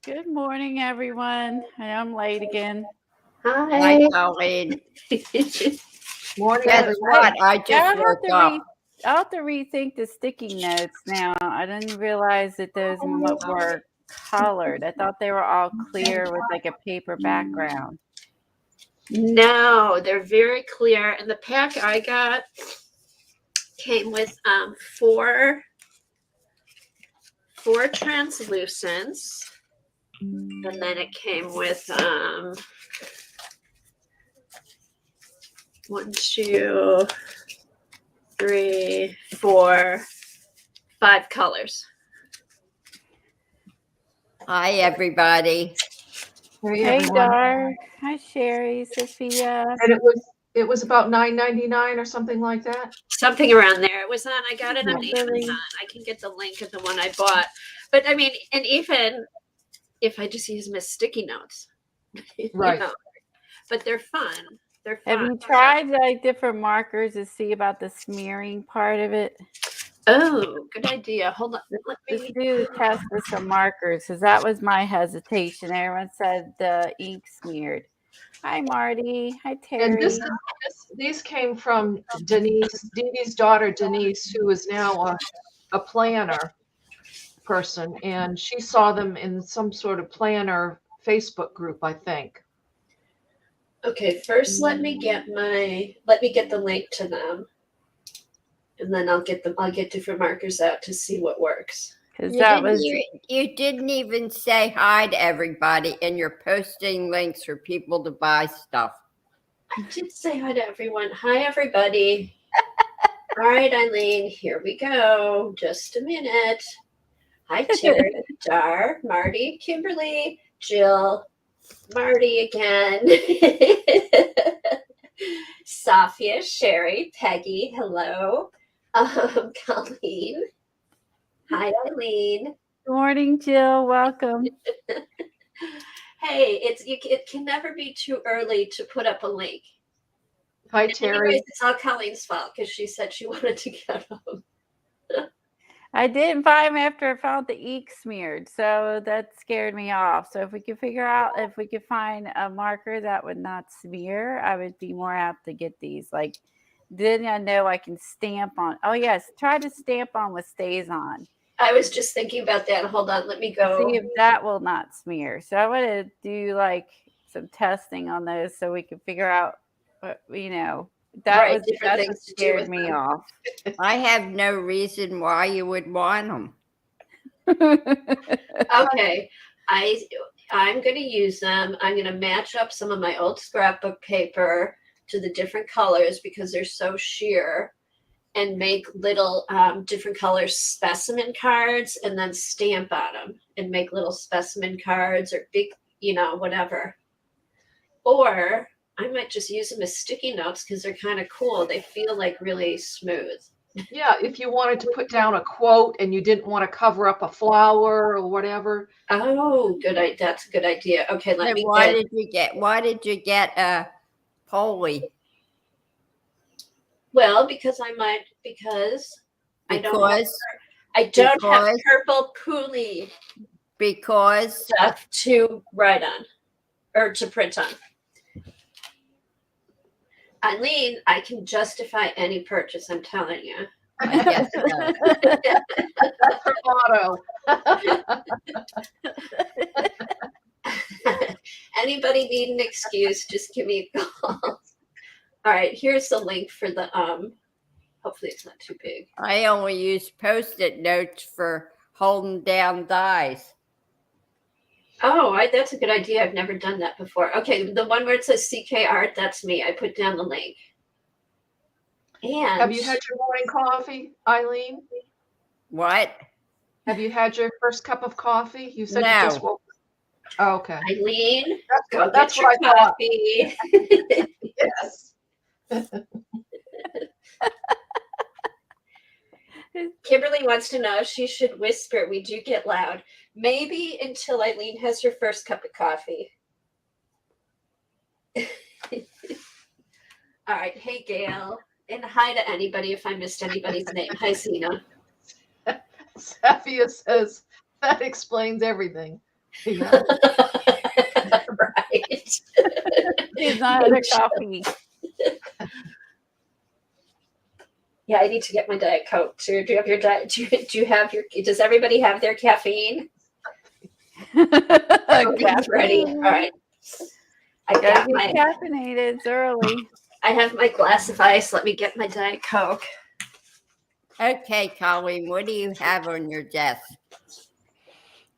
Good morning, everyone. I'm late again. Hi, Hi. Colleen. Morning, Guess everyone. what? I Yeah, just woke up. I'll have to rethink the sticky notes now. I didn't realize that those were colored. I thought they were all clear with like a paper background. No, they're very clear. And the pack I got came with four translucents. And then it came with 1, 2, 3, 4, 5 colors. Hi, everybody. Hey, Dar. Hi, Sherry, Sophia. And it was about $9.99 or something like that. Something around there. It was on. I got it on Amazon. I can get the link of the one I bought. But I mean, and even if I just use them as sticky notes, Right? But they're fun. They're fun. Have you tried like different markers to see about the smearing part of it? Oh, good idea. Hold on. Let's do the test with some markers because that was my hesitation. Everyone said the ink smeared. Hi, Marty. Hi, Terry. And these came from Denise, Dee Dee's daughter, Denise, who is now a planner person, and she saw them in some sort of planner Facebook group, I think. Okay, first let me get the link to them. And then I'll get different markers out to see what works. Because You didn't even say hi to everybody, and you're posting links for people to buy stuff. I did say hi to everyone. Hi, everybody. All right, Eileen, here we go. Just a minute. Hi, Terry, Dar, Marty, Kimberly, Jill, Marty again. Sophia, Sherry, Peggy, hello. Colleen. Hi, Eileen. Good morning, Jill. Welcome. Hey, it can never be too early to put up a link. Hi, Terry. Anyways, it's all Colleen's fault because she said she wanted to get them. I didn't buy them after I found the ink smeared, so that scared me off. So if we could figure out if we could find a marker that would not smear, I would be more apt to get these. Like, then I know I can stamp on. Oh yes, try to stamp on what stays on. I was just thinking about that. Hold on, let me go. See if that will not smear. So I want to do like some testing on those so we can figure out, that Right, that's what scared me off. I have no reason why you would want them. Okay, I'm going to use them. I'm going to match up some of my old scrapbook paper to the different colors because they're so sheer, and make little different color specimen cards and then stamp on them and make little specimen cards or big, whatever. Or I might just use them as sticky notes because they're kind of cool. They feel like really smooth. Yeah, if you wanted to put down a quote and you didn't want to cover up a flower or whatever. Oh, that's a good idea. Okay, Why did you get a Polly? Well, because I don't have purple Cooley stuff to write on or to print on. Eileen, I can justify any purchase, I'm telling you. Yes, That's her motto. Anybody need an excuse, just give me a call. All right, here's the link for the hopefully it's not too big. I only use Post-it notes for holding down dies. Oh, that's a good idea. I've never done that before. Okay, the one where it says CK Art, that's me. I put down the link. And have you had your morning coffee, Eileen? What? Have you had your first cup of coffee? You said No. you just woke up. Oh, okay. Eileen, That's what I coffee. Yes. Kimberly wants to know if she should whisper. We do get loud. Maybe until Eileen has her first cup of coffee. All right. Hey, Gail. And hi to anybody if I missed anybody's name. Hi, Zena. Sophia says that explains everything. Yeah. Right. She's not had her coffee. Yeah, I need to get my Diet Coke too. Do you have your diet? Do you have your? Does everybody have their caffeine? Everything's ready. All right. I Gotta got get my. caffeinated. It's early. I have my glass of ice. Let me get my Diet Coke. Okay, Colleen, what do you have on your desk?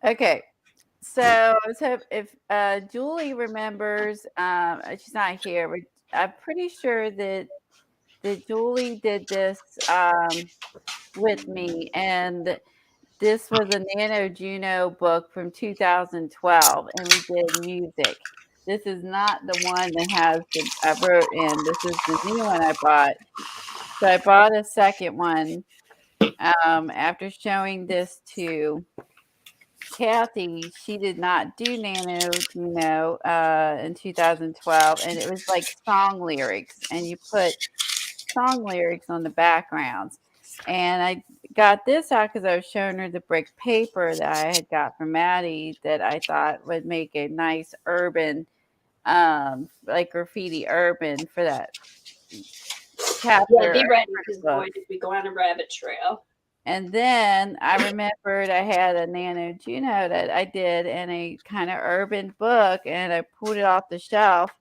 Okay. So I was hoping if Julie remembers, she's not here, but I'm pretty sure that Julie did this with me, and this was a Nano Juno book from 2012, and we did music. This is not the one that has the I wrote in. This is the new one I bought. So I bought a second one after showing this to Kathy. She did not do Nano Juno in 2012, and it was like song lyrics, and you put song lyrics on the backgrounds. And I got this out because I was showing her the brick paper that I had got from Maddie that I thought would make a nice urban, like graffiti urban for that chapter. Yeah, be ready because book. boy, did we go on a rabbit trail. And then I remembered I had a Nano Juno that I did in a kind of urban book, and I pulled it off the shelf.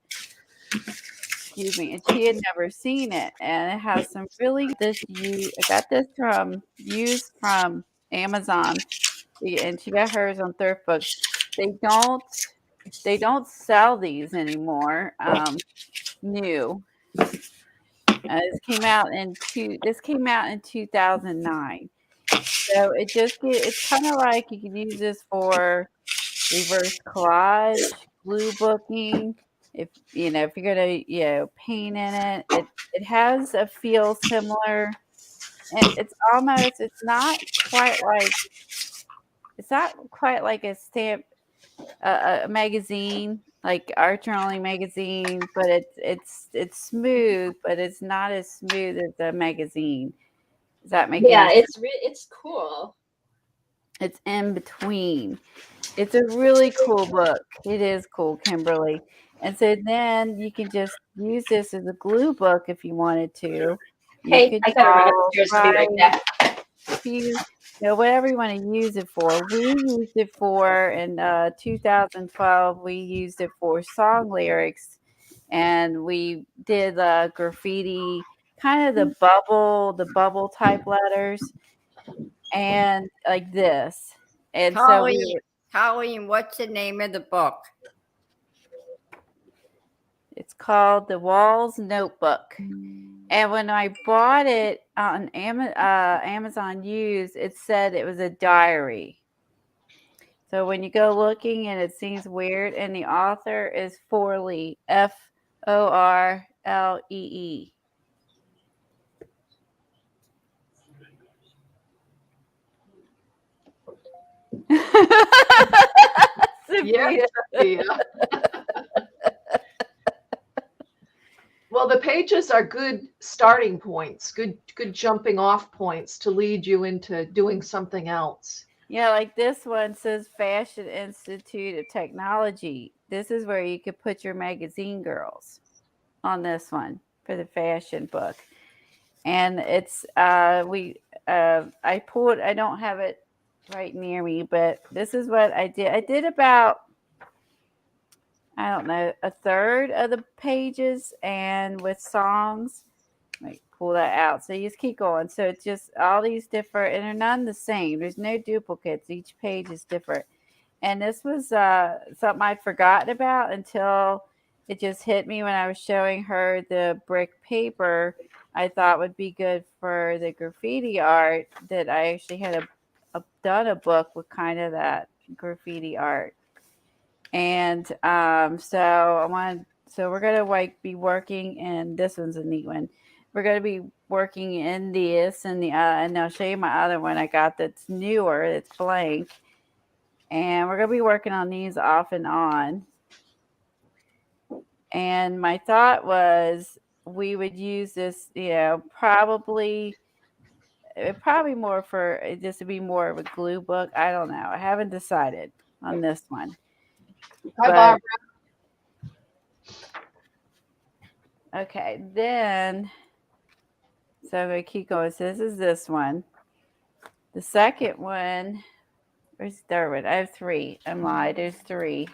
Excuse me, and she had never seen it, and it has some really this you. I got this from used from Amazon, and she got hers on Thrift Books. They don't sell these anymore. New. This came out in 2009. So it's kind of like you could use this for reverse collage, glue booking. If if you're gonna paint in it, it has a feel similar. And it's not quite like a stamp a magazine like Art Journaling magazine, but it's smooth, but it's not as smooth as a magazine. Does that make Yeah, any sense? it's cool. It's in between. It's a really cool book. It is cool, Kimberly. And so then you can just use this as a glue book if you wanted to. You Hey, could I gotta run draw, upstairs. I'll be right write, back. whatever you want to use it for. We used it for in 2012. We used it for song lyrics, and we did graffiti, kind of the bubble type letters, and like this. And so Colleen, what's the name of the book? it's called The Walls Notebook. And when I bought it on Amazon used, it said it was a diary. So when you go looking and it seems weird, and the author is Forlee, Forlee. Yeah. Yeah. Well, the pages are good starting points, good jumping off points to lead you into doing something else. Yeah, like this one says Fashion Institute of Technology. This is where you could put your magazine girls on this one for the fashion book. And it's I don't have it right near me, but this is what I did. I did about, I don't know, a third of the pages, and with songs. Let me pull that out. So you just keep going. So it's just all these different, and they're none the same. There's no duplicates. Each page is different. And this was something I'd forgotten about until it just hit me when I was showing her the brick paper. I thought would be good for the graffiti art, that I actually had done a book with kind of that graffiti art. And so we're gonna be working, and this one's a neat one. We're gonna be working in this, and I'll show you my other one I got that's newer. It's blank, and we're gonna be working on these off and on. And my thought was we would use this, probably more for just to be more of a glue book. I don't know. I haven't decided. on this one. Hi, But- Barbara. Okay, then, so I'm going to keep going. So this is this one. The second one, where's the third one? I have 3. I'm lying. There's 3.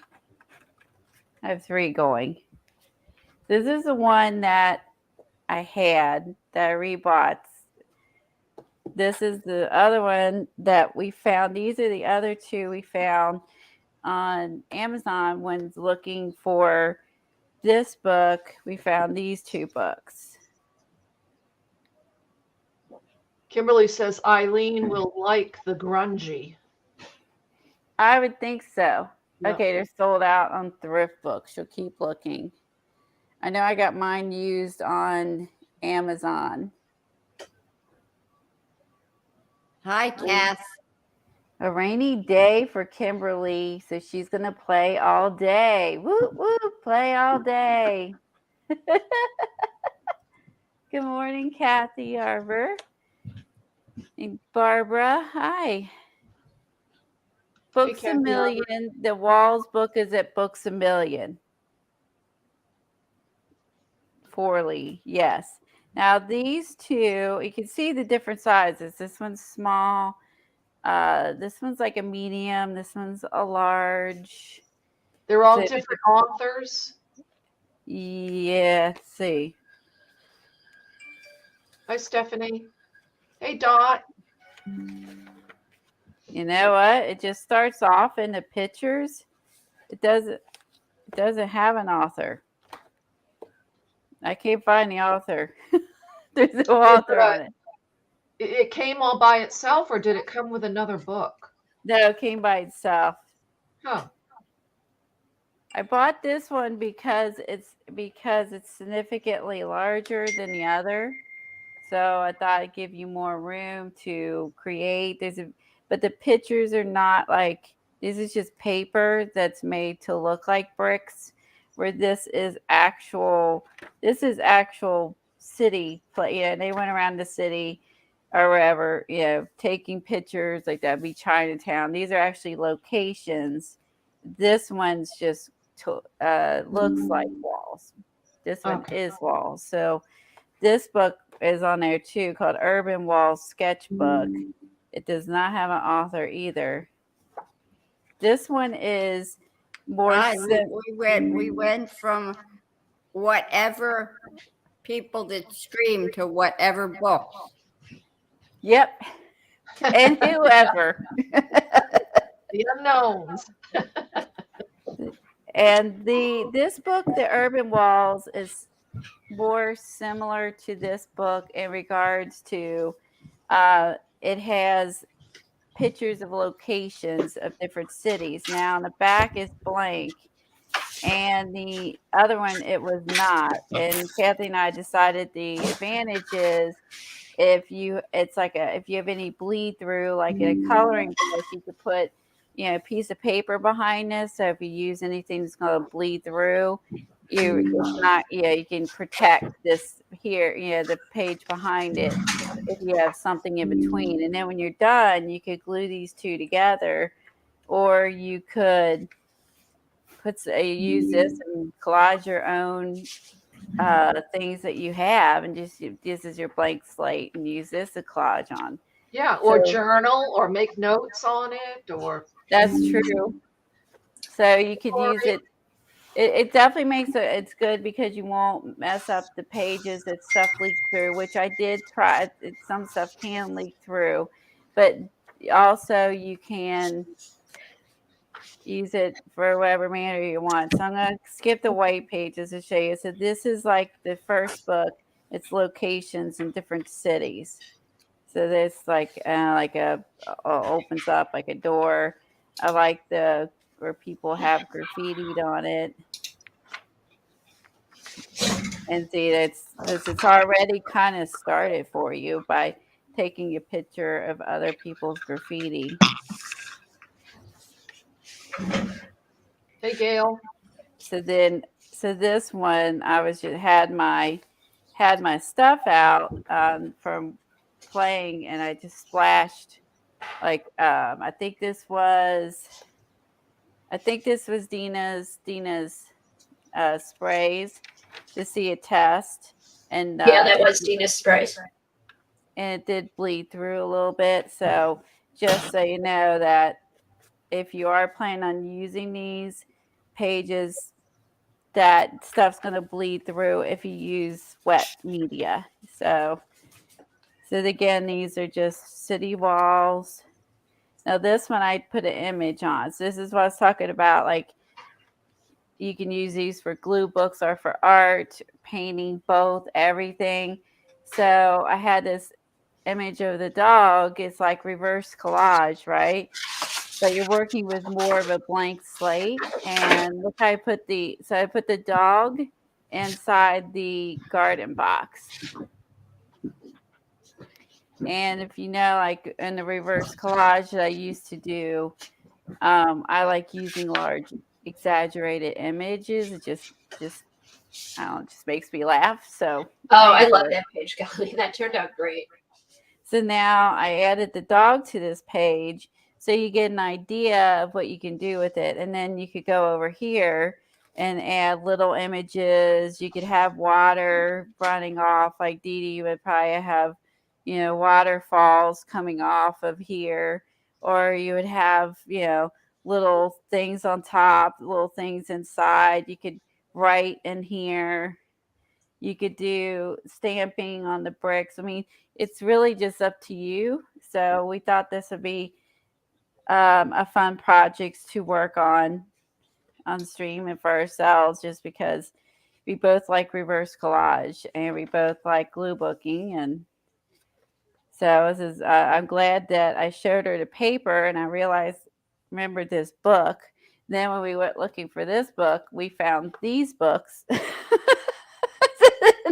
I have 3 going. This is the one that I had that I rebought. This is the other one that we found. These are the other 2 we found on Amazon when looking for this book. We found these 2 books. Kimberly says Eileen will like the grungy. I would think so. Yep. Okay, they're sold out on Thrift Books. She'll keep looking. I know I got mine used on Amazon. Hi, Cass. A rainy day for Kimberly, so she's going to play all day. Woo, woo, play all day. Good morning, Kathy Arbor. And Barbara, hi. Books a Kathy Million. The Walls book is at Books a Million. Forley, yes. Now these 2, you can see the different sizes. This one's small. This one's like a medium. This one's a large. They're all So- different authors. Yeah, let's see. Hi, Stephanie. Hey, Dot. You know what? It just starts off in the pictures. It doesn't have an author. I can't find the author. There's no author on it. It came all by itself, or did it come with another book? No, it came by itself. Huh. I bought this one because it's significantly larger than the other. So I thought I'd give you more room to create. But the pictures are not like, this is just paper that's made to look like bricks, where this is actual city play. Yeah, they went around the city or wherever, taking pictures, like that'd be Chinatown. These are actually locations. This one's just looks like walls. This one Okay. is walls. So this book is on there too, called Urban Walls Sketchbook. It does not have an author either. This one is more. Right, we went from whatever people that scream to whatever book. Yep. And whoever. The unknowns. And this book, The Urban Walls, is more similar to this book in regards to it has pictures of locations of different cities. Now, on the back is blank, and the other one, it was not. And Kathy and I decided the advantage is if you have any bleed through, like in a coloring book, you could put a piece of paper behind this. So if you use anything that's going to bleed through, you can protect this here, the page behind it, if you have something in between. And then when you're done, you could glue these 2 together, or you could use this and collage your own things that you have, and just this is your blank slate, and use this to collage on. Yeah, or journal, or make notes on it, or That's true. So you could use it. It definitely makes it's good because you won't mess up the pages that stuff leaks through, which I did try. Some stuff can leak through, but also you can use it for whatever manner you want. So I'm going to skip the white pages to show you. So this is like the first book. It's locations in different cities. So this opens up like a door. I like where people have graffitied on it. And see, it's already kind of started for you by taking a picture of other people's graffiti. hey, Gail. So this one, I was just had my stuff out from playing, and I just splashed I think this was I think this was Dina's sprays to see a test, and Yeah, that was Dina's sprays. and it did bleed through a little bit. So just so you know that if you are planning on using these pages, that stuff's going to bleed through if you use wet media. So again, these are just city walls. Now this one I put an image on. So this is what I was talking about. Like you can use these for glue books or for art, painting, both, everything. So I had this image of the dog. It's like reverse collage, right? But you're working with more of a blank slate. And look, I put the dog inside the garden box. And if you know, like in the reverse collage that I used to do, I like using large exaggerated images. It just I don't know, it just makes me laugh. So Oh, I I love enjoy it. that page, Kelly. That turned out great. So now I added the dog to this page so you get an idea of what you can do with it. And then you could go over here and add little images. You could have water running off, like Dee Dee would probably have, waterfalls coming off of here. Or you would have, little things on top, little things inside. You could write in here. You could do stamping on the bricks. I mean, it's really just up to you. So we thought this would be a fun project to work on stream and for ourselves, just because we both like reverse collage and we both like glue booking. And so this is I'm glad that I showed her the paper and I remembered this book. Then when we went looking for this book, we found these books.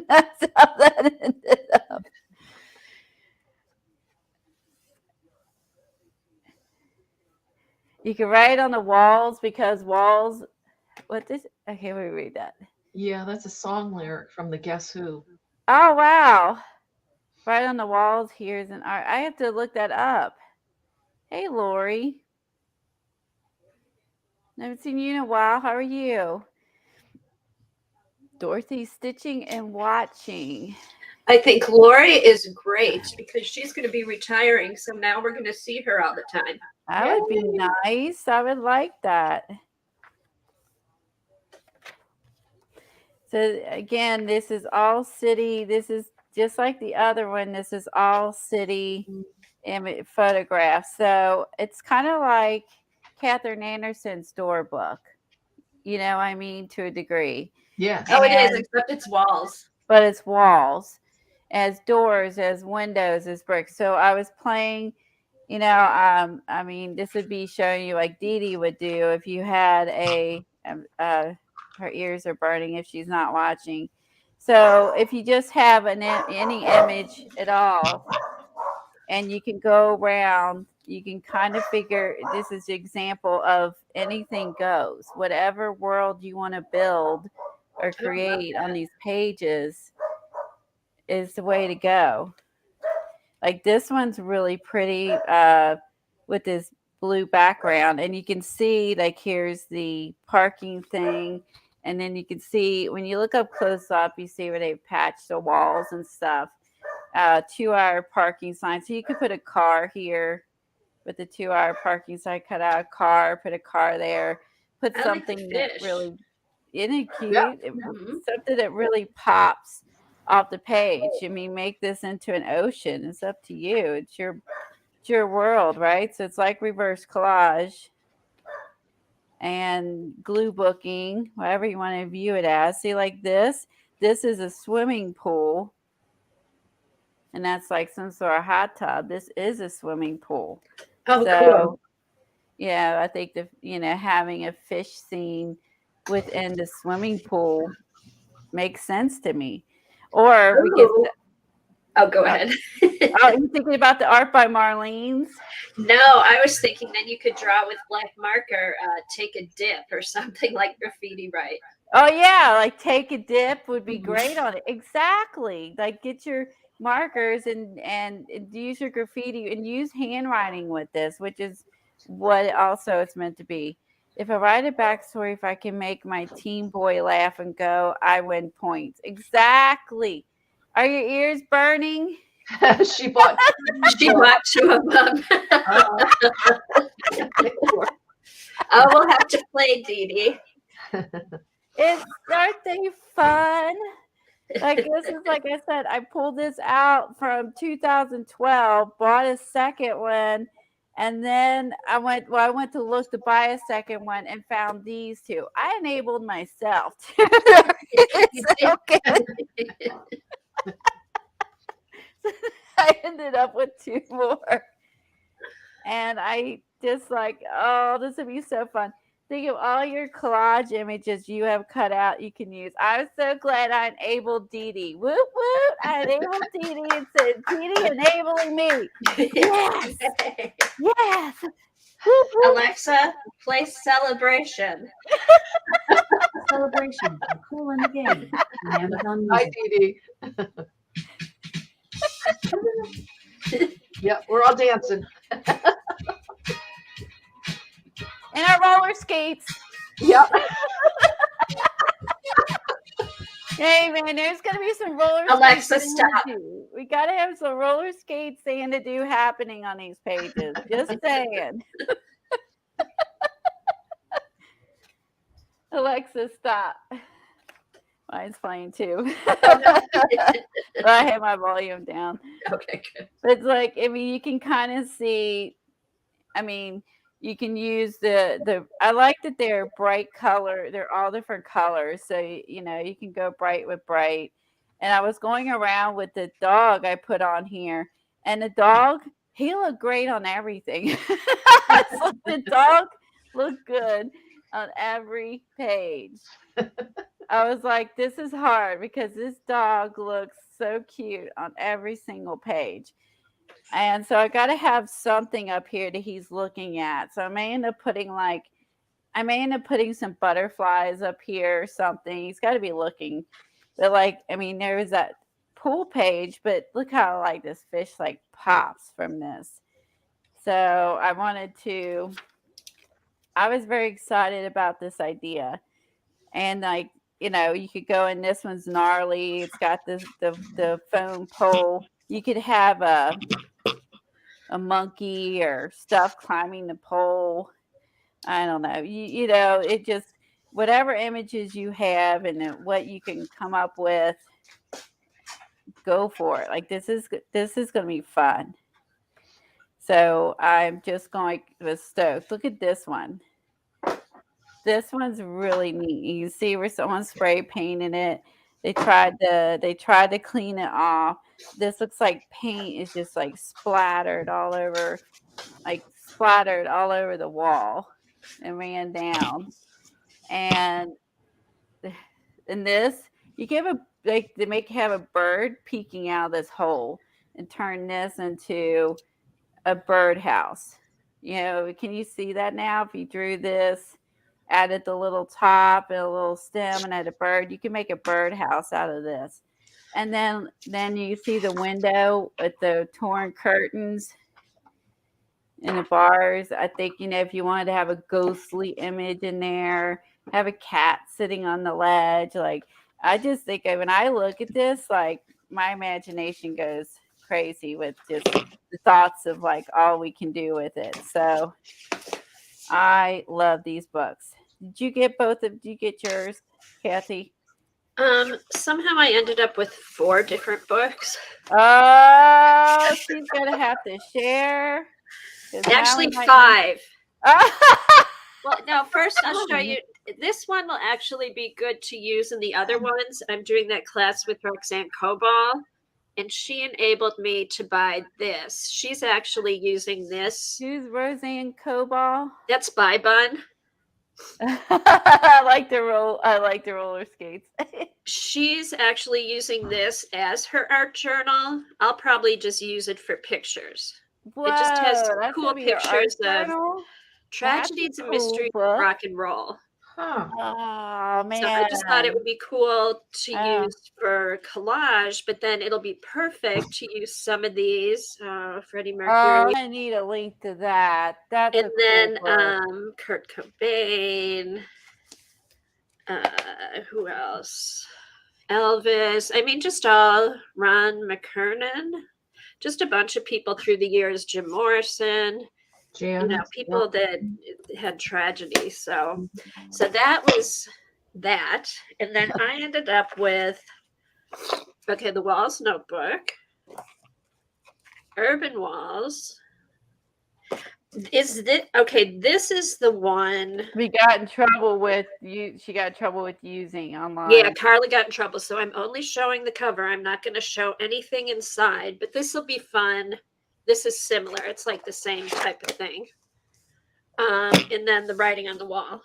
That's how that ended up. You can write on the walls because walls. What this? Okay, let me read that. Yeah, that's a song lyric from the Guess Who. Oh wow! Right on the walls. Here's an art. I have to look that up. Hey, Lori. Never seen you in a while. How are you? Dorothy stitching and watching. I think Lori is great because she's going to be retiring. So now we're going to see her all the time. That would be nice. I would like that. So again, this is all city. This is just like the other one. This is all city image photographs. So it's kind of like Catherine Anderson's door book. You know what I mean? To a degree. Yes. Oh, it is, except it's walls. But it's walls, as doors, as windows, as bricks. So I was playing, I mean, this would be showing you like Dee Dee would do if you had her ears are burning if she's not watching. So if you just have any image at all, and you can go around, you can kind of figure, this is the example of anything goes. Whatever world you want to build or create on these pages is the way to go. Like this one's really pretty with this blue background, and you can see like here's the parking thing, and then you can see when you look up close up, you see where they've patched the walls and stuff. 2-hour parking sign. So you could put a car here with the 2-hour parking sign, cut out a car, put a car there, put something that really, isn't it cute? Yeah. Something that really pops off the page. I mean, make this into an ocean. It's up to you. It's your world, right? So it's like reverse collage and glue booking, whatever you want to view it as. See, like this is a swimming pool. And that's like some sort of hot tub. This is a swimming pool. Oh, so, cool. Yeah, I think having a fish scene within the swimming pool makes sense to me. Or we get. Oh, go ahead. Oh, you thinking about the art by Marlene's? No, I was thinking then you could draw with black marker, take a dip or something like graffiti, right? Oh yeah, like take a dip would be great on it. Exactly. Like get your markers and use your graffiti and use handwriting with this, which is what also it's meant to be. If I write a backstory, if I can make my teen boy laugh and go, I win points. Exactly. Are your ears burning? She bought. She bought 2 of them. Oh, we'll have to play, Dee Dee. Aren't they fun? Like this is like I said, I pulled this out from 2012, bought a second one, and then I went to look to buy a second one and found these two. I enabled myself. It's so good. I ended up with 2 more. And I just like, oh, this would be so fun. Think of all your collage images you have cut out you can use. I'm so glad I enabled Dee Dee. Whoop, whoop. I enabled Dee Dee and said, Dee Dee enabling me. Yes. Yes. Whoop, whoop. Alexa, play Celebration. Celebration. Cool in the game. Amazon Hi, Music. Dee Dee. Yeah, we're all dancing. And our roller skates. Yep. Hey man, there's gonna be some roller Alexa, skates. stop. We gotta have some roller skates Santa do happening on these pages. Just saying. Alexa, stop. Mine's playing too. I have my volume down. Okay, good. It's like, I mean, you can kind of see, I mean, you can use the I like that they're bright color. They're all different colors. So, you know, you can go bright with bright. And I was going around with the dog I put on here. And the dog, he looked great on everything. So the dog looked good on every page. I was like, this is hard because this dog looks so cute on every single page. And so I got to have something up here that he's looking at. So I may end up putting some butterflies up here or something. He's got to be looking. But like, I mean, there was that pool page, but look how like this fish like pops from this. So I was very excited about this idea. And like, you know, you could go in, this one's gnarly. It's got the foam pole. You could have a monkey or stuff climbing the pole. I don't know. You know, it just, whatever images you have and then what you can come up with, go for it. Like this is going to be fun. So I'm just going with stoked. Look at this one. This one's really neat. You can see where someone spray painted it. They tried to clean it off. This looks like paint is just like splattered all over the wall and ran down. And this, you give a like they have a bird peeking out of this hole and turn this into a birdhouse. You know, can you see that now? If you drew this, added the little top and a little stem and had a bird, you can make a birdhouse out of this. And then you see the window with the torn curtains and the bars. I think, you know, if you wanted to have a ghostly image in there, have a cat sitting on the ledge, like I just think when I look at this, like my imagination goes crazy with just the thoughts of like all we can do with it. So I love these books. Did you get yours, Kathy? Somehow I ended up with 4 different books. Oh, she's gonna have to share. Actually, 5. Well, no, first I'll show you. This one will actually be good to use in the other ones. I'm doing that class with Roxanne Cobal, and she enabled me to buy this. She's actually using this. Who's Roseanne Cobal? That's Bye Bun. I like the roller skates. She's actually using this as her art journal. I'll probably just use it for pictures. Whoa, it just has that's cool gonna be your art pictures of journal? tragedies and That's a cool mysteries book. of rock and roll. Huh. Oh So I just thought it man. would be cool to Oh. use for collage, but then it'll be perfect to use some of these, Freddie Mercury. Oh, I need a link to that. That's And a cool then book. Kurt Cobain. Who else? Elvis. I mean, just all Ron McKernan. Just a bunch of people through the years. Jim Morrison. Janet. People that had tragedy. So that was that. And then I ended up with the Walls Notebook, Urban Walls. Is this okay? This is the one. We got in trouble with you. She got in trouble with using online. Yeah, Carla got in trouble. So I'm only showing the cover. I'm not going to show anything inside, but this will be fun. This is similar. It's like the same type of thing. And then the writing on the wall.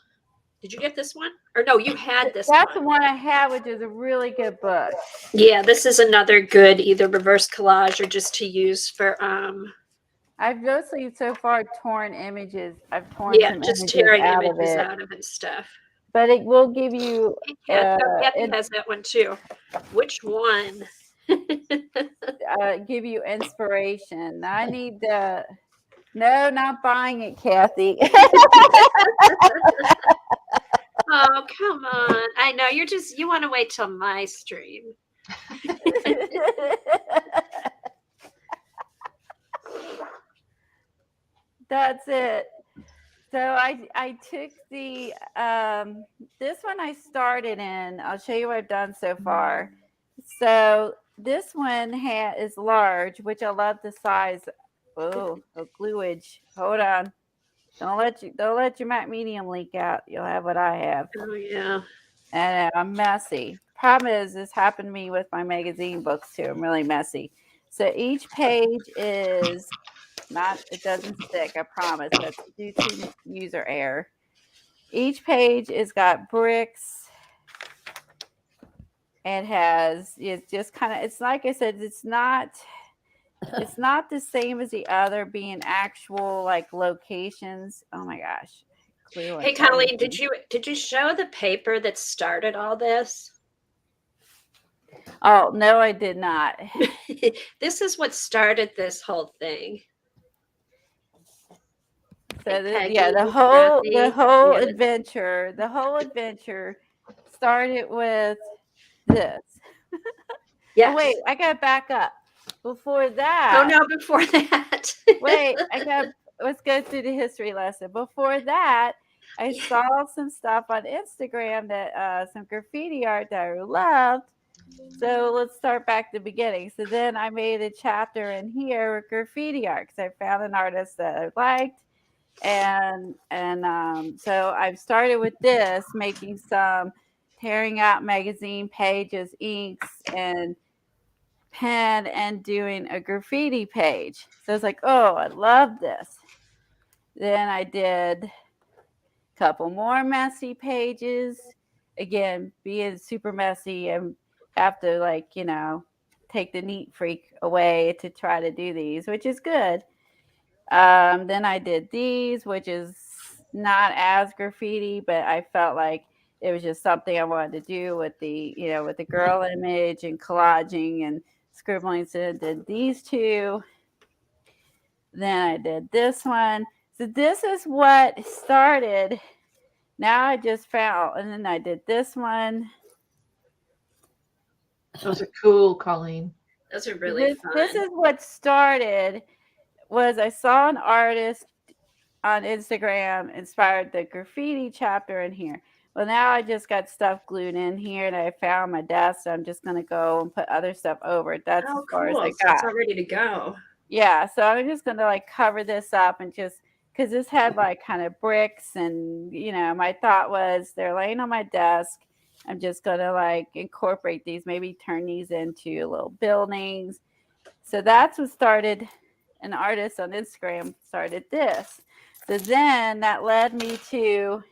Did you get this one? Or no, you had this That's one. the one I had, which is a really good book. Yeah, this is another good either reverse collage or just to use for I've mostly so far torn images. I've torn some just images tearing out of images it, out of it stuff. but it will give you Kathy has that one too. Which one? give you inspiration. I need the. No, not buying it, Kathy. Oh, come on. I know you want to wait till my stream. That's it. So I took the this one I started in. I'll show you what I've done so far. So this one is large, which I love the size. Oh, the gluage. Hold on. Don't let your Mac Medium leak out. You'll have what I have. Oh yeah. And I'm messy. Problem is, this happened to me with my magazine books too. I'm really messy. So each page is not, it doesn't stick, I promise. That's due to user error. Each page is got bricks. It's just kind of, it's like I said, it's not the same as the other being actual like locations. Oh my gosh. Hey Colleen, did you show the paper that started all this? Oh no, I did not. This is what started this whole thing. So Peggy, the whole yeah. adventure started with this. Yes. Oh wait, I gotta back up. Before that. Oh no, before that. Wait, let's go through the history lesson. Before that, I saw some stuff on Instagram that some graffiti art that I loved. So let's start back to the beginning. So then I made a chapter in here with graffiti art because I found an artist that I liked. And so I've started with this, making some, tearing out magazine pages, inks, and pen, and doing a graffiti page. So it's like, oh, I love this. Then I did a couple more messy pages. Again, being super messy and have to take the neat freak away to try to do these, which is good. Then I did these, which is not as graffiti, but I felt like it was just something I wanted to do with the girl image and collaging and scribbling. So I did these two. Then I did this one. So this is what started. Now I just found, and then I did this one. Those are cool, Colleen. Those are really fun. This is what started. Was I saw an artist on Instagram inspired the graffiti chapter in here. Well, now I just got stuff glued in here, and I found my desk. So I'm just going to go and put other stuff over it. That's as far as I got. So it's all ready to go. Yeah, so I'm just going to cover this up and just, because this had kind of bricks, and my thought was they're laying on my desk. I'm just going to incorporate these, maybe turn these into little buildings. So that's what started. An artist on Instagram started this. So then that led me to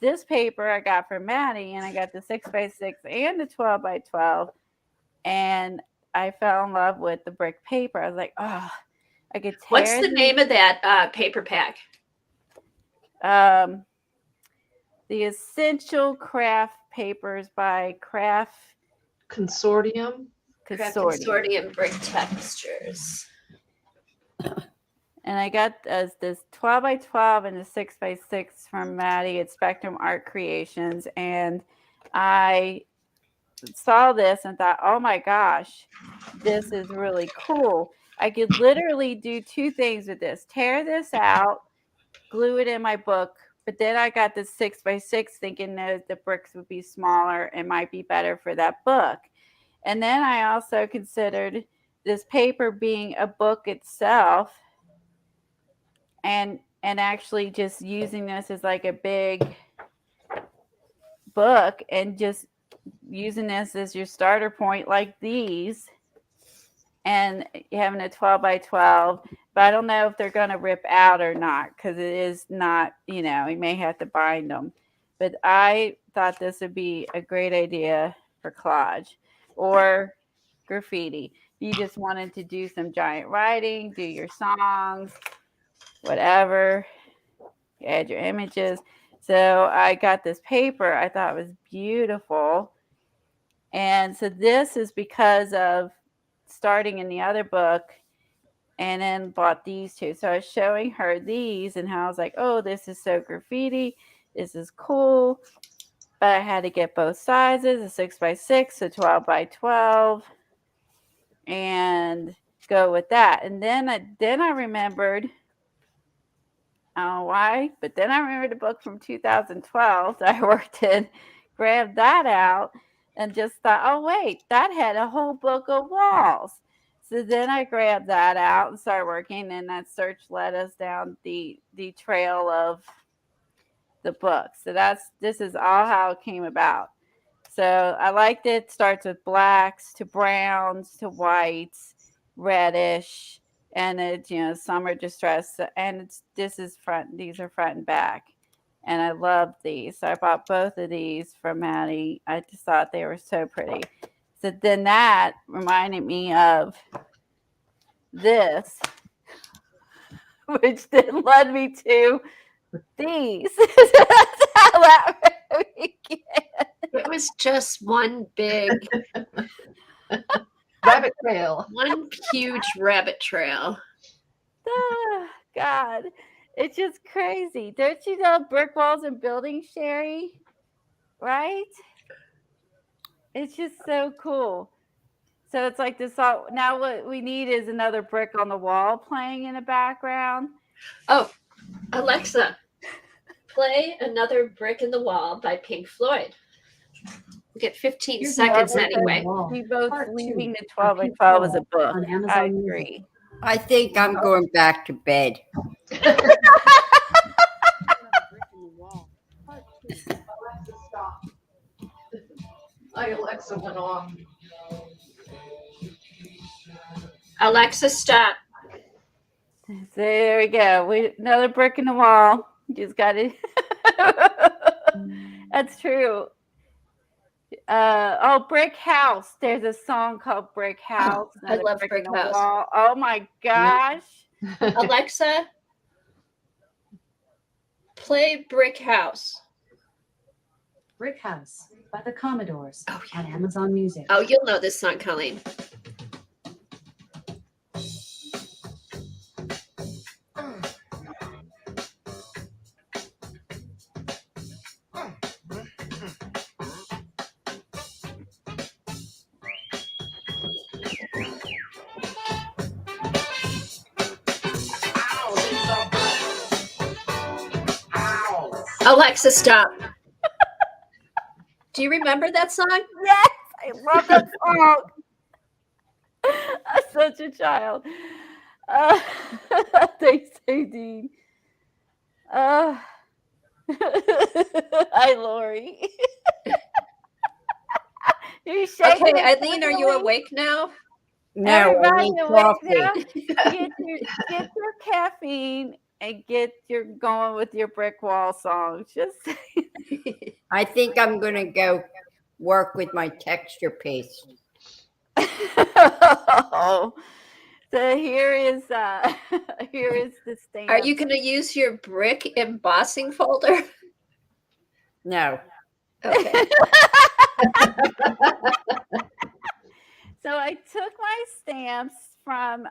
this paper I got from Maddie, and I got the 6x6 and the 12x12, and I fell in love with the brick paper. I was like, oh, I could tear. What's the name of that paper pack? The Essential Craft Papers by Craft Consortium. Craft Consortium. Consortium brick textures. And I got this 12 by 12 and a 6 by 6 from Maddie at Spectrum Art Creations. And I saw this and thought, oh my gosh, this is really cool. I could literally do two things with this: tear this out, glue it in my book. But then I got this 6 by 6 thinking that the bricks would be smaller and might be better for that book. And then I also considered this paper being a book itself, and actually just using this as like a big book and just using this as your starter point like these, and having a 12 by 12. But I don't know if they're going to rip out or not, because it is not, you may have to bind them. But I thought this would be a great idea for collage or graffiti. You just wanted to do some giant writing, do your songs, whatever, add your images. So I got this paper. I thought it was beautiful. And so this is because of starting in the other book and then bought these two. So I was showing her these and how I was like, oh, this is so graffiti. This is cool. But I had to get both sizes, a 6 by 6, a 12 by 12, and go with that. And then I remembered, I don't know why, but then I remembered the book from 2012 that I worked in, grabbed that out, and just thought, oh, wait, that had a whole book of walls. So then I grabbed that out and started working, and that search led us down the trail of the book. So this is all how it came about. So I liked it. Starts with blacks to browns to whites, reddish, and it's summer distress. And these are front and back. And I love these. So I bought both of these from Maddie. I just thought they were so pretty. So then that reminded me of this, which then led me to these. That's how that began. It was just one big, Rabbit trail. one huge rabbit trail. Oh, God. It's just crazy. Don't you know brick walls and buildings, Sherry? Right? It's just so cool. So it's like this all, now what we need is another brick on the wall playing in the background. Oh, Alexa, play Another Brick in the Wall by Pink Floyd. We'll get 15 Here's seconds another anyway. wall. We both Part leaving two the 12 by Pink 12 as a Floyd book. on Amazon I Music. agree. I think I'm going back to bed. My Alexa went off. Alexa, stop. There we go. Another brick in the wall. Just got it. That's true. Brick House. There's a song called Brick House. I love in Brick the House. Wall. Oh my gosh. Alexa, play Brick House. Brick House by the Commodores Oh, yeah. on Amazon Music. Oh, you'll know this song, Colleen. Alexa, stop. Do you remember that song? Yes, I love that song. I'm such a child. Thanks, Dean. Hi, Lori. You're shaking. Okay, Eileen, are you awake now? No, I Everybody need awake coffee. now? Get your caffeine and get your going with your brick wall songs. Just I think I'm going to go work with my texture paste. So here is the stamp. Are you going to use your brick embossing folder? No. Okay. So I took my stamps from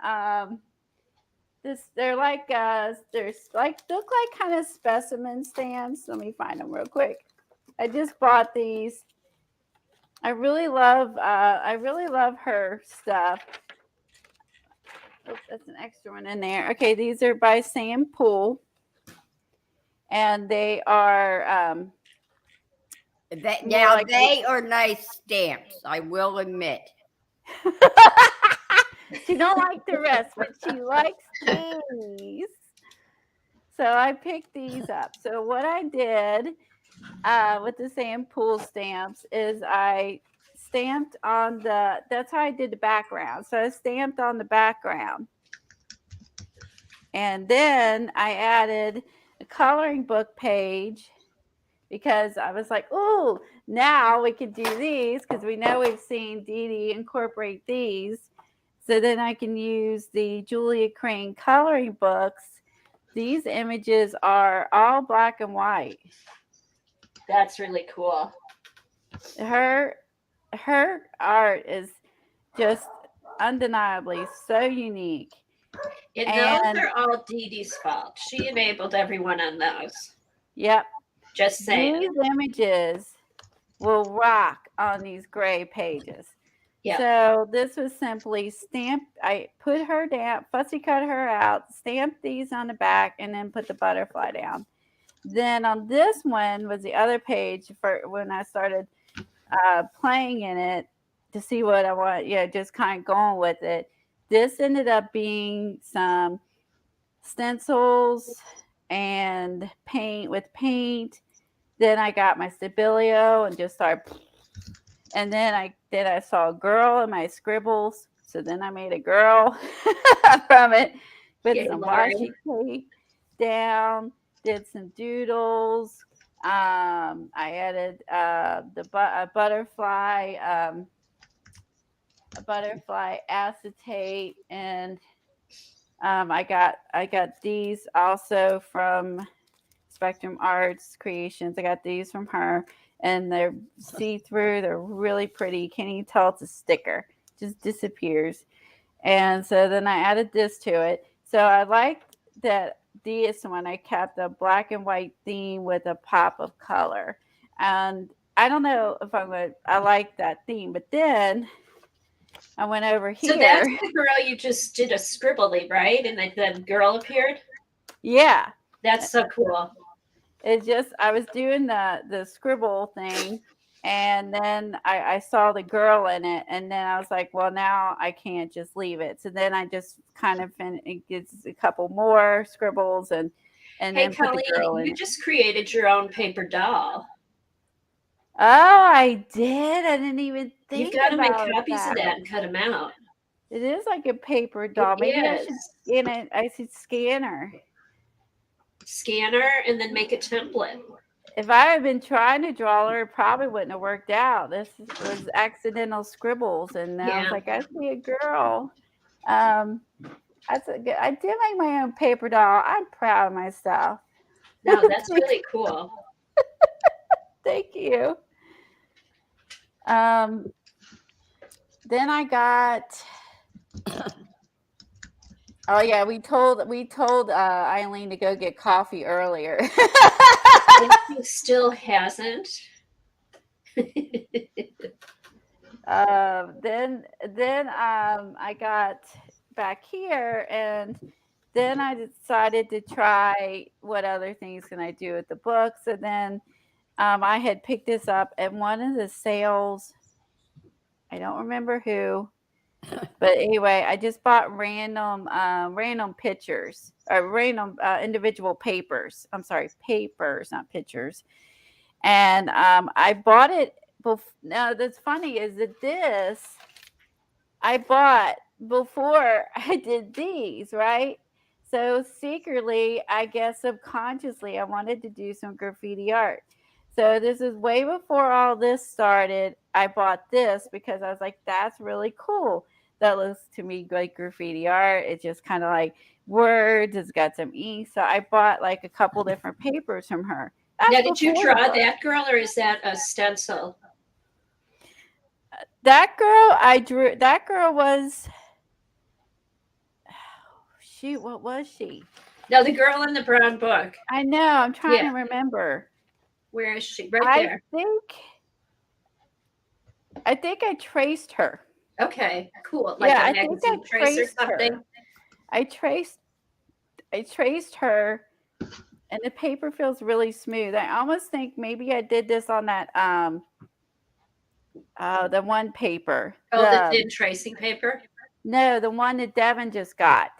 this. They're like there's like look like kind of specimen stamps. Let me find them real quick. I just bought these. I really love her stuff. Oops, that's an extra one in there. Okay, these are by Sam Poole, and they are Now like they are nice stamps, I will admit. she don't like the rest, but she likes these. So I picked these up. So what I did with the Sam Poole stamps is I stamped on that's how I did the background. So I stamped on the background. And then I added a coloring book page because I was like, oh, now we can do these because we know we've seen Dee Dee incorporate these. So then I can use the Julia Crane coloring books. These images are all black and white. That's really cool. Her art is just undeniably so unique. And And- those are all Dee Dee's fault. She enabled everyone on those. Yep, Just saying. these images will rock on these gray pages. Yeah. So this was simply stamped. I put her down, fussy cut her out, stamped these on the back, and then put the butterfly down. Then on this one was the other page for when I started playing in it to see what I want, just kind of going with it. This ended up being some stencils and paint with paint. Then I got my Stabilio and just started. And then I saw a girl in my scribbles. So then I made a girl from it. Put Yay, some Lauren. washi tape down, did some doodles. I added a butterfly acetate, and I got these also from Spectrum Arts Creations. I got these from her, and they're see-through. They're really pretty. Can't even tell it's a sticker. Just disappears. And so then I added this to it. So I liked that this one. I kept a black and white theme with a pop of color. And I don't know if I like that theme, but then I went over here. So that's the girl you just did a scribbly, right? And the girl appeared? Yeah. That's so cool. It just, I was doing the scribble thing, and then I saw the girl in it, and then I was like, well, now I can't just leave it. So then I just kind of it gets a couple more scribbles and Hey, then put the girl Colleen, in you it. just created your own paper doll. Oh, I did. I didn't even think You've got to make about copies of that and cut them out. It is like a paper doll. Maybe I should is. scan it. I should scan her. Scanner and then make a template. If I had been trying to draw her, it probably wouldn't have worked out. This was accidental scribbles, and I was like, I see a girl. That's a good. I did make my own paper doll. I'm proud of myself. No, that's really cool. Thank you. Then I got. Oh yeah, we told Eileen to go get coffee earlier. And she still hasn't. Then I got back here, and then I decided to try what other things can I do with the books. And then I had picked this up at one of the sales. I don't remember who, but anyway, I just bought random pictures or random individual papers. I'm sorry, papers, not pictures. And I bought it. Now, that's funny is that this I bought before I did these, right? So secretly, I guess subconsciously, I wanted to do some graffiti art. So this is way before all this started. I bought this because I was like, that's really cool. That looks to me like graffiti art. It's just kind of like words. It's got some ink. So I bought like a couple different papers from her. Now, That's did you before the draw book. that girl, or is that a stencil? That girl I drew. That girl was. Shoot, what was she? No, the girl in the brown book. I know. I'm trying Yeah. to remember. Where is she? Right I there. think I traced her. Okay, cool. Like Yeah, a I think I magazine trace or traced something. her. I traced her, and the paper feels really smooth. I almost think maybe I did this on that the one paper. Oh, the The thin tracing paper. no, the one that Devin just got.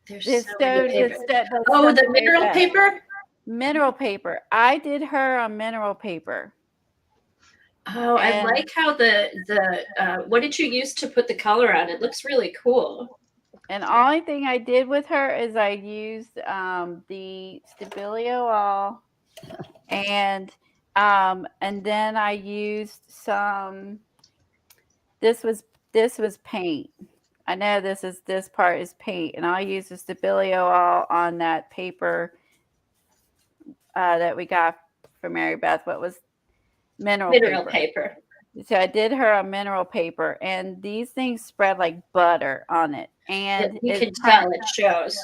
There's The so many papers. the Oh, the stone mineral paper. mineral paper. I did her on mineral paper. Oh, I And like how the what did you use to put the color on? It looks really cool. And the only thing I did with her is I used the Stabilio all, and then I used some. This was paint. I know this part is paint, and I used the Stabilio all on that paper that we got from Mary Beth. What was mineral Mineral paper? paper. So I did her on mineral paper, and these things spread like butter on it, and You it can tell it shows.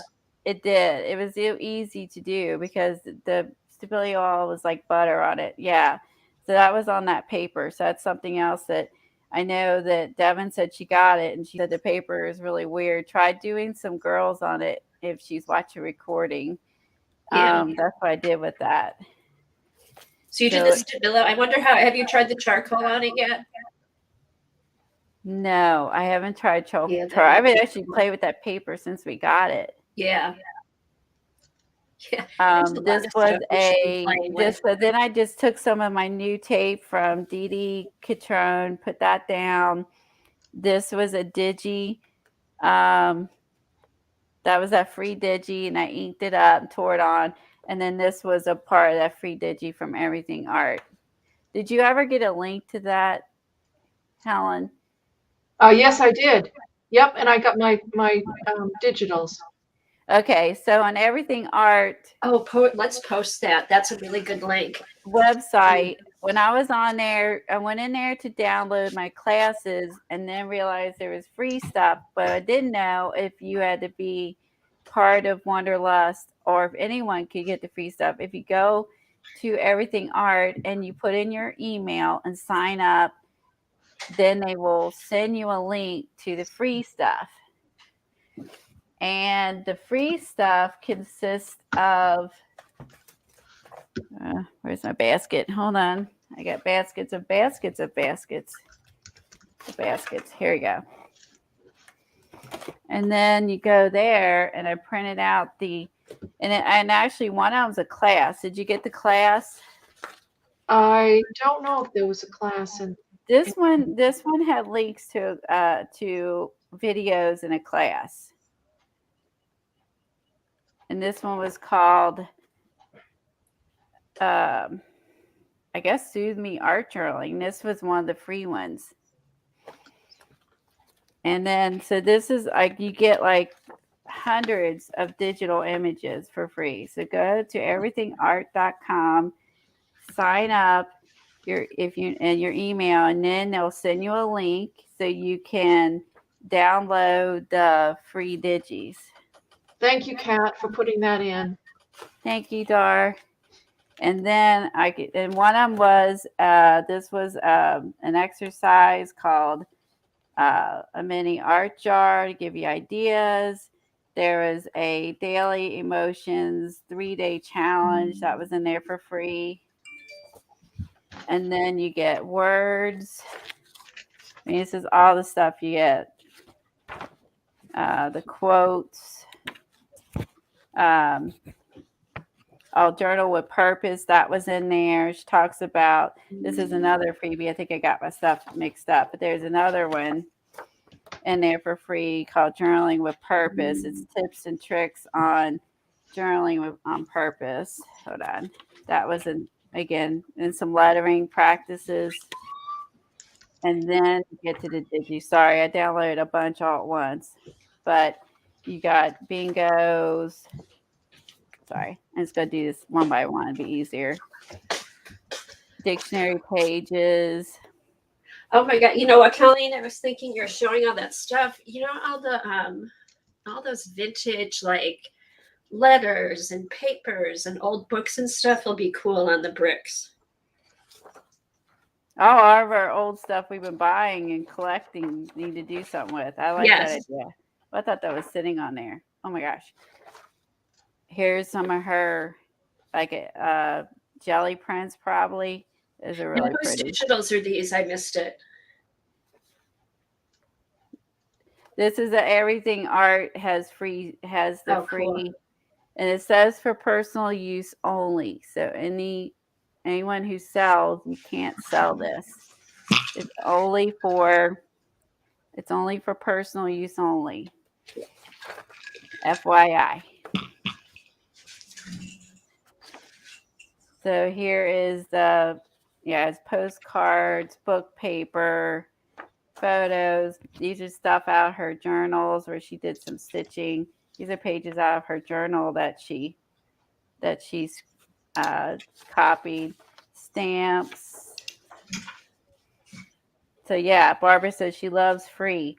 It did. It was easy to do because the Stabilio oil was like butter on it. Yeah. So that was on that paper. So that's something else that I know that Devin said she got it, and she said the paper is really weird. Try doing some girls on it if she's watching recording. Yeah. That's what I did with that. So you did the Stabilo. I wonder have you tried the charcoal on it yet? No, I haven't tried charcoal. Yeah, I haven't actually played with that paper since we got it. Yeah. Yeah. This was then I just took some of my new tape from Dee Dee Catrone, put that down. This was a digi. That was that free digi, and I inked it up and tore it on. And then this was a part of that free digi from Everything Art. Did you ever get a link to that, Helen? Yes, I did. Yep, and I got my digitals. Okay, so on Everything Art. Oh, let's post that. That's a really good link. Website. When I was on there, I went in there to download my classes and then realized there was free stuff, but I didn't know if you had to be part of Wanderlust or if anyone could get the free stuff. If you go to Everything Art and you put in your email and sign up, then they will send you a link to the free stuff. And the free stuff consists of where's my basket? Hold on. I got baskets of baskets of baskets. The baskets. Here we go. And then you go there, and I printed out and actually one of them's a class. Did you get the class? I don't know if there was a class in This one had links to videos in a class. And this one was called I guess Soothe Me Art Journaling. This was one of the free ones. And then, so this is like, you get like hundreds of digital images for free. So go to everythingart.com, sign up your email, and then they'll send you a link so you can download the free digis. Thank you, Kat, for putting that in. Thank you, Dar. And then and one of them was this was an exercise called a mini art jar to give you ideas. There was a daily emotions 3-day challenge that was in there for free. And then you get words. I mean, this is all the stuff you get. The quotes. I'll journal with purpose. That was in there. She talks about, this is another freebie. I think I got my stuff mixed up, but there's another one in there for free called Journaling with Purpose. It's tips and tricks on journaling on purpose. Hold on. That was in some lettering practices. And then get to the digi. Sorry, I downloaded a bunch all at once. But you got bingos. Sorry. I'm just going to do this one by one. It'd be easier. Dictionary pages. Oh my God. You know what, Colleen? I was thinking you're showing all that stuff. You know, all those vintage like letters and papers and old books and stuff will be cool on the bricks. All of our old stuff we've been buying and collecting need to do something with. I like that Yes. idea. I thought that was sitting on there. Oh my gosh. Here's some of her like jelly prints probably. Those are really And whose pretty. digitals are these? I missed it. This is a everything art has the free Cool. and it says for personal use only. So anyone who sells, you can't sell this. It's only for personal use only. FYI. So here is it's postcards, book paper, photos. These are stuff out of her journals where she did some stitching. These are pages out of her journal that she's copied. Stamps. So yeah, Barbara says she loves free.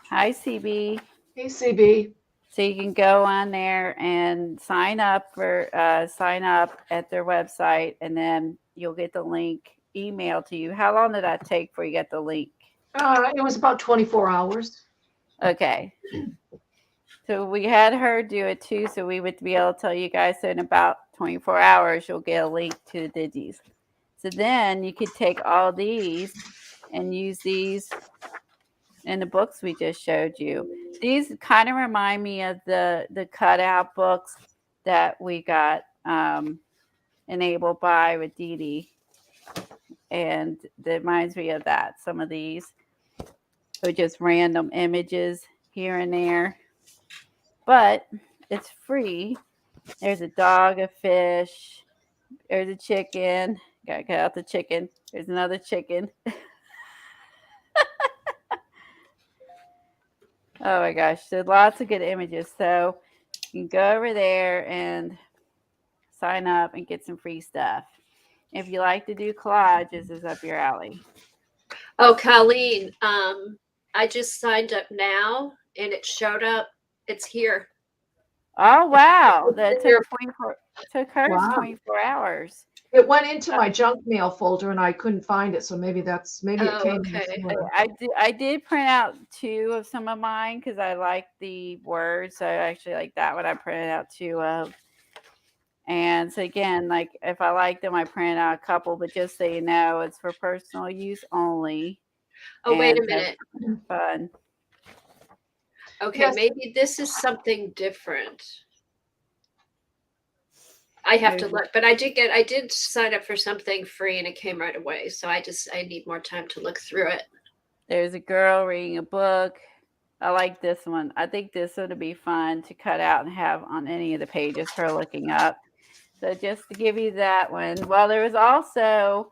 Hi, CB. Hey, CB. So you can go on there and sign up at their website, and then you'll get the link emailed to you. How long did that take before you get the link? It was about 24 hours. Okay. So we had her do it too, so we would be able to tell you guys. So in about 24 hours, you'll get a link to the digis. So then you could take all these and use these in the books we just showed you. These kind of remind me of the cutout books that we got enabled by with Dee Dee. And it reminds me of that. Some of these are just random images here and there. But it's free. There's a dog, a fish. There's a chicken. Gotta cut out the chicken. There's another chicken. Oh my gosh, so lots of good images. So you can go over there and sign up and get some free stuff. If you like to do collages, is up your alley. Oh, Colleen, I just signed up now and it showed up. It's here. Oh wow, that took her Wow. 24 hours. It went into my junk mail folder and I couldn't find it. So maybe it Oh, came. okay. I did print out 2 of some of mine because I like the words. So I actually like that one. I printed out 2 of. And so again, like if I like them, I print out a couple. But just so you know, it's for personal use only. Oh, wait a And minute. fun. Okay, Yes. maybe this is something different. I have to look, but I did sign up for something free and it came right away. So I need more time to look through it. There's a girl reading a book. I like this one. I think this would be fun to cut out and have on any of the pages, her looking up. So just to give you that one. Well, there was also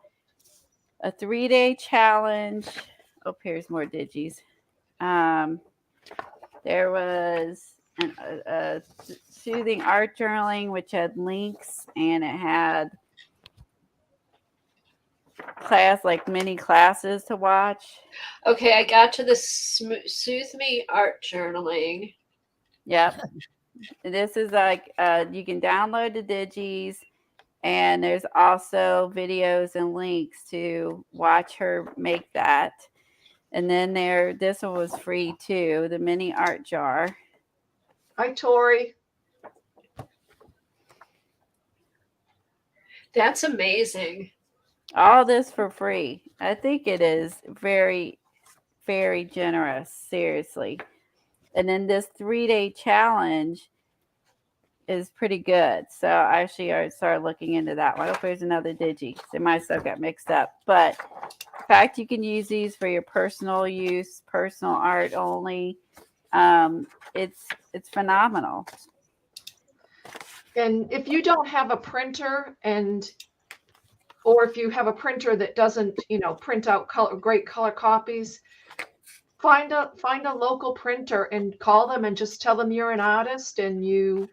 a 3-day challenge. Oh, here's more digis. There was a soothing art journaling, which had links, and it had mini classes to watch. Okay, I got to the Soothe Me art journaling. Yep. This is like you can download the digis, and there's also videos and links to watch her make that. And then this one was free too, the mini art jar. Hi, Tori. That's amazing. All this for free. I think it is very, very generous, seriously. And then this 3-day challenge is pretty good. So actually I started looking into that one. Oh, there's another digi. So my stuff got mixed up. But in fact, you can use these for your personal use, personal art only. It's phenomenal. And if you don't have a printer or if you have a printer that doesn't, print out great color copies, find a local printer and call them and just tell them you're an artist and you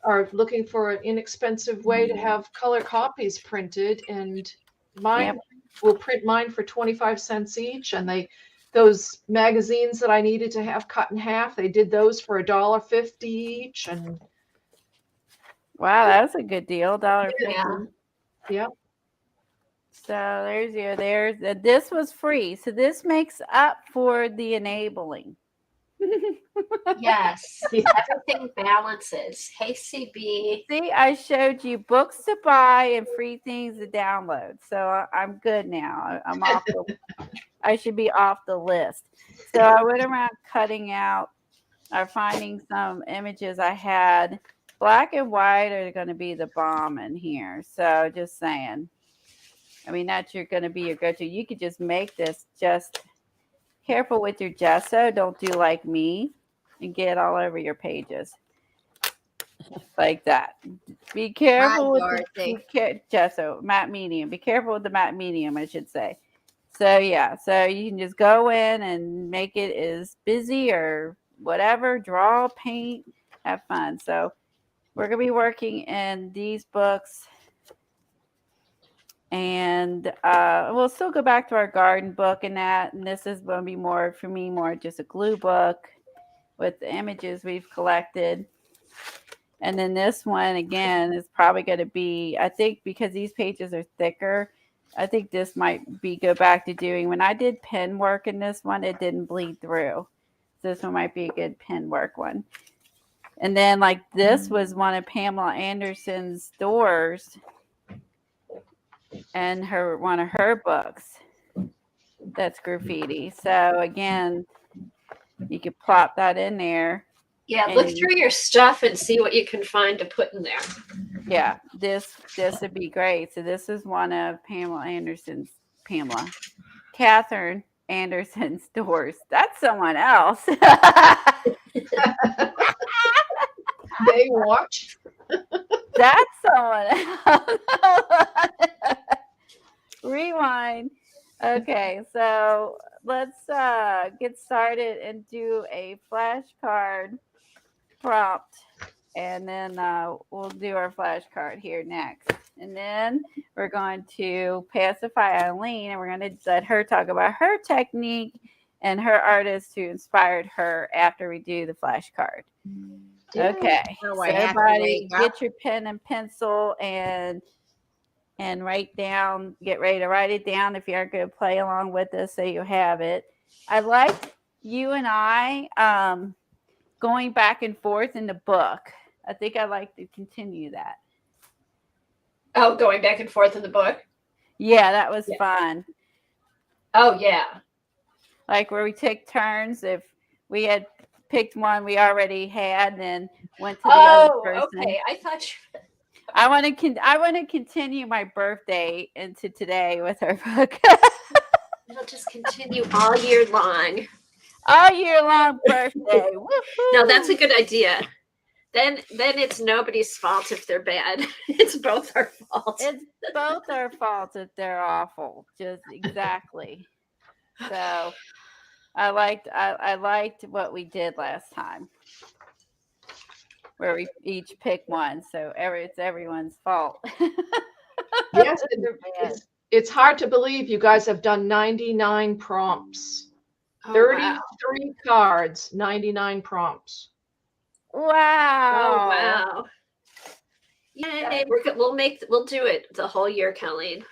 are looking for an inexpensive way to have color copies printed, and mine will print mine for 25 cents each. And those magazines that I needed to have cut in half, they did those for $1.50 each. And Wow, that was a good deal. $1.50. Yeah. yeah, So this was free. So this makes up for the enabling. Yes. Yeah. Everything balances. Hey, CB. See, I showed you books to buy and free things to download. So I'm good now. I'm off I should be off the list. So I went around cutting out or finding some images I had. Black and white are going to be the bomb in here. So just saying. I mean, that's going to be your go-to. You could just make this. Just careful with your gesso. Don't do like me and get all over your pages like that. Be careful with the gesso, matte medium. Be careful with the matte medium, I should say. So yeah, so you can just go in and make it as busy or whatever, draw, paint, have fun. So we're going to be working in these books. And we'll still go back to our garden book and that. And this is going to be more, for me, more just a glue book with the images we've collected. And then this one, again, is probably going to be, I think because these pages are thicker, I think this might be go back to doing, when I did pen work in this one, it didn't bleed through. So this one might be a good pen work one. And then like this was one of Pamela Anderson's doors. And one of her books that's graffiti. So again, you could plop that in there. Yeah, look through your stuff and see what you can find to put in there. Yeah, this would be great. So this is one of Catherine Anderson's doors. That's someone else. They watch. That's someone else. Rewind. Okay, so let's get started and do a flashcard prompt, and then we'll do our flashcard here next. And then we're going to pacify Eileen, and we're going to let her talk about her technique and her artist who inspired her after we do the flashcard. Okay, so everybody get your pen and pencil and write down, get ready to write it down if you aren't going to play along with us so you have it. I like you and I going back and forth in the book. I think I'd like to continue that. Oh, going back and forth in the book? Yeah, that was fun. Oh, yeah. Like where we take turns. If we had picked one we already had, then went to the other person. Okay. I thought you... I want to continue my birthday into today with her book. It'll just continue all year long. All year long birthday. No, that's a good idea. Then it's nobody's fault if they're bad. It's both our fault. It's both our fault if they're awful. Just exactly. So I liked what we did last time, where we each pick one. So it's everyone's fault. Yes, it's hard to believe you guys have done 99 prompts. 33 cards, 99 prompts. Wow. Oh, wow. Yay. We'll do it the whole year, Colleen.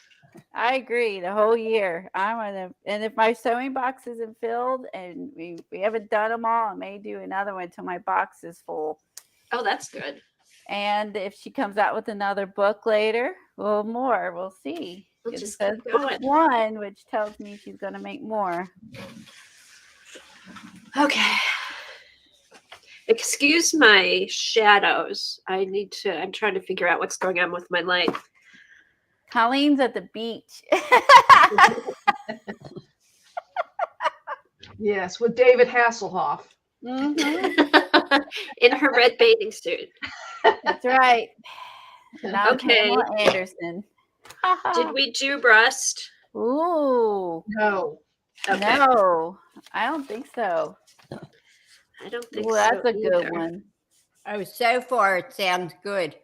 I agree. The whole year. And if my sewing box isn't filled and we haven't done them all, I may do another one until my box is full. Oh, that's good. And if she comes out with another book later, we'll see. We'll just says keep going. One, which tells me she's going to make more. Okay. Excuse my shadows. I'm trying to figure out what's going on with my light. Colleen's at the beach. Yes, with David Hasselhoff. Mm-hmm. In her red bathing suit. That's right. Not Okay. Pamela Anderson. Did we do rust? Ooh. No. Okay. No, I don't think so. I don't think Well, so that's a good either. one. Oh, so far it sounds good.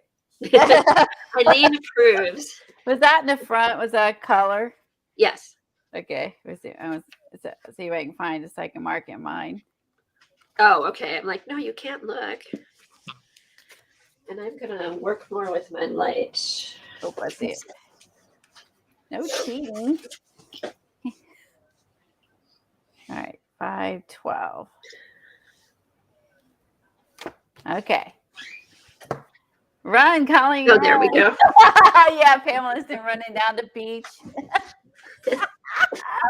Eileen approves. Was that in the front? Was that color? Yes. Okay. Let's see. See if I can find it so I can mark it mine. Oh, okay. I'm like, no, you can't look. And I'm gonna work more with my light. Oh, I see it. No cheating. All right, 512. Okay. Run, Colleen. Oh, there we go. Yeah, Pamela's been running down the beach.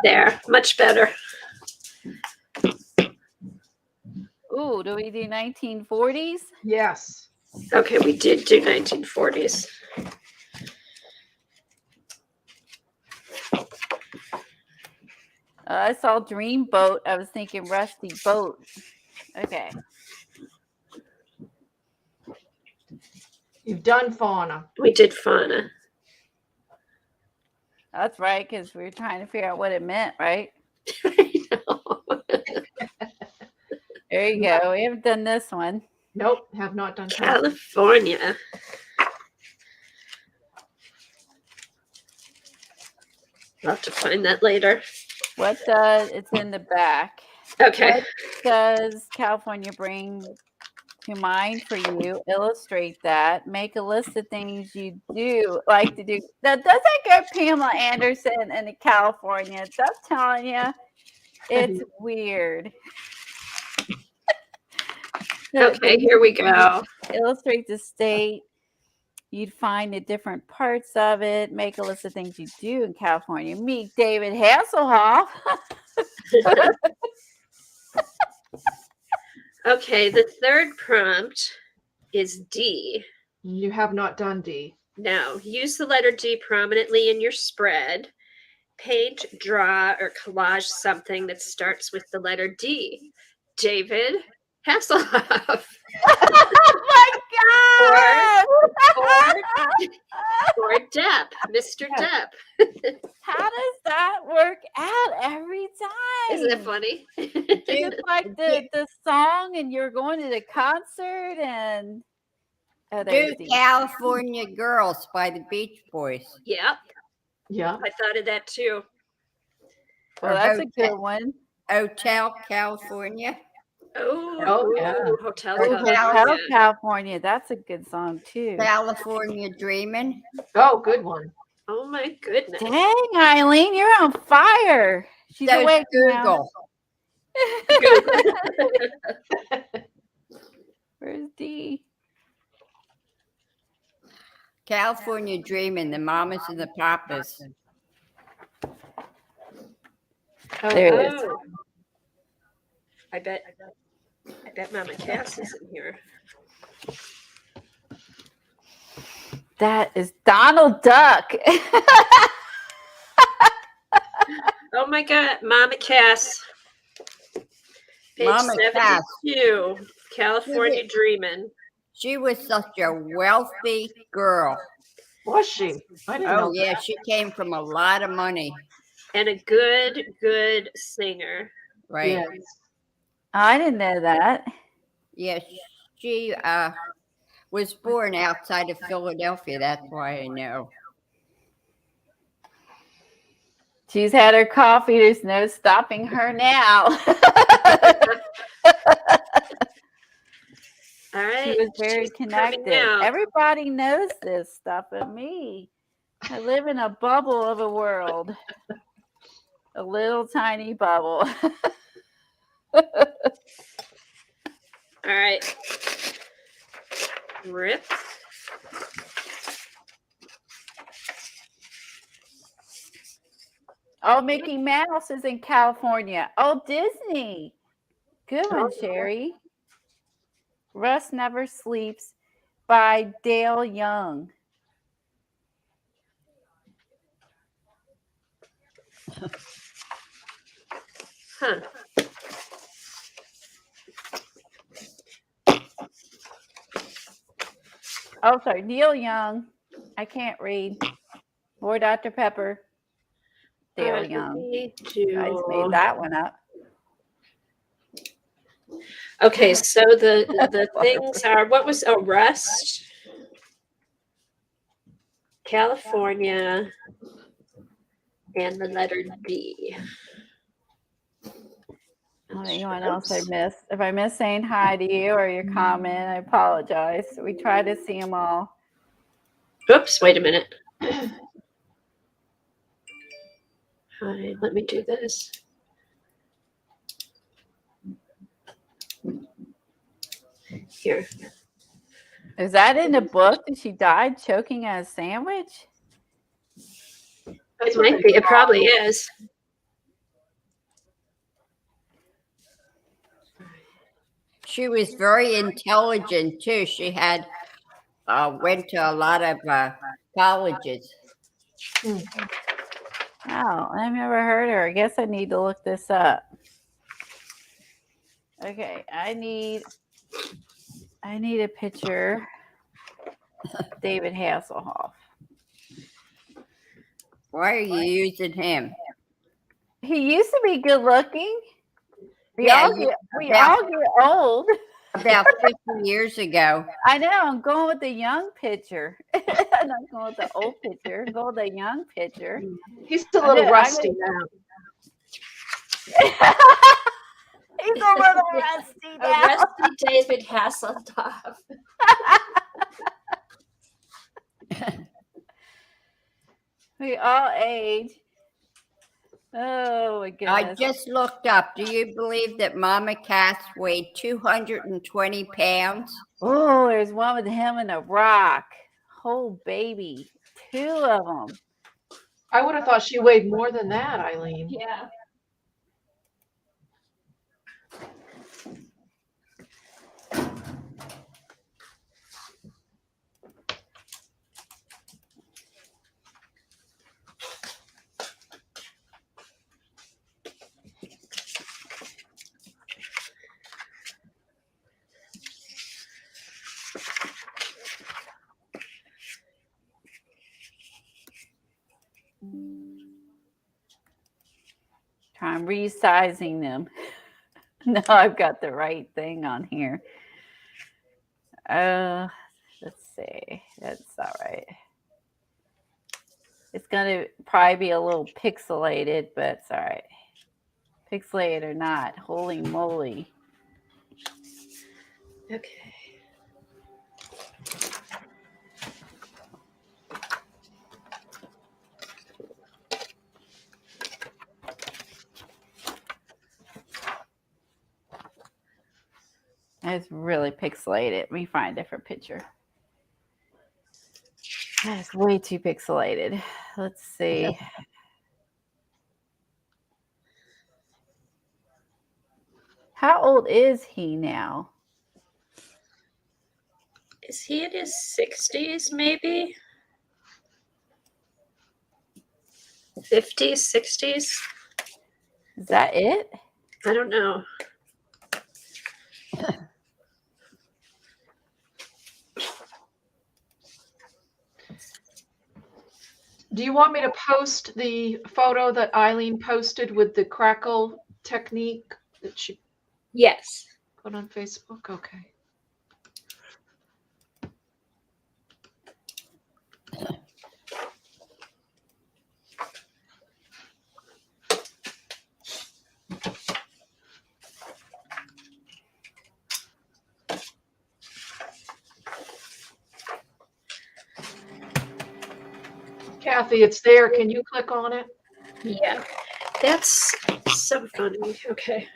There, much better. Ooh, do we do 1940s? Yes. Okay, we did do 1940s. I saw Dreamboat. I was thinking Rusty Boat. Okay. You've done fauna. We did fauna. That's right, because we were trying to figure out what it meant, right? I know. There you go. We haven't done this one. Nope, have not done California. I'll have to find that later. What does it's in the back? Okay. What does California bring to mind for you? Illustrate that. Make a list of things you do like to do. Now, does that go Pamela Anderson in California? I'm telling you, it's weird. Okay, here we go. Illustrate the state. You'd find the different parts of it. Make a list of things you do in California. Meet David Hasselhoff. Okay, the third prompt is D. You have not done D. Now, use the letter D prominently in your spread. Paint, draw, or collage something that starts with the letter D. David Hasselhoff. Oh my God! Or Depp, Mr. Depp. How does that work out every time? Isn't it funny? It's like the song, and you're going to the concert, and Do California Girls by the Beach Boys. Yep, Yeah. I thought of that too. Well, that's a good one. Hotel California. Oh, yeah. Hotel Hotel California. California. That's a good song too. California Dreamin'. Oh, good one. Oh my goodness. Dang, Eileen, you're on fire. She's So awake now. Google. Where's D? California Dreamin', the Mamas and the Papas. There it is. Oh. I bet Mama Cass is in here. That is Donald Duck. Oh my God, Mama Cass. Page Mama Cass. 72, California Dreamin'. She was such a wealthy girl. Was she? I didn't Oh, know. yeah, she came from a lot of money, And a good singer. right? Yes. I didn't know that. Yes, she was born outside of Philadelphia. That's why I know. She's had her coffee. There's no stopping her now. All right. She was very she's coming connected. out. Everybody knows this stuff but me. I live in a bubble of a world. A little tiny bubble. All right. Rip. Oh, Mickey Mouse is in California. Oh, Disney. Good one, Sherry. Russ Never Sleeps by Dale Young. Huh. Oh, sorry. Neil Young. I can't read. More Dr. Pepper. Dale Let Young. me I just made do. that one up. Okay, so the things are, what was arrest, California, and the letter D. Anyone else I Oops. missed? If I missed saying hi to you or your comment, I apologize. We try to see them all. Oops, wait a minute. Hi, let me do this. Here. Is that in the book that she died choking on a sandwich? It might be. It probably is. She was very intelligent too. She had went to a lot of colleges. Oh, I've never heard her. I guess I need to look this up. Okay, I need a picture. David Hasselhoff. Why are you using him? He used to be good looking. We Yeah, all get old. About 50 years ago. I know. I'm going with the young picture. I'm not going with the old picture. I'm going with the young picture. He's a little rusty now. He's a little rusty now. Arrested David Hasselhoff. We all age. Oh my I goodness. just looked up. Do you believe that Mama Cass weighed 220 pounds? Oh, there's one with him and a rock. Whole baby. 2 of them. I would have thought she weighed more than that, Eileen. Yeah. I'm resizing them. No, I've got the right thing on here. Let's see. That's all right. It's going to probably be a little pixelated, but it's all right. Pixelated or not, holy moly. Okay. It's really pixelated. Let me find a different picture. That's way too pixelated. Let's see. How old is he now? Is he in his 60s, maybe? 50s, 60s? Is that it? I don't know. Do you want me to post the photo that Eileen posted with the crackle technique that she Yes. put on Facebook? Okay. Kathy, it's there. Can you click on it? Yeah. That's so funny. Okay.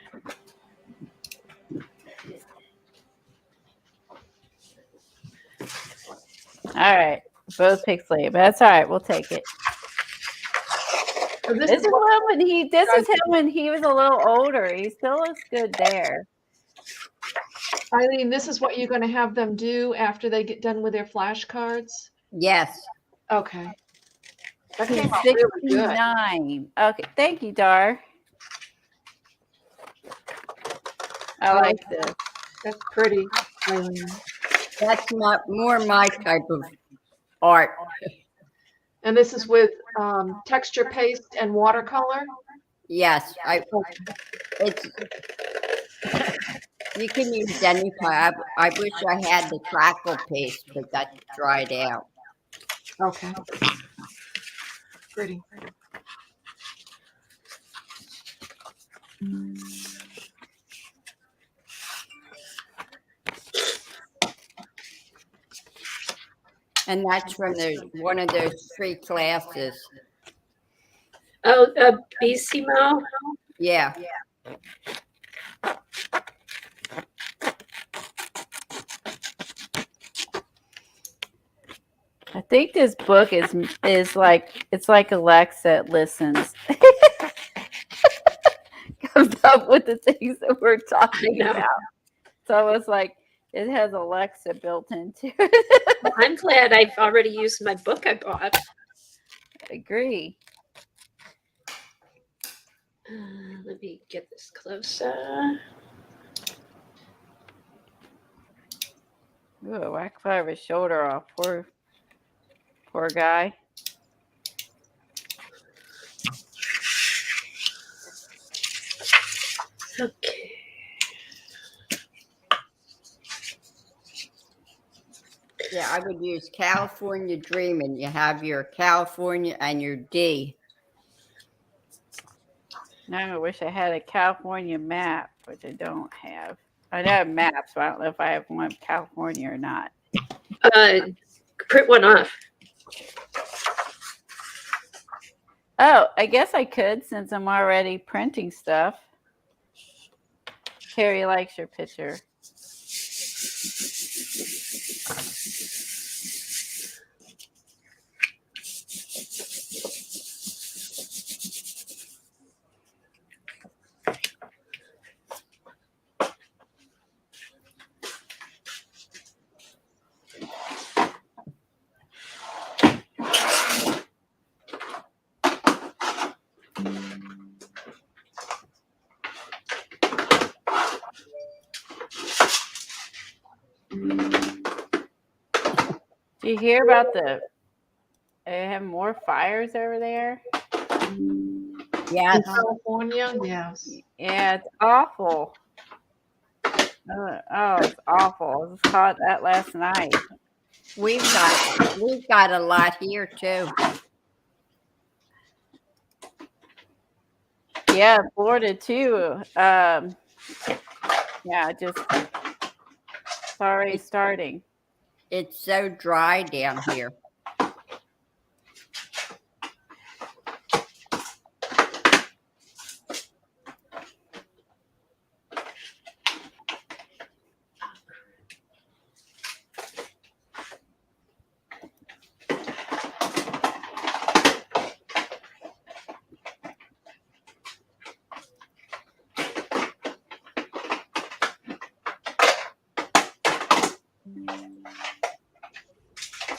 All right. Both pixelated, but that's all right. We'll take it. So This is him when he was a little older. He still looks good there. Eileen, this is what you're going to have them do after they get done with their flashcards? Yes. Okay. That He's came out really good. 69. Okay. Thank you, Dar. I like this. That's pretty, Eileen. That's more my type of art. And this is with texture paste and watercolor? Yes, it's you can use any kind. I wish I had the crackle paste, but that dried out. Okay. Pretty. And that's from one of those free classes. Oh, Bissimo. Yeah. I think this book is like it's like Alexa listens. Comes up with the things that we're talking know. about. It's almost like it has Alexa built into it. I'm glad I've already used my book I bought. I agree. Let me get this closer. Ooh, I carve his shoulder off. Poor guy. Okay. Yeah, I would use California Dreamin'. You have your California and your D. Now I wish I had a California map, which I don't have. I have maps, but I don't know if I have one of California or not. Print one off. Oh, I guess I could since I'm already printing stuff. Carrie likes your picture. Do you hear about they have more fires over there? Yes. In California? Yes. Yeah, it's awful. Oh, it's awful. I was caught that last night. We've got a lot here too. Yeah, Florida too. Yeah, just it's already starting. It's so dry down here.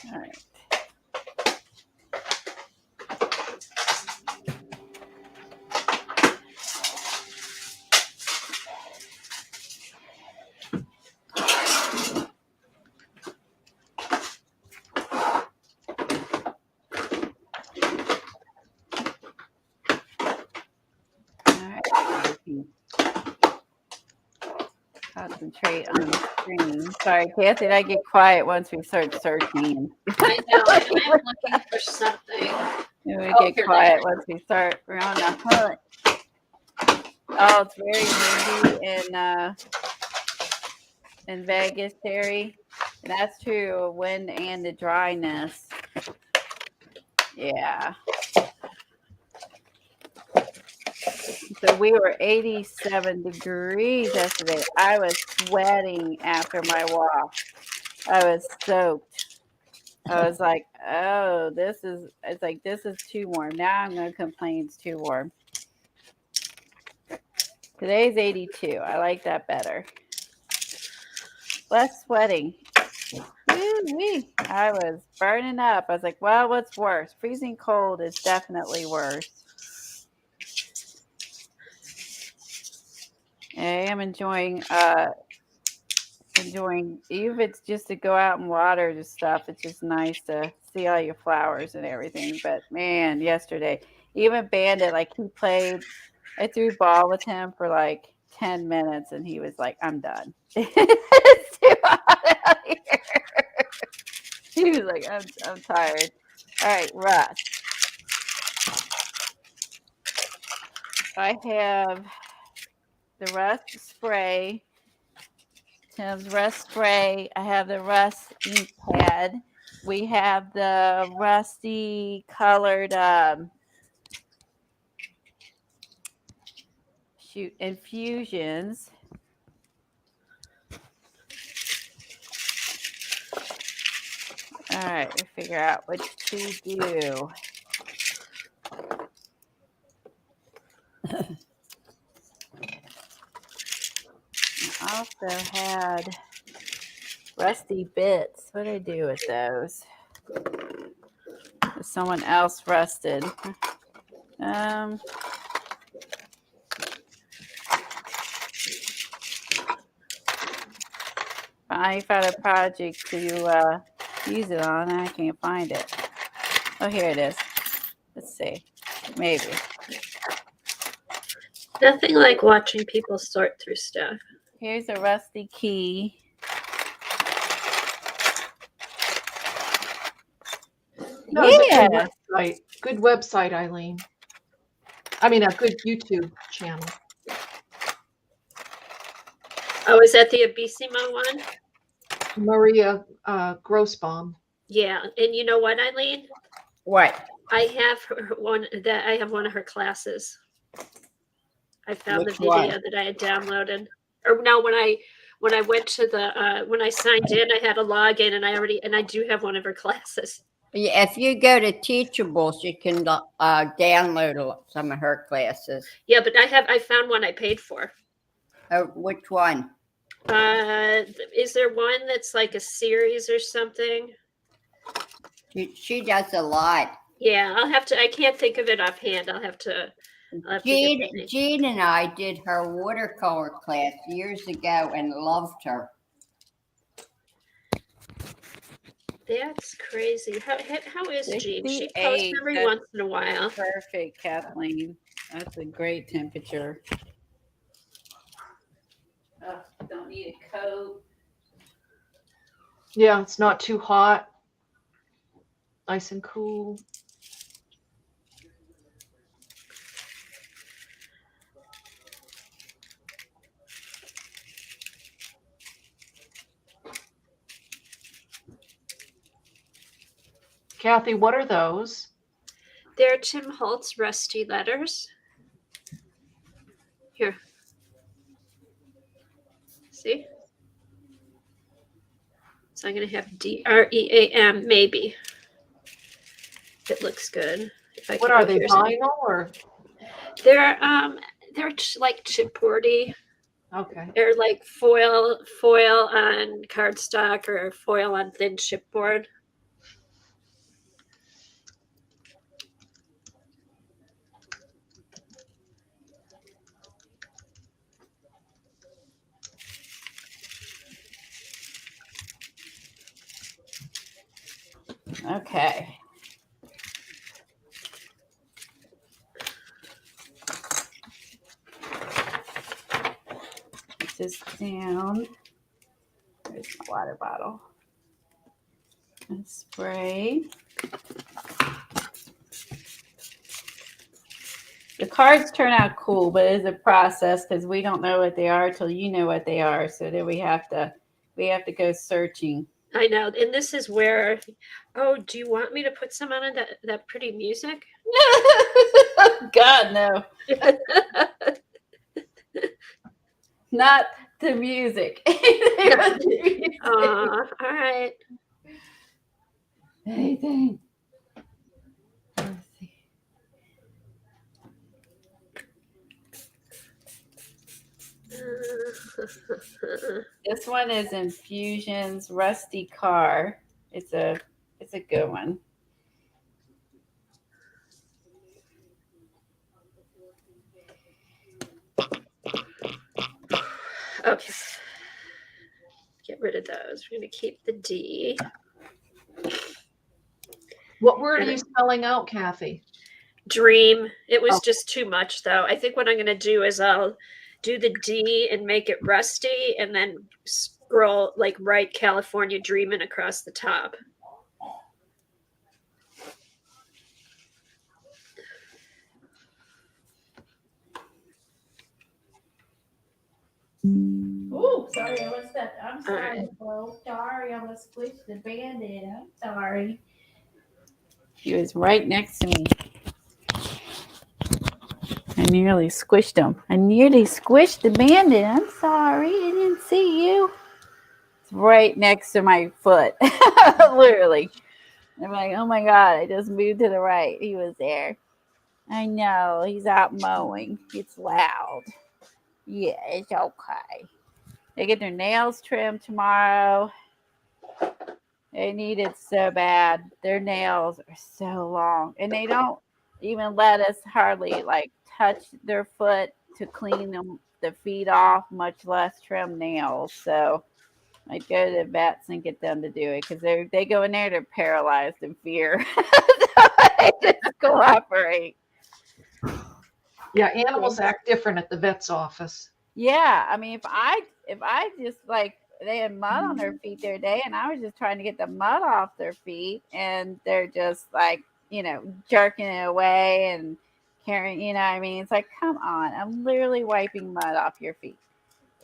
All right. Concentrate on the screen. Sorry, Kathy, I get quiet once we start searching. I know. I'm looking for something. And we Oh, get here, quiet once we start. We're on a hunt. Oh, it's very windy in Vegas, Terry. And that's true. Wind and the dryness. Yeah. So we were 87 degrees yesterday. I was sweating after my walk. I was soaked. I was like, oh, this is too warm. Now I'm going to complain it's too warm. Today's 82. I like that better. Less sweating. Woo-wee. I was burning up. I was like, well, what's worse? Freezing cold is definitely worse. I am enjoying enjoying, even if it's just to go out and water the stuff. It's just nice to see all your flowers and everything. But man, yesterday, even Bandit, like he played, I threw ball with him for like 10 minutes and he was like, I'm done. It's too hot out here. He was like, I'm tired. All right, Russ. I have the Rust spray, Tim's Rust spray. I have the Rust ink pad. We have the rusty colored infusions. All right, we figure out which to do. I also had rusty bits. What did I do with those? Someone else rusted. I found a project to use it on. I can't find it. Oh, here it is. Let's see. Maybe. Nothing like watching people sort through stuff. Here's a rusty key. No, it's a Yeah. good website. Good website, Eileen. I mean, a good YouTube channel. Oh, is that the Abissimo one? Maria Grossbaum. Yeah, and you know what, Eileen? What? I have I have one of her classes. I found Which the video one? that I had downloaded. Or no, when I went to the when I signed in, I had a login, and I do have one of her classes. Yeah, if you go to Teachables, you can download some of her classes. Yeah, but I found one I paid for. Oh, which one? Is there one that's like a series or something? She does a lot. Yeah, I can't think of it offhand. I'll have to get the name. Jean and I did her watercolor class years ago and loved her. That's crazy. How is Jean? She 68. posts every That's once in a while. perfect, Kathleen. That's a great temperature. Oh, don't need a coat. Yeah, it's not too hot. Nice and cool. Kathy, what are those? They're Tim Holtz rusty letters. Here. See? So I'm going to have DREAM, maybe. It looks good. If I What can- are they, here's- vinyl or? They're like chipboardy. Okay. They're like foil on cardstock or foil on thin chipboard. Okay. Put this down. There's my water bottle. And spray. The cards turn out cool, but it's a process because we don't know what they are till you know what they are. So then we have to go searching. I know. And this is where, oh, do you want me to put some on that pretty music? God, no. Not the music. All right. Anything. Let's see. This one is Infusion's Rusty Car. It's a good one. Okay. rid of those. We're going to keep the D. What word are you spelling out, Kathy? Dream. It was Oh. just too much, though. I think what I'm going to do is I'll do the D and make it rusty, and then scroll, like, write California Dreamin' across the top. Ooh, sorry, I was that. I'm sorry, right. Flo. Sorry, I was squished the bandit. I'm sorry. He was right next to me. I nearly squished him. I nearly squished the bandit. I'm sorry. I didn't see you. It's right next to my foot. Literally. I'm like, oh my God, I just moved to the right. He was there. I know. He's out mowing. It's loud. Yeah, it's okay. They get their nails trimmed tomorrow. They need it so bad. Their nails are so long. And they don't even let us hardly like touch their foot to clean them the feet off, much less trim nails. So I go to the vets and get them to do it because they go in there, they're paralyzed in fear. So I just cooperate. Yeah, animals act different at the vet's office. Yeah, I mean, if I just like they had mud on their feet the other day, and I was just trying to get the mud off their feet, and they're just like jerking it away and carrying. What I mean, it's like, come on, I'm literally wiping mud off your feet.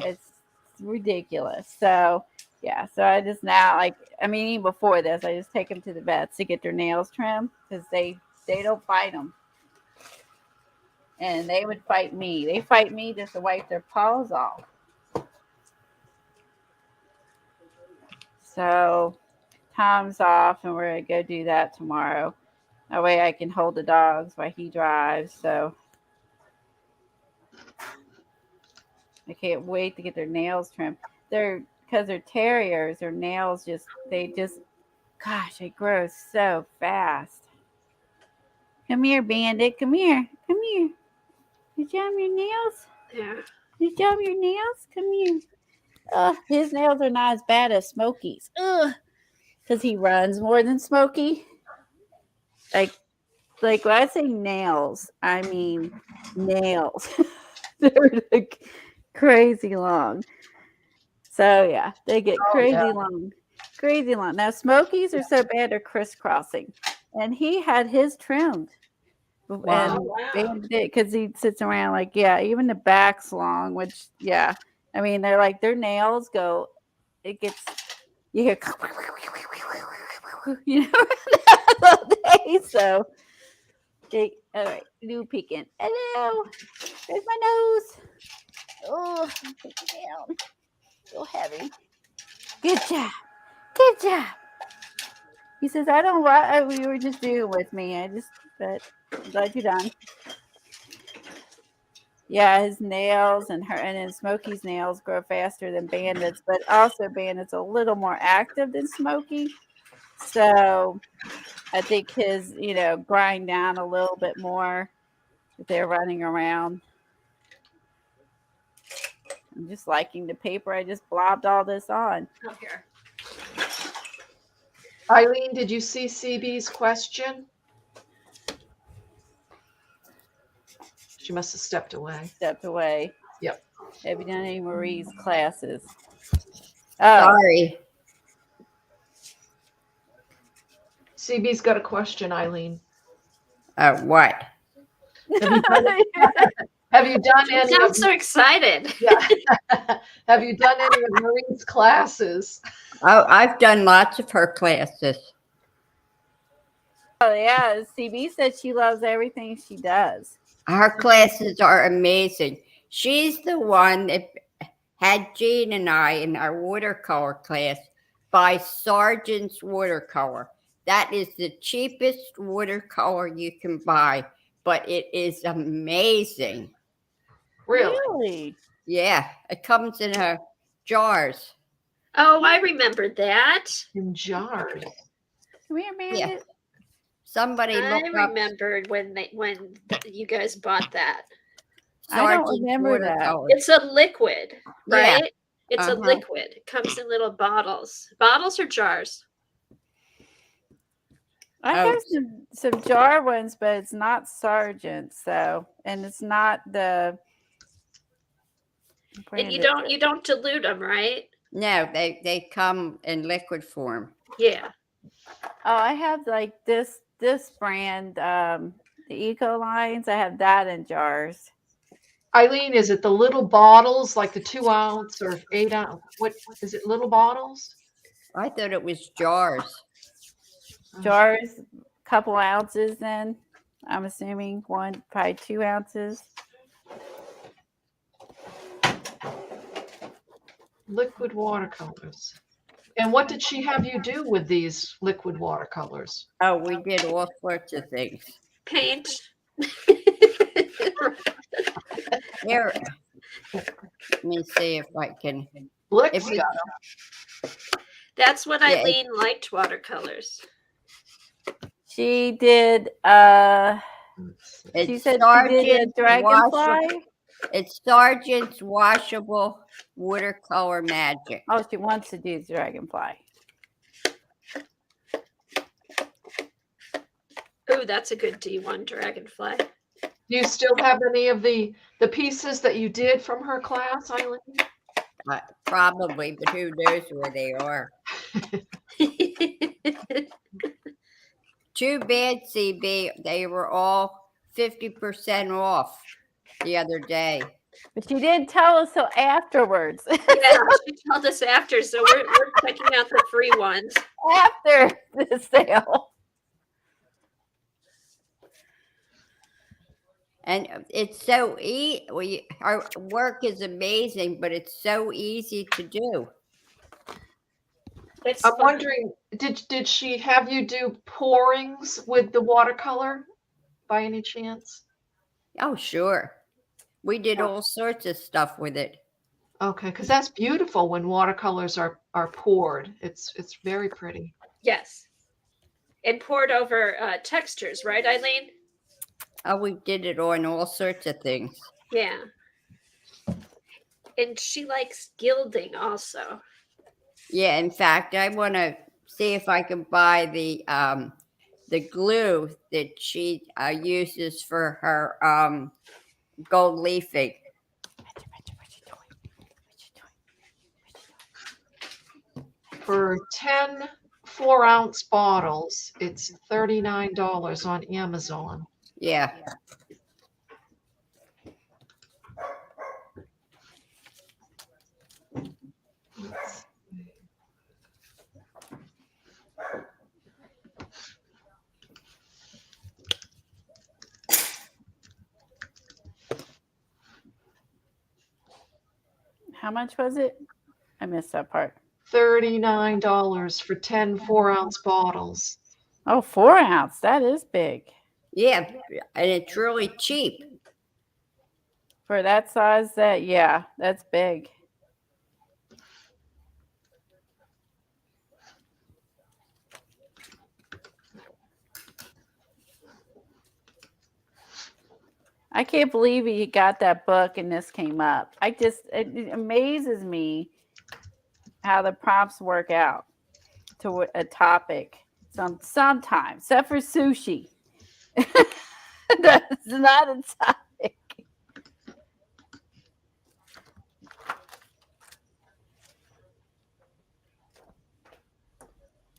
It's ridiculous. So yeah, so I just now I mean, even before this, I just take them to the vets to get their nails trimmed because they don't fight them. And they would fight me. They fight me just to wipe their paws off. So Tom's off, and we're going to go do that tomorrow. That way I can hold the dogs while he drives. So I can't wait to get their nails trimmed. Because they're terriers, their nails gosh, they grow so fast. Come here, Bandit. Come here. Come here. You jam your nails? Yeah. You jam your nails? Come here. His nails are not as bad as Smokey's. Because he runs more than Smokey. Like when I say nails, I mean nails. They're like crazy long. So yeah, they get crazy long. Crazy long. Now Smokey's are so bad they're crisscrossing. And he had his trimmed. Wow. And because he sits around like, yeah, even the back's long, which, yeah. I mean, they're like, their nails go, it gets, you hear, all day. So, all right, new peeking. Hello, there's my nose. Oh, take it down. So heavy. Good job. Good job. He says, I don't want, you were just doing with me. But I'm glad you're done. Yeah, his nails and then Smokey's nails grow faster than Bandit's, but also Bandit's a little more active than Smokey. So I think his, grind down a little bit more if they're running around. I'm just liking the paper. I just blobbed all this on. Oh, here. Eileen, did you see CB's question? She must have stepped away. Stepped away. Yep. Have you done any Marie's classes? Sorry. CB's got a question, Eileen. What? Have you done You any sound of, so excited. yeah. Have you done any of Marie's classes? Oh, I've done lots of her classes. Oh, yeah. CB said she loves everything she does. Her classes are amazing. She's the one that had Jean and I in our watercolor class by Sargent's watercolor. That is the cheapest watercolor you can buy, but it is amazing. Really? Yeah, it comes in jars. Oh, I remembered that. In jars. Come here, Bandit. Yeah. Somebody I look up remembered when you guys bought that. I don't Sargent's remember that. watercolor. It's a liquid, Yeah. right? It's a liquid. It comes in little bottles. Bottles or jars? I Oh. have some jar ones, but it's not Sergeant, so and it's not the. And you don't dilute them, right? No, they come in liquid form. Yeah. Oh, I have like this brand, the Eco Lines. I have that in jars. Eileen, is it the little bottles, like the 2 ounce or 8 ounce? What is it? Little bottles? I thought it was jars. Jars, couple ounces. Then I'm assuming probably 2 ounces. Liquid watercolors. And what did she have you do with these liquid watercolors? Oh, we did all sorts of things. Paint. Here, let me see if I can. Blick's If we- got 'em. That's when Yeah, Eileen liked watercolors. She did. She It's said she did a Sergeant's dragonfly. It's Sergeant's washable watercolor magic. Oh, she wants to do the dragonfly. Ooh, that's a good D1 dragonfly. Do you still have any of the pieces that you did from her class, Eileen? Probably, but who knows where they are. Too bad, CB. They were all 50% off the other day. But she didn't tell us till afterwards. Yeah, she told us after, so we're checking out the free ones. After the sale. And it's so our work is amazing, but it's so easy to do. It's I'm fun. wondering, did she have you do pourings with the watercolor by any chance? Oh, sure. We did all sorts of stuff with it. Okay, because that's beautiful when watercolors are poured. It's very pretty. Yes. And poured over textures, right, Eileen? Oh, we did it on all sorts of things. Yeah. And she likes gilding also. Yeah, in fact, I want to see if I can buy the glue that she uses for her gold leafing. For 10 4-ounce bottles, it's $39 on Amazon. Yeah. How much was it? I missed that part. $39 for 10 4-ounce bottles. Oh, 4-ounce. That is big. Yeah, and it's really cheap. For that size, that's big. I can't believe you got that book and this came up. It amazes me how the prompts work out to a topic sometimes, except for sushi. That's not a topic.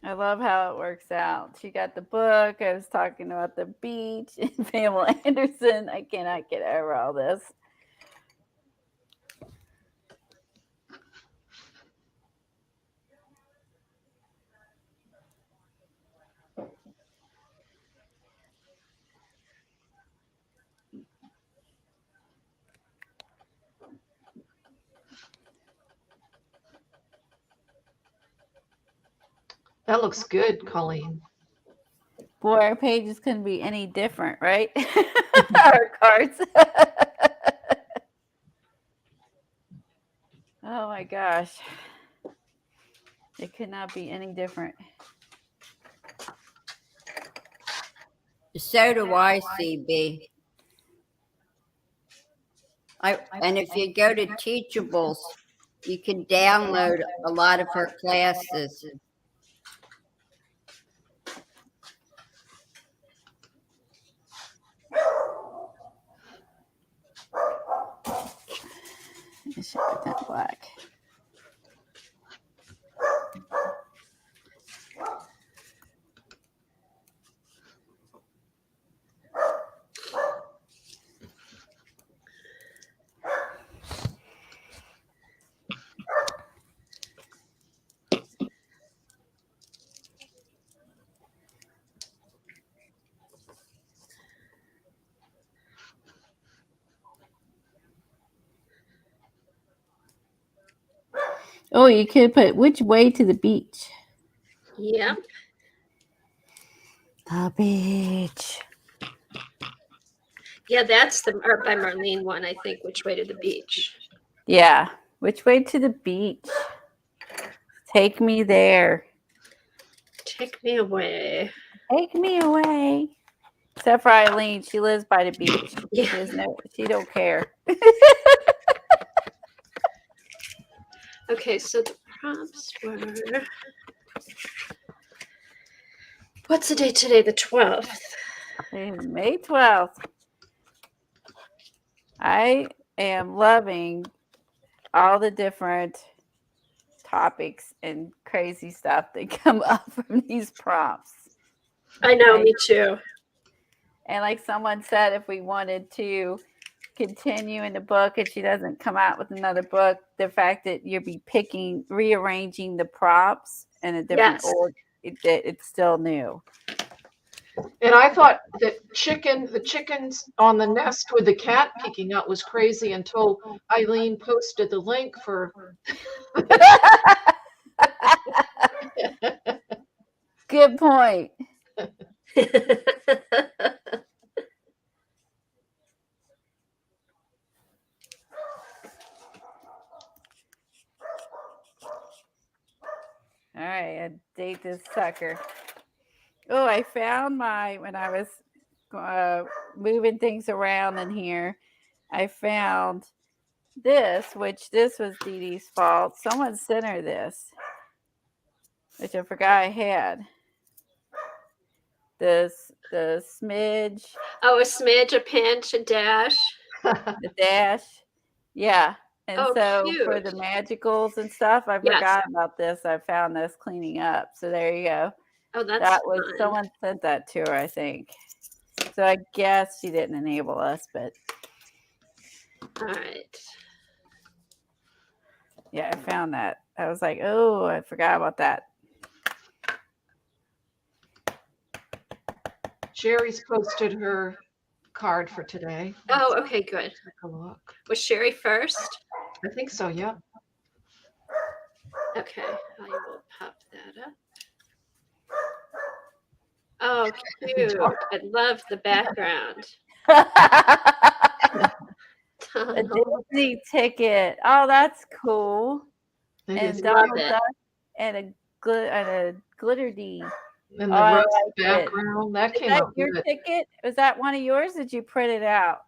I love how it works out. She got the book. I was talking about the beach and Pamela Anderson. I cannot get over all this. That looks good, Colleen. Boy, our pages couldn't be any different, right? Our cards. Oh my gosh. It could not be any different. So do I, CB. And if you go to Teachables, You can download a lot of her classes. I should put that black. Oh, you could put which way to the beach? Yep. The beach. Yeah, that's the art by Marlene one, I think, Which Way to the Beach. Yeah. Which way to the beach? Take me there. Take me away. Take me away. Except for Eileen, she lives by the beach. Yeah. She don't care. Okay, so the prompts were. What's the date today? The 12th. May 12th. I am loving all the different topics and crazy stuff that come up from these prompts. I know, me too. And like someone said, if we wanted to continue in the book and she doesn't come out with another book, the fact that you'll be rearranging the prompts in a different order, it's still new. And I thought that the chickens on the nest with the cat peeking out was crazy until Eileen posted the link for. Good point. All right, I date this sucker. Oh, I found when I was moving things around in here, I found this, which this was Dee Dee's fault. Someone sent her this, which I forgot I had. The smidge. Oh, a smidge, a pinch, a dash. The dash. Yeah. And so cute. for the magicals and stuff, I forgot about this. I found this cleaning up. So there you go. Oh, that's that was fun. Someone sent that to her, I think. So I guess she didn't enable us, but all right. Yeah, I found that. I was like, oh, I forgot about that. Sherry's posted her card for today. Oh, okay, good. Take a look. Was Sherry first? I think so, yeah. Okay, I will pop that up. Oh, cute. I love the background. A Disney ticket. Oh, that's cool. And Donald Duck and a glitter D. And the rose background. That came out. up Your good. ticket? Was that one of yours? Did you print it out?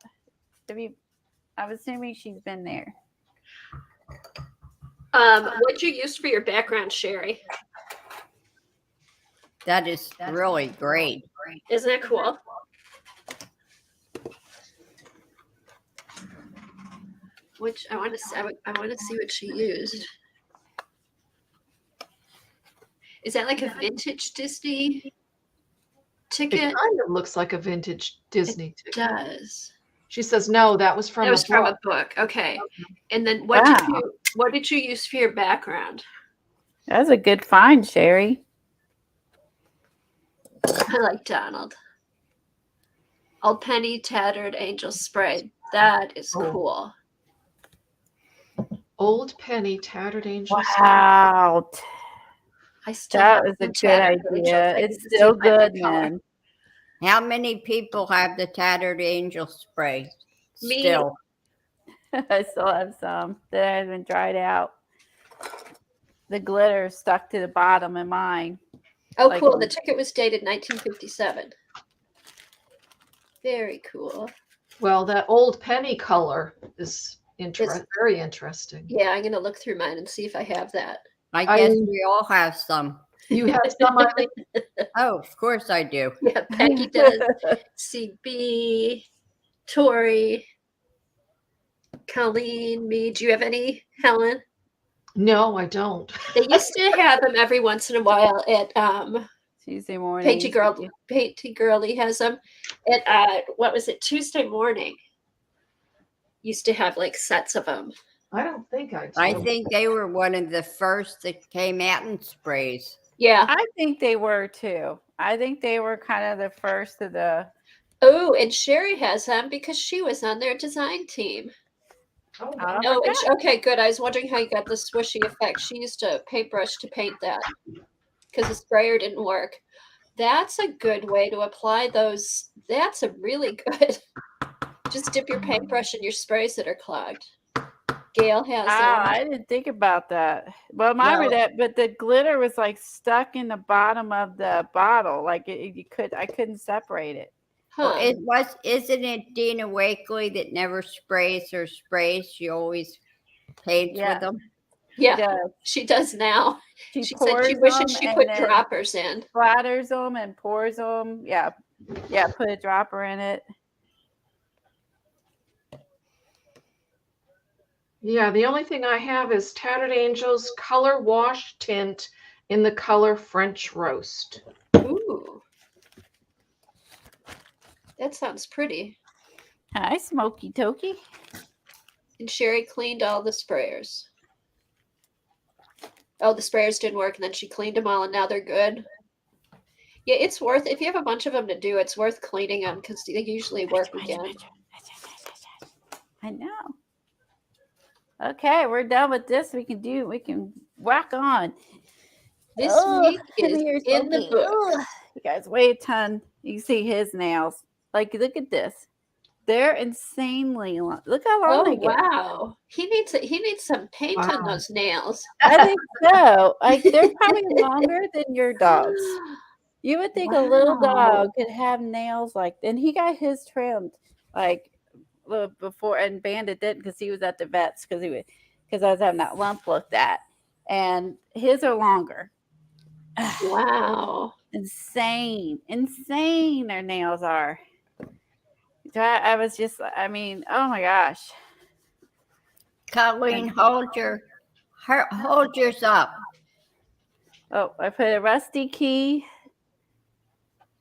I'm assuming she's been there. What'd you use for your background, Sherry? That is really great. Isn't that cool? Which I want to see. I want to see what she used. Is that like a vintage Disney ticket? It kind of looks like a vintage Disney ticket. It does. She says no. That was from. From a book. Okay. And then what did you use for your background? That was a good find, Sherry. I like Donald. Old Penny Tattered Angel Spray. That is cool. Old Penny Tattered Angel Wow. That was a good idea. It's still good, man. How many people have the Tattered Angel Spray? Me. Still. I still have some that haven't dried out. The glitter stuck to the bottom in mine. Oh, cool. The ticket was dated 1957. Very cool. Well, that Old Penny color is Very interesting. Yeah, I'm gonna look through mine and see if I have that. I I- guess we all have some. You have some idea? Oh, of course I do. Yeah, Peggy does. CB, Tori, Colleen, me. Do you have any, Helen? No, I don't. They used to have them every once in a while at Tuesday morning. Painty Girly has them at what was it, Tuesday morning? Used to have like sets of them. I don't think I do. I think they were one of the first that came out in sprays. Yeah. I think they were too. I think they were kind of the first of the. Oh, and Sherry has them because she was on their design team. Oh, I Oh, forgot. okay, good. I was wondering how you got the swishy effect. She used a paintbrush to paint that because the sprayer didn't work. That's a good way to apply those. That's a really good. Just dip your paintbrush in your sprays that are clogged. Gail has them. I didn't think about that. Well, mine were Well- that, but the glitter was like stuck in the bottom of the bottle. Like I couldn't separate it. Huh. Isn't it Dina Wakely that never sprays her sprays? She always paints Yeah. with them. Yeah, Yeah, she does now. she She said she pours wishes them she and put then droppers in. splatters them and pours them. Yeah, put a dropper in it. Yeah, the only thing I have is Tattered Angels color wash tint in the color French Roast. Ooh. That sounds pretty. Hi, Smoky Toki. And Sherry cleaned all the sprayers. Oh, the sprayers didn't work, and then she cleaned them all, and now they're good. Yeah, it's worth, if you have a bunch of them to do, it's worth cleaning them because they usually work again. I know. Okay, we're done with this. We can whack on. This Oh, week come is here, in the Smokey. book. Ugh. You guys weigh a ton. You can see his nails. Like, look at this. They're insanely long. Look how long Oh they get. wow, he needs some paint on Wow. those nails. I think so. Like, they're probably longer than your dogs. You would think a little Wow. dog could have nails like, and he got his trimmed like before, and Bandit didn't because he was at the vets because I was having that lump looked at, and his are longer. Wow. Insane their nails are. So I was just, I mean, oh my gosh. Colleen, hold yours up. Oh, I put a rusty key.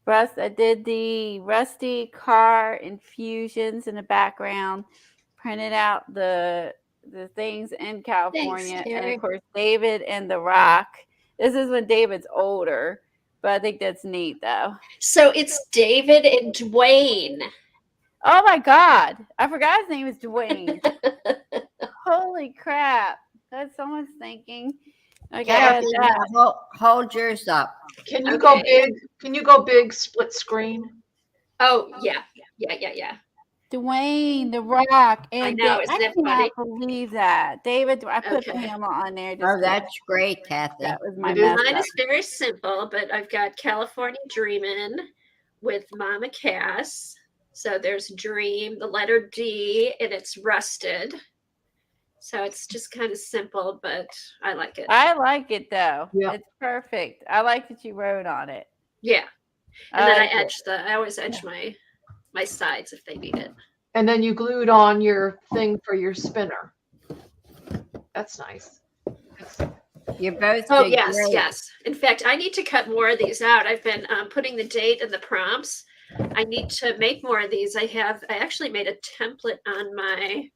I did the rusty car infusions in the background, printed out the things in California, and Terry. of course David and the Rock. This is when David's older, but I think that's neat though. So it's David and Dwayne. Oh my God, I forgot his name is Dwayne. Holy crap, that's someone's thinking. Okay, Kathy, hold yours up. Can you go Okay. big? Can you go big split screen? Oh yeah. Dwayne, the Rock, and know, I isn't that cannot believe that. David, I put Okay. Pamela on there. Oh, that's great, Kathy. That was my It is. mess Mine up. is very simple, but I've got California Dreamin' with Mama Cass. So there's Dream, the letter D, and it's rusted. So it's just kind of simple, but I like it. I like it though. Yeah. It's perfect. I like that you wrote on it. Yeah. And then like I always edge my sides if they need it. And then you glued on your thing for your spinner. That's nice. You both Oh, did yes, great. yes. In fact, I need to cut more of these out. I've been putting the date and the prompts. I need to make more of these. I actually made a template on my,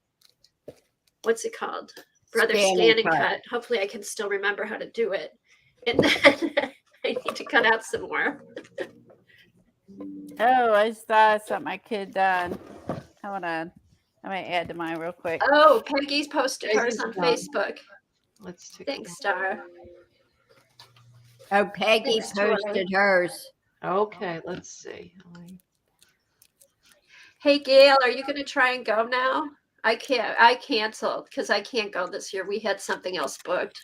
what's it called? Brother Scan and Cut. Hopefully I can still remember how to do it. And then I need to cut out some more. Oh, I just thought of something I could done. Hold on. I might add to mine real quick. Oh, Peggy's posted hers Peggy's on done. Facebook. Let's take Thanks, a Star. Oh, Peggy Thanks, Tori. posted hers. look. Okay, let's see. Hey, Gail, are you going to try and go now? I canceled because I can't go this year. We had something else booked.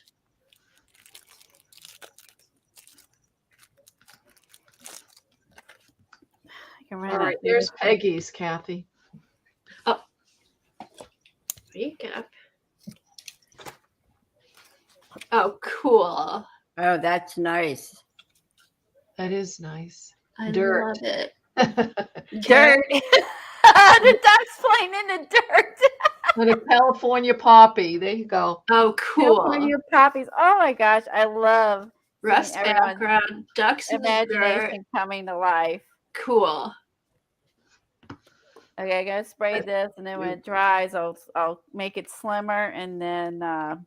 I can run All that right, through there's this. Peggy's, Kathy. Oh. Makeup. Oh, cool. Oh, that's nice. That is nice. I Dirt. love it. Dirt. The duck's playing in the dirt. And a California poppy. There you go. Oh, cool. Your poppies. Oh my gosh, I love Rust seeing everyone's background, ducks in the dirt. imagination coming to life. Cool. Okay, I'm gonna spray this, and then when it dries, I'll make it slimmer, and then I'm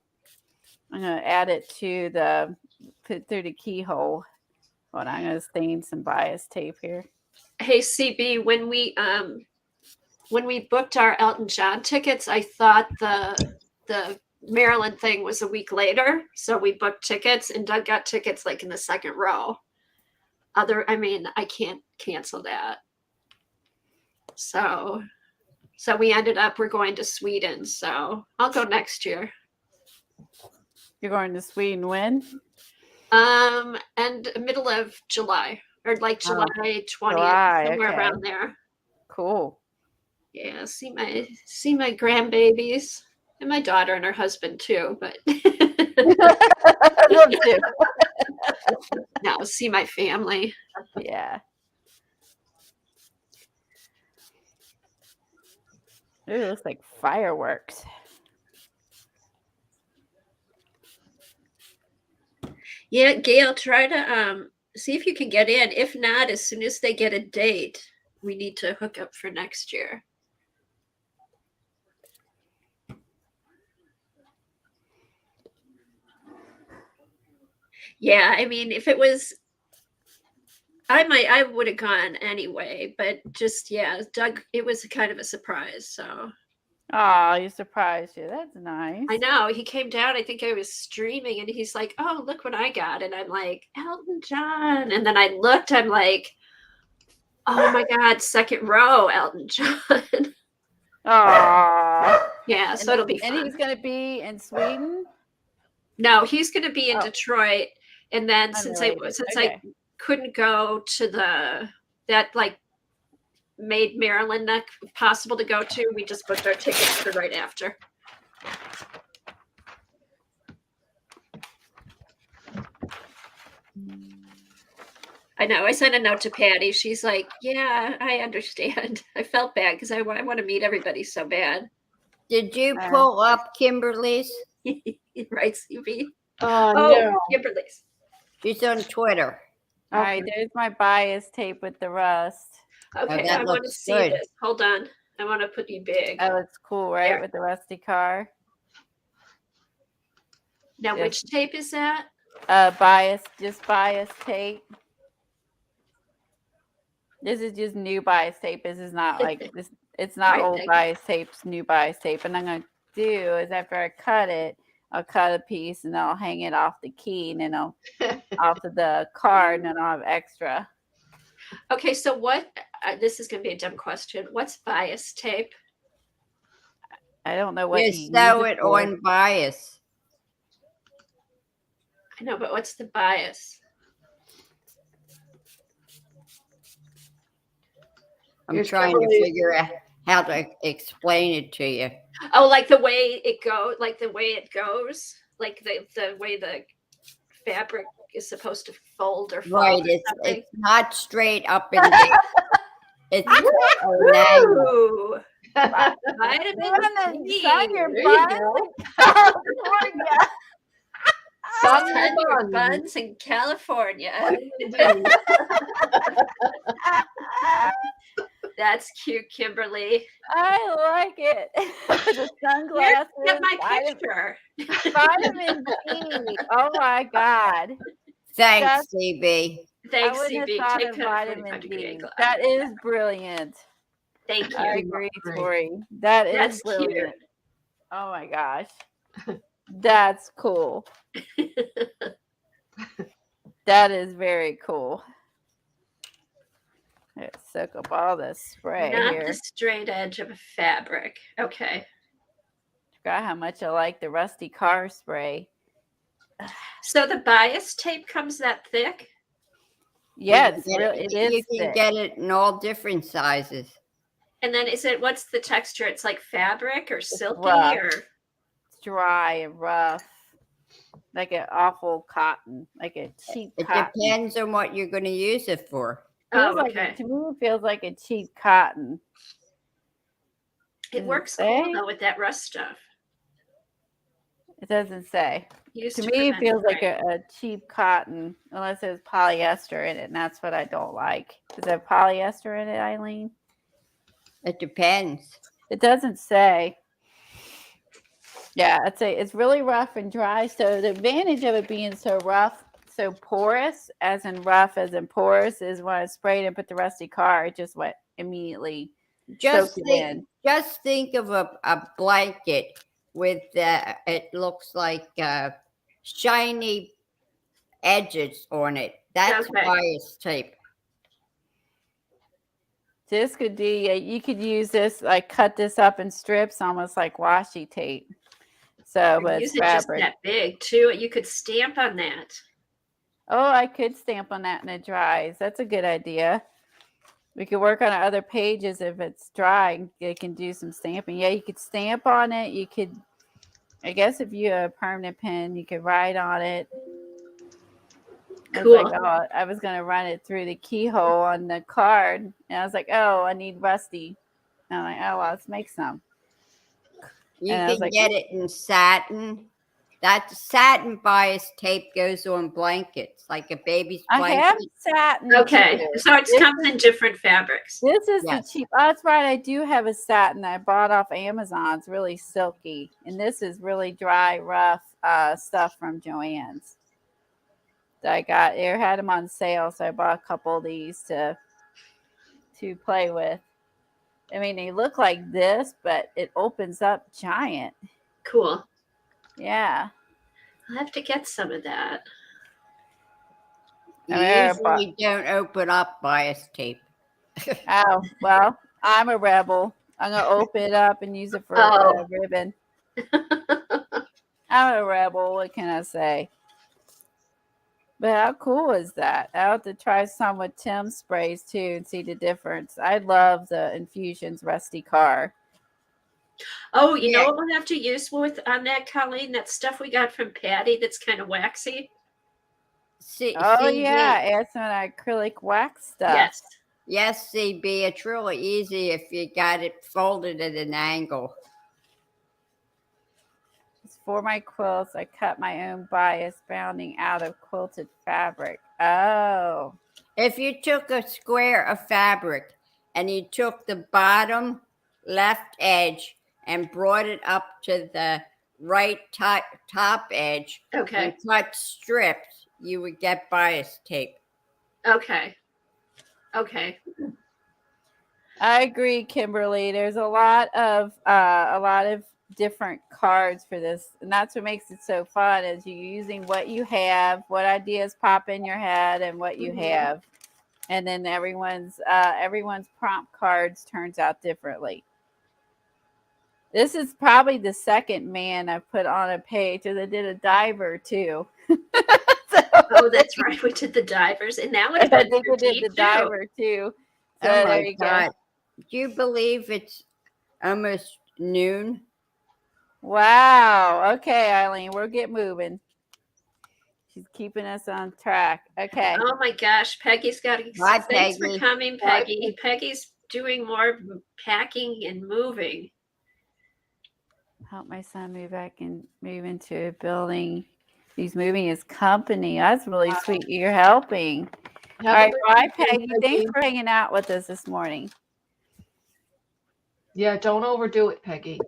gonna add it to put through the keyhole. Hold on, I'm gonna stain some bias tape here. Hey, CB, when we booked our Elton John tickets, I thought the Maryland thing was a week later, so we booked tickets, and Doug got tickets like in the second row. I can't cancel that. So we ended up, we're going to Sweden, so I'll go next year. You're going to Sweden when? And middle of July, or like July 20th, somewhere okay. around there. Cool. Yeah, see my grandbabies and my daughter and her husband too, but Love to. no, see my family. Yeah. It looks like fireworks. Yeah, Gail, try to see if you can get in. If not, as soon as they get a date, we need to hook up for next year. Yeah, I mean, if it was, I would have gone anyway, but just, yeah, Doug, it was kind of a surprise. So, Oh, you surprised you. That's nice. I know he came down. I think I was streaming, and he's like, "Oh, look what I got!" And I'm like, "Elton John." And then I looked. I'm like, "Oh my God, second row, Elton John." Oh. Yeah, so it'll be fun. And he's going to be in Sweden? No, he's going to be in Oh. Detroit. And then Unrelated. I couldn't go to that like made Maryland not possible to go to, we just booked our tickets for right after. I know. I sent a note to Patty. She's like, "Yeah, I understand." I felt bad because I want to meet everybody so bad. Did you pull up Kimberly's? Right, CB? Oh, no. Kimberly's. She's on Twitter. All right, there's my bias tape with the rust. Okay, that I want to looks see good. this. Hold on. I want to put you big. That looks cool, right? There. With the rusty car. Now, Yes. which tape is that? Bias tape. This is just new bias tape. This is not like this. It's not Right, old thank you. bias tapes, new bias tape. And I'm gonna do is after I cut it, I'll cut a piece and I'll hang it off the key, and then I'll off of the card, and then I'll have extra. Okay, so what? This is going to be a dumb question. What's bias tape? I don't know what You you sew use it for. on bias. I know, but what's the bias? I'm Here's trying to Kimberly's. figure out how to explain it to you. Oh, like the way it goes, like the way it goes, like the way the fabric is supposed to fold or fold. Right, or something. it's not straight up and down. It's an angle. Ooh, vitamin C. Sign your There you butt. go. California. Sign Sun your your buns in California. buns. That's cute, Kimberly. I like it. The sunglasses. Get my picture. Vitamin D. Oh my God. Thanks, That's- CB. Thanks, I wouldn't CB. have thought Take of care of vitamin 45 degree D. angle. That is brilliant. Thank you. I agree, Great. Tori. That is That's brilliant. cute. Oh my gosh. That's cool. That is very cool. Let's soak up all this spray Not here. the straight edge of a fabric. Okay. Forgot how much I like the rusty car spray. So the bias tape comes that thick? Yeah, You it's can real, get it is You can thick. get it in all different sizes. And then what's the texture? It's like fabric or silky rough. or It's dry and rough, like an awful cotton, like a cheap It cotton. depends on what you're going to use it for. Feels oh, like okay. to me, it feels like a cheap cotton. It Does works say? cool though with that rust stuff. It doesn't say. Used To me, it prevent feels like spray. a cheap cotton, unless there's polyester in it, and that's what I don't like. Is there polyester in it, Eileen? It depends. It doesn't say. Yeah, I'd say it's really rough and dry. So the advantage of it being so rough, so porous, as in rough, as in porous, is when I sprayed and put the rusty car, it just went immediately. Just Soak it think, in. just think of a blanket with it looks like shiny edges on it. That's Okay. bias tape. This could be, you could use this, like cut this up in strips, almost like washi tape. So, but Use it's it just fabric. that big too. You could stamp on that. Oh, I could stamp on that and it dries. That's a good idea. We could work on our other pages if it's dry. It can do some stamping. Yeah, you could stamp on it. You could, I guess, if you have a permanent pen, you could write on it. Cool. I was like, oh, I was gonna run it through the keyhole on the card, and I was like, oh, I need rusty. And I'm like, oh, well, let's make some. You And I was can like, get it in satin. That satin bias tape goes on blankets, like a baby's I blanket. have satin. Okay. too. So it comes in different fabrics. This is Yes. the cheap. Oh, that's right. I do have a satin I bought off Amazon. It's really silky, and this is really dry, rough stuff from Joann's. That I got. They had them on sale, so I bought a couple of these to play with. I mean, they look like this, but it opens up giant. Cool. Yeah. I'll have to get some of that. You I usually don't open up bias tape. Oh, well, I'm a rebel. I'm going to open it up and use it for Oh. ribbon. I'm a rebel. What can I say? But how cool is that? I'll have to try some with Tim's sprays too and see the difference. I love the Infusions Rusty Car. Oh, you know Yeah. what we'll have to use with on that, Colleen? That stuff we got from Patty that's kind of waxy. Oh, CB. yeah. Add some of that acrylic wax stuff. Yes. Yes, CB. It's really easy if you got it folded at an angle. For my quilts, I cut my own bias bounding out of quilted fabric. Oh. If you took a square of fabric and you took the bottom left edge and brought it up to the right top edge Okay. and cut strips, you would get bias tape. Okay. Okay. I agree, Kimberly. There's a lot of different cards for this, and that's what makes it so fun. Is you using what you have, what ideas pop in your head, and what you have, and then everyone's prompt cards turns out differently. This is probably the second man I've put on a page, and I did a diver too. Oh, that's right. We did the divers, and that was I fun think for we did Pete, the diver too. So Oh there my you go. God. Do you believe it's almost noon? Wow. Okay, Eileen, we'll get moving. She's keeping us on track. Okay. Oh my gosh, Peggy's got to. Bye, Thanks for Peggy. coming, Peggy. Peggy's doing more packing and moving. Help my son move back and move into a building. He's moving his company. That's really sweet. You're helping. All right. Bye, Peggy. Thanks for hanging out with us this morning. Yeah, don't overdo it, Peggy.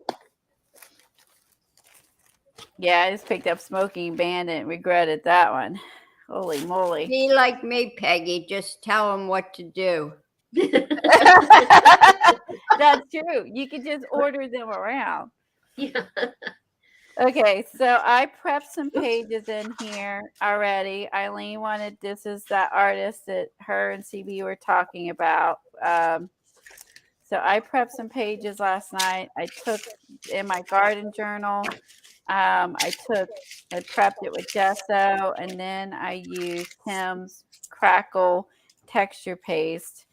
Yeah, I just picked up Smoking Bandit and regretted that one. Holy moly. Be like me, Peggy. Just tell them what to do. That's true. You can just order them around. Yeah. Okay, so I prepped some pages in here already. Eileen wanted, this is that artist that her and CB were talking about. So I prepped some pages last night. I took in my garden journal. I prepped it with gesso, and then I used Tim's Crackle texture paste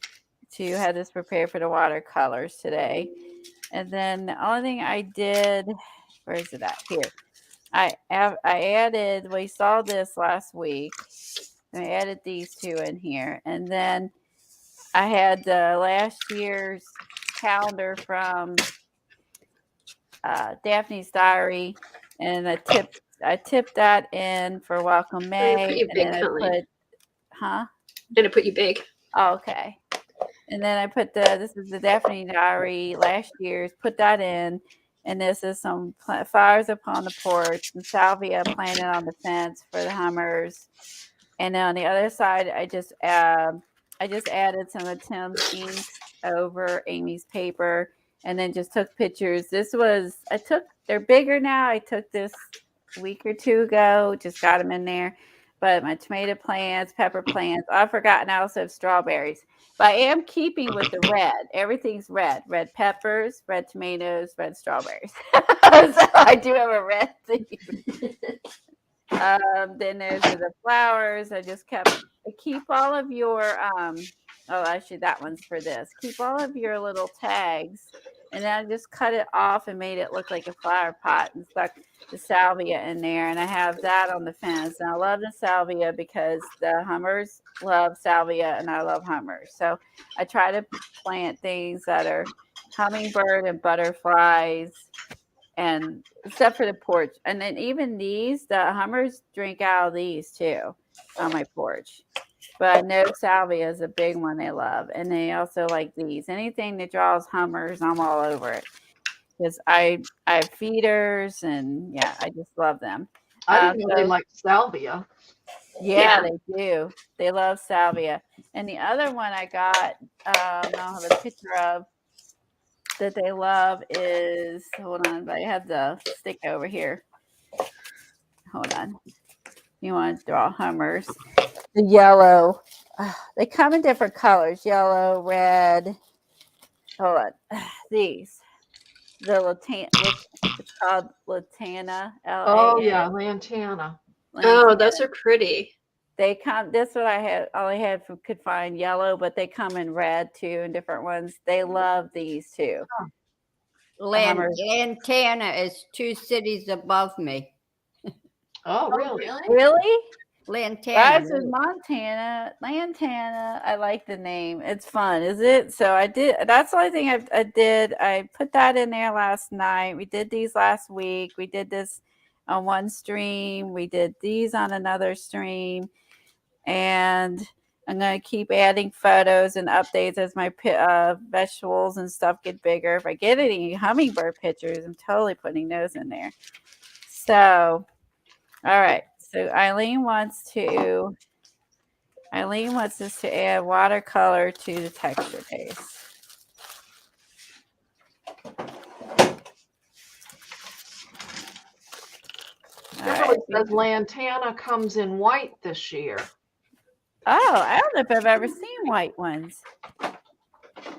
to have this prepared for the watercolors today. And then the only thing I did, where is it at? Here. I added, we saw this last week. And I added these two in here. And then I had the last year's calendar from Daphne's Diary, and I tipped that in for Welcome May, pretty and big, then I Colleen. put, huh? Did it put you big? Oh, okay. And then I put this is the Daphne Diary last year's, put that in, and this is some flowers upon the porch and salvia planted on the fence for the Hummers. And then on the other side, I just added some of Tim's inks over Amy's paper, and then just took pictures. They're bigger now. I took this a week or two ago, just got them in there. But my tomato plants, pepper plants, I've forgotten I also have strawberries. But I am keeping with the red. Everything's red. Red peppers, red tomatoes, red strawberries. So I do have a red theme. Then there's the flowers. I keep all of your actually that one's for this. Keep all of your little tags, and then I just cut it off and made it look like a flower pot and stuck the salvia in there, and I have that on the fence. And I love the salvia because the Hummers love salvia and I love Hummers. So I try to plant things that are hummingbird and butterflies, and except for the porch. And then even these, the Hummers drink out of these too on my porch. But I know salvia is a big one they love. And they also like these. Anything that draws Hummers, I'm all over it. Because I have feeders, and yeah, I just love them. I didn't know they liked salvia. Yeah, they do. They love salvia. And the other one I got, I don't have a picture of, that they love is, hold on, but I have the stick over here. Hold on. You want to draw Hummers. The yellow. They come in different colors. Yellow, red. Hold on. These. The it's called Latana. Oh, yeah, lantana. Oh, those are pretty. They come, this what I had, all I had could find yellow, but they come in red too, and different ones. They love these too. Lantana is 2 cities above me. Oh, really? Really? Lantana. That's in Montana. Lantana. I like the name. It's fun, is it? So I did. That's the only thing I did. I put that in there last night. We did these last week. We did this on one stream. We did these on another stream. And I'm going to keep adding photos and updates as my vegetables and stuff get bigger. If I get any hummingbird pictures, I'm totally putting those in there. So, all right. So Eileen wants us to add watercolor to the texture base. It says lantana comes in white this year. Oh, I don't know if I've ever seen white ones.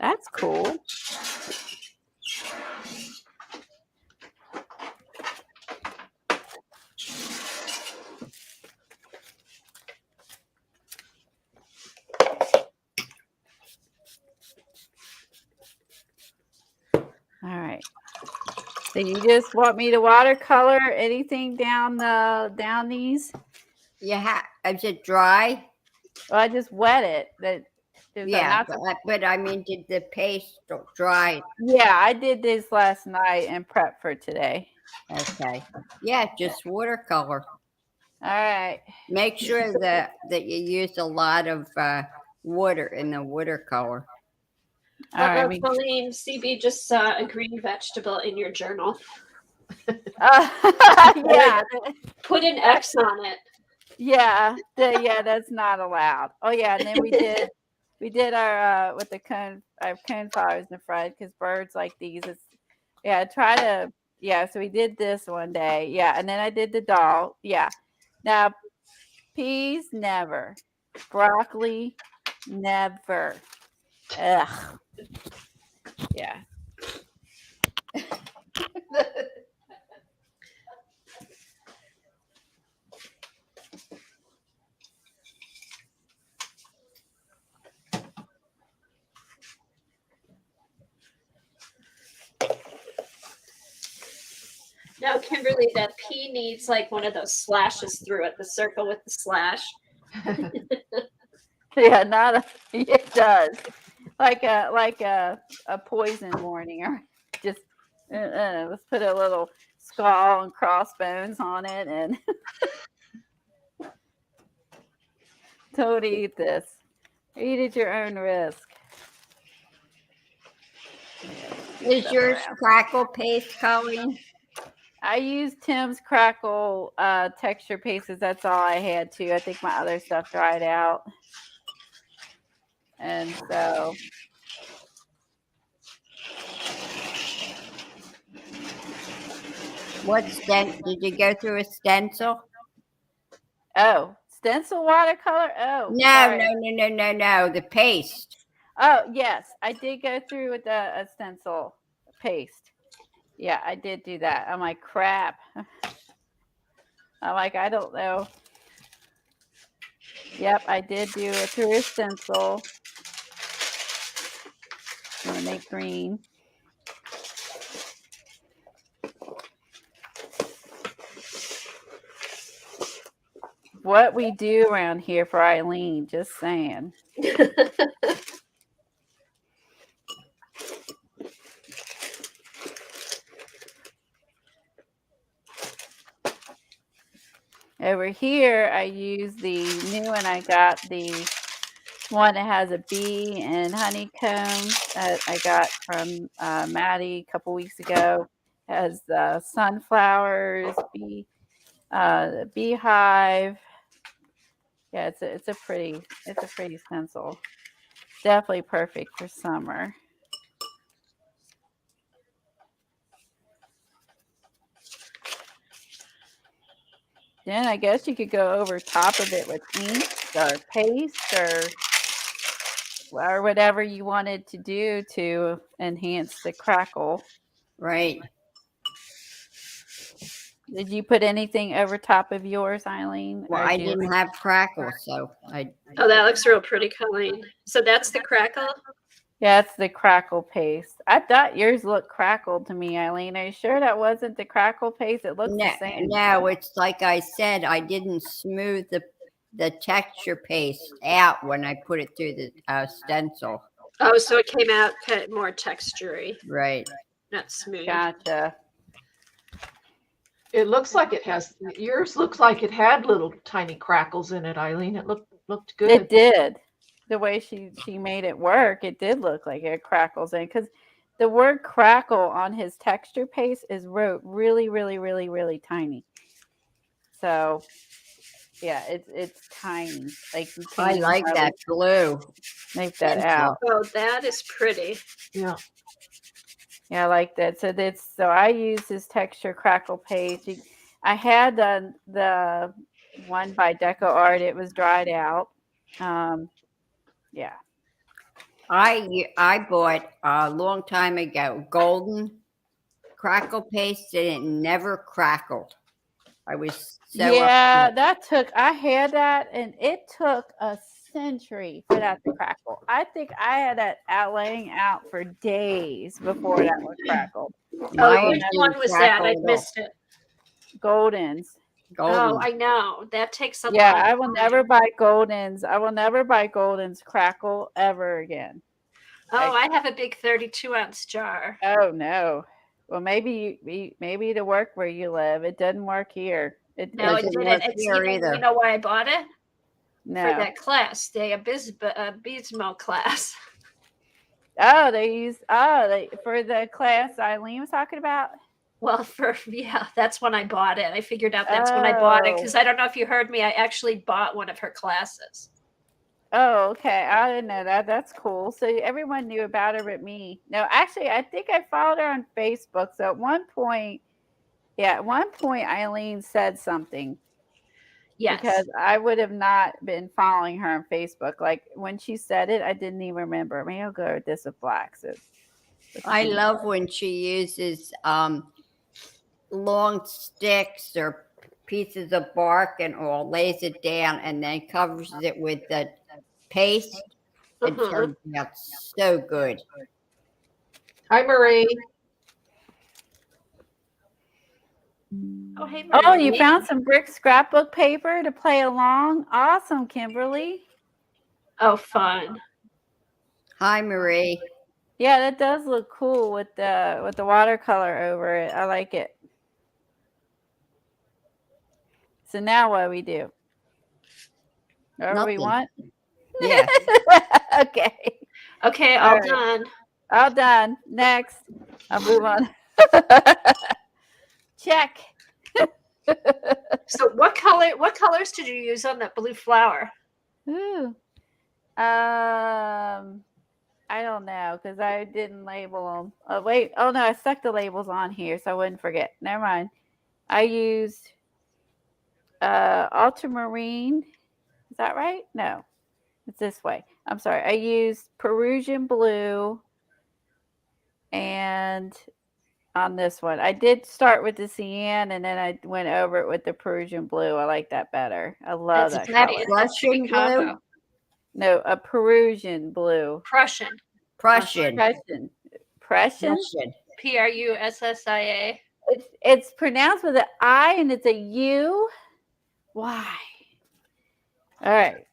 That's cool. All right. So you just want me to watercolor anything down these? Yeah, is it dry? Well, I just wet it. Yeah, but I mean, did the paste dry? Yeah, I did this last night and prep for today. Okay. Yeah, just watercolor. All right. Make sure that you use a lot of water in the watercolor. All right. Marlene, CB just saw a green vegetable in your journal. Yeah. Put an X on it. Yeah. That's not allowed. Oh yeah, and then we did our with the cone. I have cone flowers in the front because birds like these. So we did this one day. Yeah, and then I did the doll. Yeah. Now peas never. Broccoli never. Ugh. Yeah. No, Kimberly, that P needs like one of those slashes through it, the circle with the slash. Yeah, not a. It does. Like a poison warning, or just let's put a little skull and crossbones on it, and don't eat this. Eat at your own risk. Is yours crackle paste, Colleen? I used Tim's Crackle texture pastes. That's all I had to. I think my other stuff dried out, and so What did you go through a stencil? stencil watercolor. Oh, No, sorry. no. The paste. Oh, yes, I did go through with a stencil paste. Yeah, I did do that. I'm like, crap. I'm like, I don't know. Yep, I did do it through a stencil. I'm gonna make green. What we do around here for Eileen, just saying. Over here, I use the new one. I got the one that has a bee and honeycomb that I got from Maddie a couple weeks ago. It has the sunflowers, beehive. Yeah, it's a pretty stencil. Definitely perfect for summer. Then I guess you could go over top of it with ink or paste or whatever you wanted to do to enhance the crackle. Right. Did you put anything over top of yours, Eileen? Well, Or I do- didn't have crackle, so I. Oh, that looks real pretty, Colleen. So that's the crackle? Yeah, it's the crackle paste. I thought yours looked crackled to me, Eileen. Are you sure that wasn't the crackle paste? It looks No, the same. no, it's like I said, I didn't smooth the texture paste out when I put it through the stencil. Oh, so it came out kind of more textury, Right. not smooth. Gotcha. It looks like it has, yours looks like it had little tiny crackles in it, Eileen. It looked good. It did. The way she made it work, it did look like it crackles in, because the word crackle on his texture paste is wrote really, really, really, really tiny. So yeah, it's tiny. Like you can't I even like hardly that blue. make that stencil. out. Oh, that is pretty. Yeah. Yeah, I like that. So I use this texture crackle paste. I had the one by Deco Art. It was dried out. Yeah. I bought a long time ago golden crackle paste and it never crackled. I was so Yeah, upset. I had that, and it took a century for that to crackle. I think I had that laying out for days before that was crackled. Oh, Mine which one didn't was that? I crackle at all. missed it. Goldens. Golden. Oh, I know. That takes a Yeah, long I will time. never buy Goldens. I will never buy Goldens crackle ever again. Oh, I have a big 32-ounce jar. Oh no. Well, maybe to work where you live. It doesn't work here. No, it doesn't didn't. work It's here even, either. you know why I bought it? No. For that class, the Abysmal class. Oh, for the class Eileen was talking about. Well, that's when I bought it. I figured out that's when I bought it, Oh. because I don't know if you heard me. I actually bought one of her classes. Oh, okay. I didn't know that. That's cool. So everyone knew about her but me. No, actually, I think I followed her on Facebook. So at one point, Eileen said something. Yes. Because I would have not been following her on Facebook. Like when she said it, I didn't even remember. Maybe I'll go with this with black. So I love when she uses long sticks or pieces of bark and all, lays it down and then covers it with the paste. It turns out so good. Hi, Marie. Oh, hey, Oh, Marlene. you found some brick scrapbook paper to play along? Awesome, Kimberly. Oh, fun. Hi, Marie. Yeah, that does look cool with the watercolor over it. I like it. So now what do we do? Whatever we Nothing. want? Yeah. Okay. Okay, All all right. done. All done. Next. I'll move on. Check. So what colors did you use on that blue flower? Ooh. I don't know because I didn't label them. Oh wait. Oh no, I stuck the labels on here so I wouldn't forget. Never mind. I used ultramarine. Is that right? No, it's this way. I'm sorry. I used Perusian blue, and on this one, I did start with the cyan, and then I went over it with the Perusian blue. I like that better. I love That's that a color. Russian combo. blue? No, a Perusian blue. Prussian. Prussian. Prussian. Prussian. Prussian. Prussia. It's pronounced with an I and it's a U. Why? All right.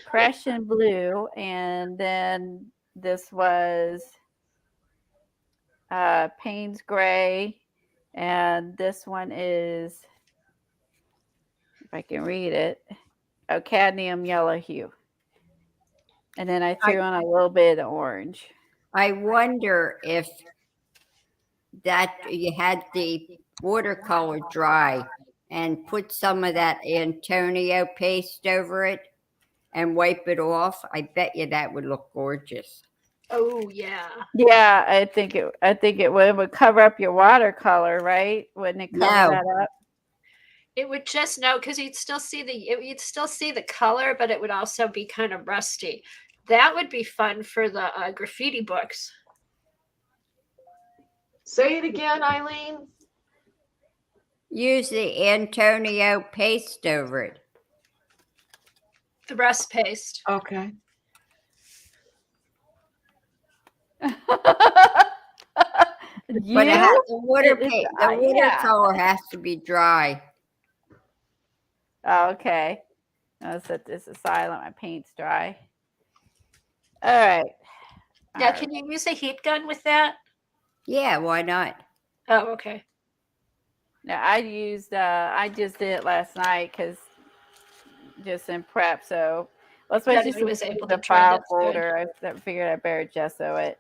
Prussian blue, and then this was Payne's gray, and this one is, if I can read it, a cadmium yellow hue. And then I threw on a little bit of orange. I wonder if that you had the watercolor dry and put some of that Antonio paste over it and wipe it off. I bet you that would look gorgeous. Oh yeah. Yeah, I think it would cover up your watercolor, right? Wouldn't it cover No. that up? It would just because you'd still see the color, but it would also be kind of rusty. That would be fun for the graffiti books. Say it again, Eileen. Use the Antonio paste over it. The rust paste. Okay. But it has, the Yeah. watercolor has to be dry. Oh, okay. I'll set this aside. Let my paint's dry. All right. Now, can you use a heat gun with that? Yeah, why not? Oh, okay. Now I just did it last night because just in prep. So let's wait to see was able to the try. file That's good. folder. I figured I better gesso it.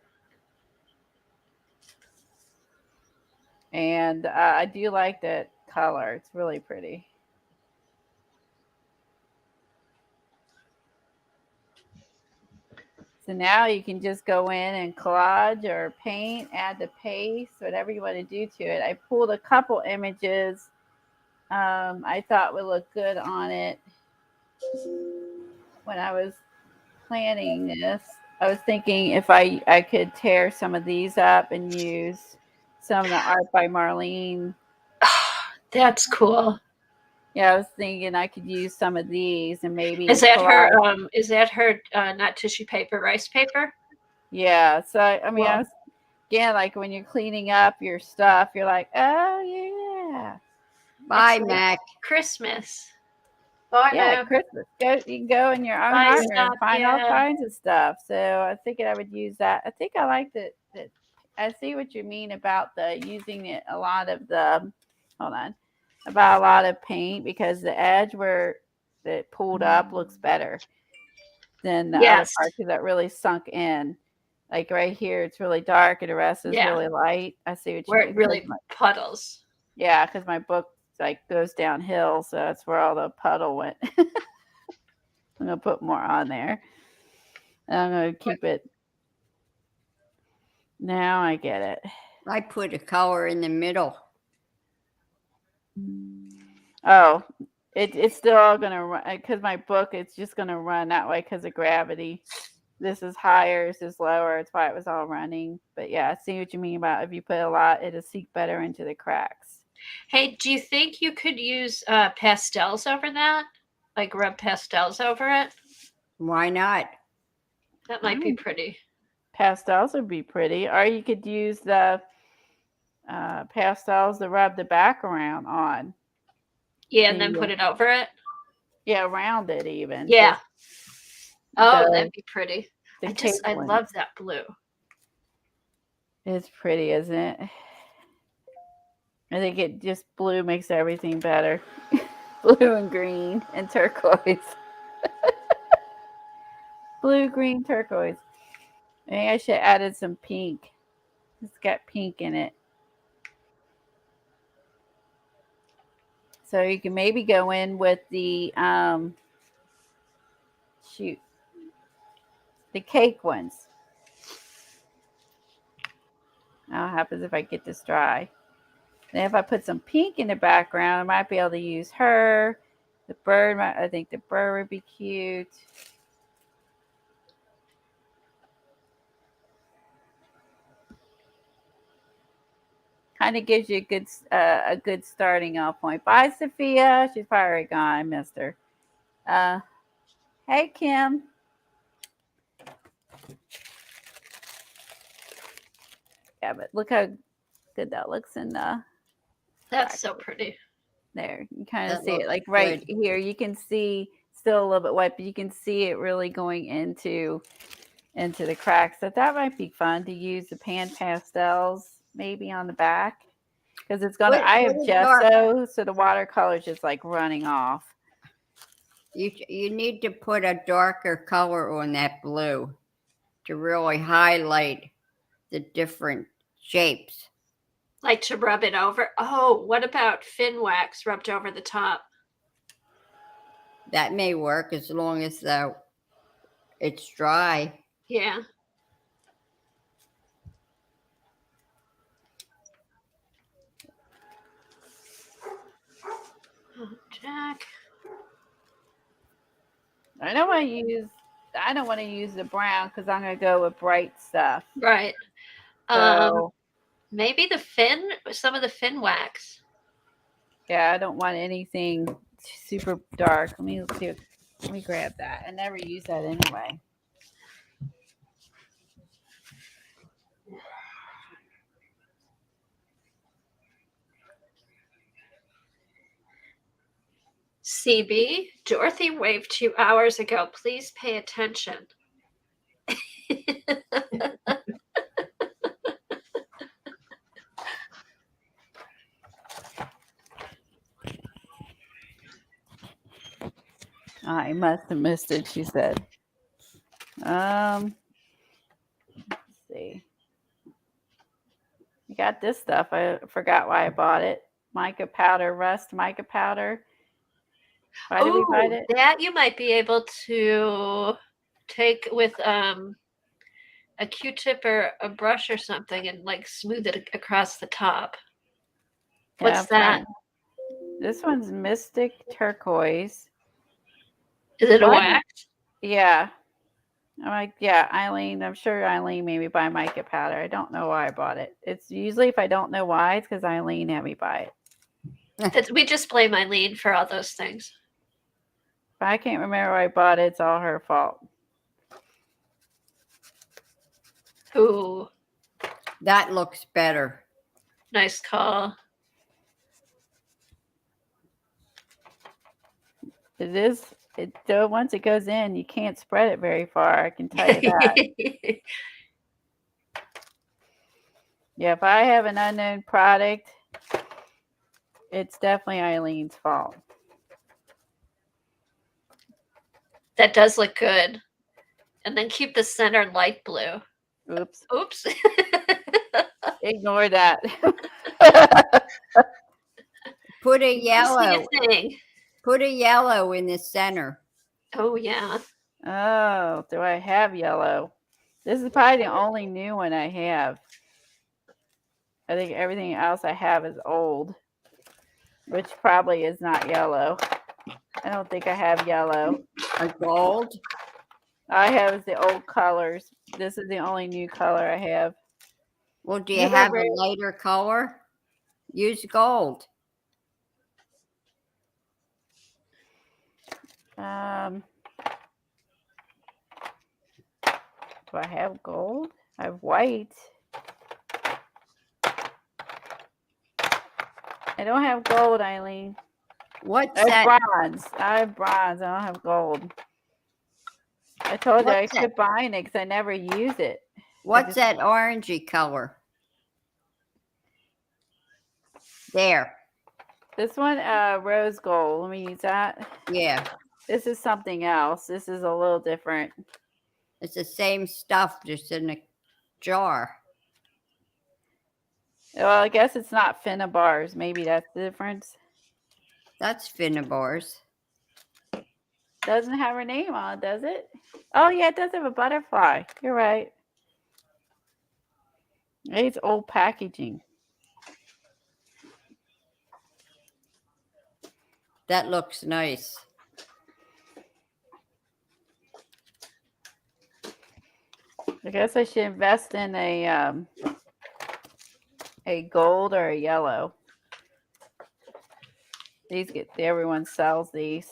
And I do like that color. It's really pretty. So now you can just go in and collage or paint, add the paste, whatever you want to do to it. I pulled a couple images I thought would look good on it when I was planning this. I was thinking if I could tear some of these up and use some of the art by Marlene. That's cool. Yeah, I was thinking I could use some of these and maybe Is that her? collage. Is that her? Not tissue paper, rice paper. Yeah. So I mean, Well- I was again like when you're cleaning up your stuff, you're like, oh yeah, Bye, It's like Mac. Christmas. Bye, yeah, Mac. Christmas. You can go in your own Buy art room stuff, and find all yeah. kinds of stuff. So I was thinking I would use that. I think I like that. I see what you mean about the using it a lot of the. Hold on. About a lot of paint because the edge where it pulled up looks better than the other Yes. parts that really sunk in. Like right here, it's really dark and the rest is Yeah. really light. I see what you Where mean. it really puddles. Yeah, because my book like goes downhill, so that's where all the puddle went. I'm gonna put more on there. And I'm gonna keep it. Now I get it. I put a color in the middle. Oh, it's still all gonna run because my book. It's just gonna run that way because of gravity. This is higher, this is lower. It's why it was all running. But yeah, I see what you mean about if you put a lot, it'll seep better into the cracks. Hey, do you think you could use pastels over that? Like rub pastels over it? Why not? That might be pretty. Pastels would be pretty, or you could use the pastels to rub the background on. Yeah, and then put it over it. Yeah, around it even. Yeah. Oh, the- that'd be pretty. The I cake one. love that blue. It's pretty, isn't it? I think it just blue makes everything better. Blue and green and turquoise. Blue, green, turquoise. I think I should have added some pink. It's got pink in it. So you can maybe go in with the the cake ones. Now what happens if I get this dry? Then if I put some pink in the background, I might be able to use her. The bird, I think the bird would be cute. Kind of gives you a good starting off point. Bye, Sophia. She's probably gone. I missed her. Hey, Kim. Yeah, but look how good that looks in the. That's so pretty. There, you kind of That see it looks like right good. here. You can see still a little bit wet, but you can see it really going into the cracks. So that might be fun to use the pan pastels maybe on the back because it's gonna. I have gesso, so the watercolor is just like running off. You need to put a darker color on that blue to really highlight the different shapes. Like to rub it over. Oh, what about fin wax rubbed over the top? That may work as long as it's dry. Yeah. Oh, Jack. I don't want to use the brown because I'm gonna go with bright stuff. Right. So maybe some of the fin wax. yeah, I don't want anything super dark. Let me grab that. I never use that anyway. CB, Dorothy waved 2 hours ago. Please pay attention. I must have missed it, she said. Let's see. You got this stuff. I forgot why I bought it. Mica powder, rust mica powder. Why did we buy it? That you might be able to take with a Q-tip or a brush or something and like smooth it across the top. What's that? This one's Mystic Turquoise. Is it a wax? Yeah. I'm like, yeah, Eileen. I'm sure Eileen made me buy mica powder. I don't know why I bought it. It's usually if I don't know why, it's because Eileen had me buy it. We just blame Eileen for all those things. If I can't remember why I bought it, it's all her fault. Ooh. That looks better. Nice call. It is. Once it goes in, you can't spread it very far. I can tell you that. Yeah, if I have an unknown product, it's definitely Eileen's fault. That does look good. And then keep the center light blue. Oops. Oops. Ignore that. Put a yellow. You see a thing. Put a yellow in the center. Oh, yeah. Oh, do I have yellow? This is probably the only new one I have. I think everything else I have is old, which probably is not yellow. I don't think I have yellow. A gold? I have the old colors. This is the only new color I have. Well, do you have a lighter color? Use gold. Do I have gold? I have white. I don't have gold, Eileen. What's I have that? bronze. I have bronze. I don't have gold. I told you I What's that? quit buying it because I never use it. What's that orangey color? There. This one, rose gold. Let me use that. Yeah. This is something else. This is a little different. It's the same stuff, just in a jar. Well, I guess it's not Finnabars. Maybe that's the difference. That's Finnabars. Doesn't have her name on it, does it? Oh, yeah, it does have a butterfly. You're right. It's old packaging. That looks nice. I guess I should invest in a gold or a yellow. These everyone sells these.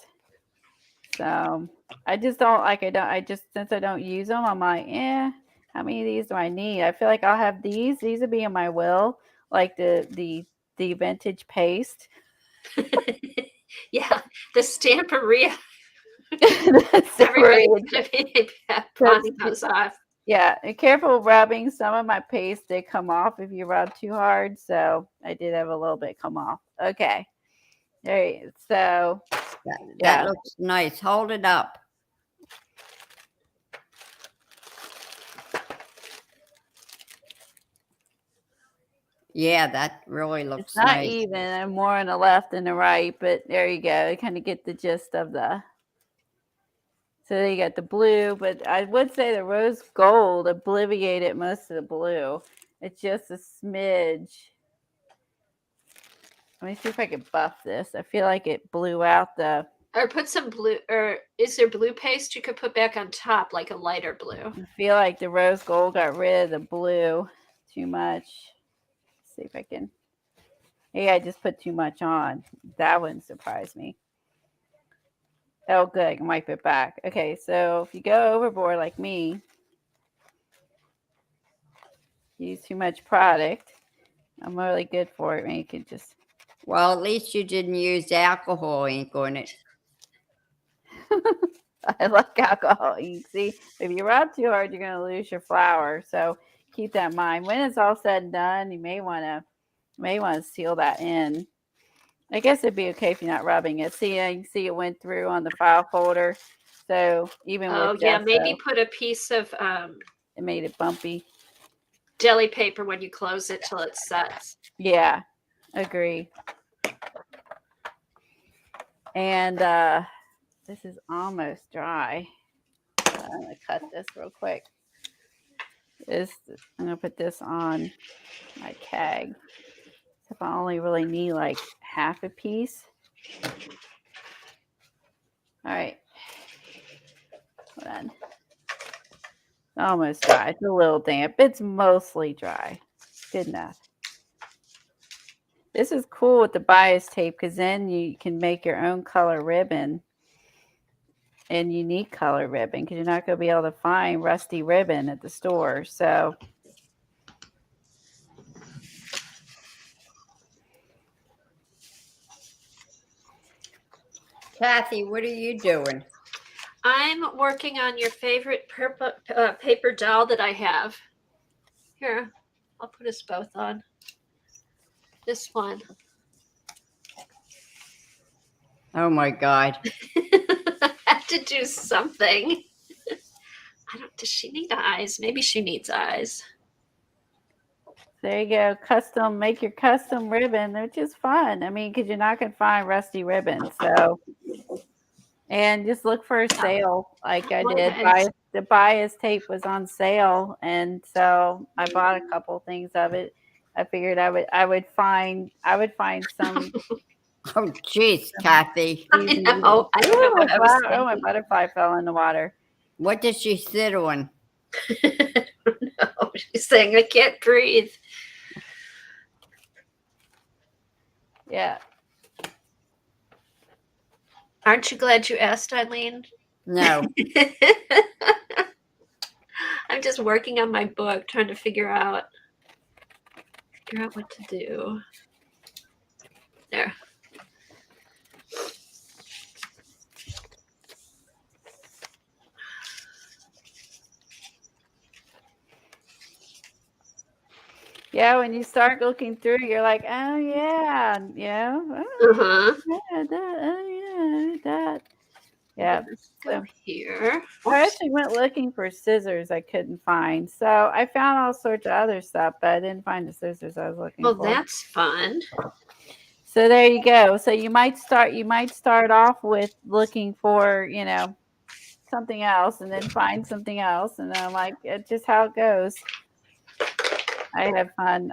So I just don't like since I don't use them, I'm like, how many of these do I need? I feel like I'll have these. These would be in my will, like the vintage paste. Yeah, the Stamperia. That's Everybody's gonna be pawning those off. Yeah, and careful rubbing. Some of my paste did come off if you rub too hard, so I did have a little bit come off. Okay, there you go. So That looks nice. Hold it up. Yeah, that really looks it's not nice. even. I'm more on the left than the right, but there you go. You kind of get the gist of the. So there you got the blue, but I would say the rose gold obliviated most of the blue. It's just a smidge. Let me see if I can buff this. I feel like it blew out the. Or put some blue, or is there blue paste you could put back on top, like a lighter blue? I feel like the rose gold got rid of the blue too much. Let's see if I can. Hey, I just put too much on. That wouldn't surprise me. Oh, good. I can wipe it back. Okay, so if you go overboard like me, use too much product. I'm really good for it. Man, you could just. Well, at least you didn't use alcohol ink on it. I like alcohol. You see, if you rub too hard, you're going to lose your flour. So keep that in mind. When it's all said and done, you may want to seal that in. I guess it'd be okay if you're not rubbing it. See, you can see it went through on the file folder. So even with yeah, maybe put a piece of it made it bumpy. Deli paper when you close it till it sets. Yeah, agree. And this is almost dry. I'm gonna cut this real quick. I'm gonna put this on my keg. So if I only really need like half a piece. All right. Hold on. Almost dry. It's a little damp. It's mostly dry. Good enough. This is cool with the bias tape because then you can make your own color ribbon and unique color ribbon because you're not going to be able to find rusty ribbon at the store. So Kathy, what are you doing? I'm working on your favorite purple, paper doll that I have. Here, I'll put us both on. This one. Oh my God. I have to do something. Does she need eyes? Maybe she needs eyes. there you go. Make your custom ribbon. They're just fun. I mean, because you're not going to find rusty ribbon. So, and just look for a sale like I did. The bias tape was on sale. And so I bought a couple things of it. I figured I would find some. Oh, jeez, Kathy. I know. I don't know what I was thinking. Oh, my butterfly fell in the water. What did she sit on? I don't know. She's saying, I can't breathe. Yeah. Aren't you glad you asked, Eileen? No. I'm just working on my book, trying to figure out what to do. There. Yeah, when you start looking through, you're like, oh yeah, yeah, Uh-huh. yeah, that, oh yeah, that. Yeah. Let's So go here. I Oops. actually went looking for scissors I couldn't find. So I found all sorts of other stuff, but I didn't find the scissors I was looking Well, for. that's fun. So there you go. So you might start off with looking for, something else and then find something else. And then I'm like, it's just how it goes. I have fun.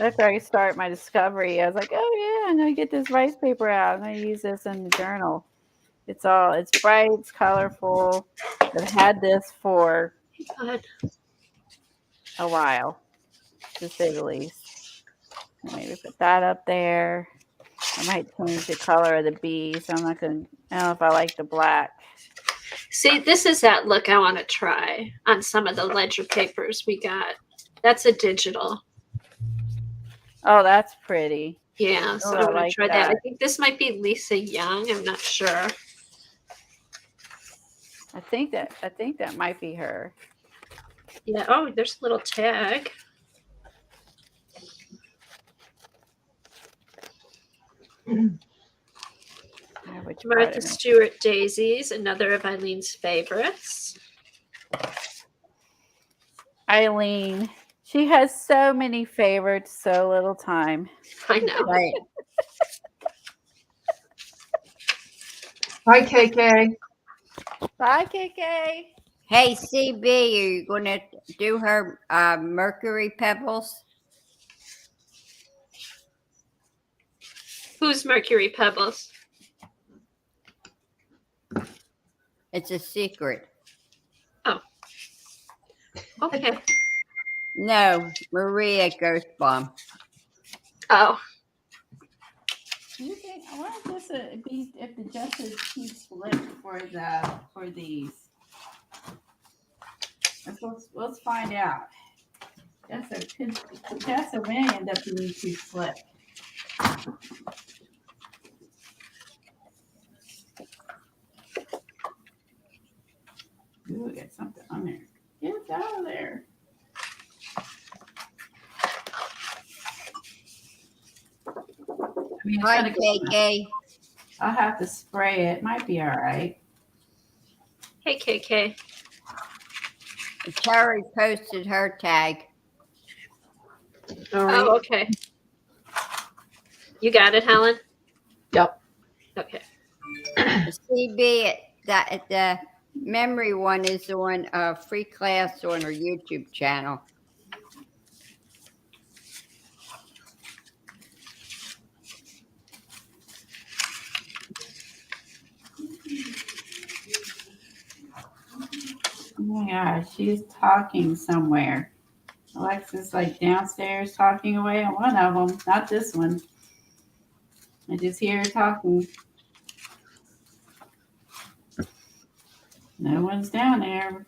After I start my discovery, I was like, oh yeah, I'm gonna get this rice paper out. I'm gonna use this in the journal. It's bright, it's colorful. I've had this for Good. a while, to say the least. Maybe put that up there. I might change the color of the bees. I'm not gonna. I don't know if I like the black. See, this is that look I want to try on some of the ledger papers we got. That's a digital. Oh, that's pretty. Yeah, so Oh, I I want to like try that. I that. think this might be Lisa Young. I'm not sure. I think that might be her. Yeah. Oh, there's a little tag. Which part Martha of it? Stewart daisies, another of Eileen's favorites. Eileen. She has so many favorites, so little time. I know. Right. Hi, KK. Bye, KK. Hey, CB, are you going to do her mercury pebbles? Who's Mercury Pebbles? It's a secret. Okay. No, Maria Ghost Bomb. Oh, Do you think? I wonder if this be if the justice keeps split for these. Let's find out. Tessa may end up being too slick. Ooh, we got something on there. Get it out of there. I mean, it's Hi, gonna go. KK. I'll have to spray it. Might be all right. hey KK. Terry posted her tag. All right. Oh, okay. You got it, Helen? Yep. Okay. CB, that the memory one is on a free class on her YouTube channel. Oh my gosh, she's talking somewhere. Alexa's like downstairs talking away on one of them, not this one. I just hear her talking. No one's down there.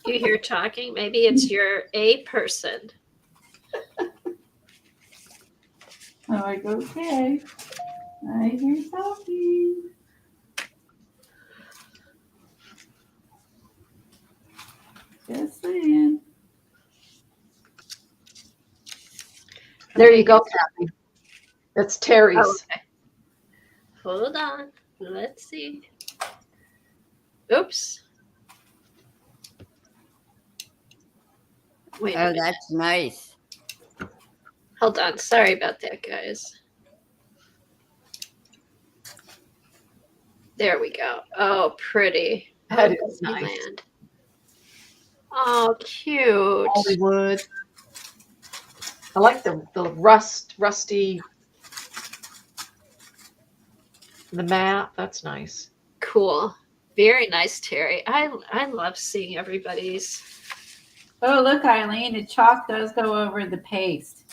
You hear talking? Maybe it's your A person. I'm like, okay. I hear talking. Just saying. There you go, Kathy. That's Terry's. Oh, okay. Hold on. Let's see. Oops. Wait a Oh, minute. that's nice. Hold on. Sorry about that, guys. There we go. Oh, pretty. That Oh, is nice. Disneyland. Oh, cute. Hollywood. I like the rusty, the map. That's nice. Cool. Very nice, Terry. I love seeing everybody's. Oh, look, Eileen, the chalk does go over the paste.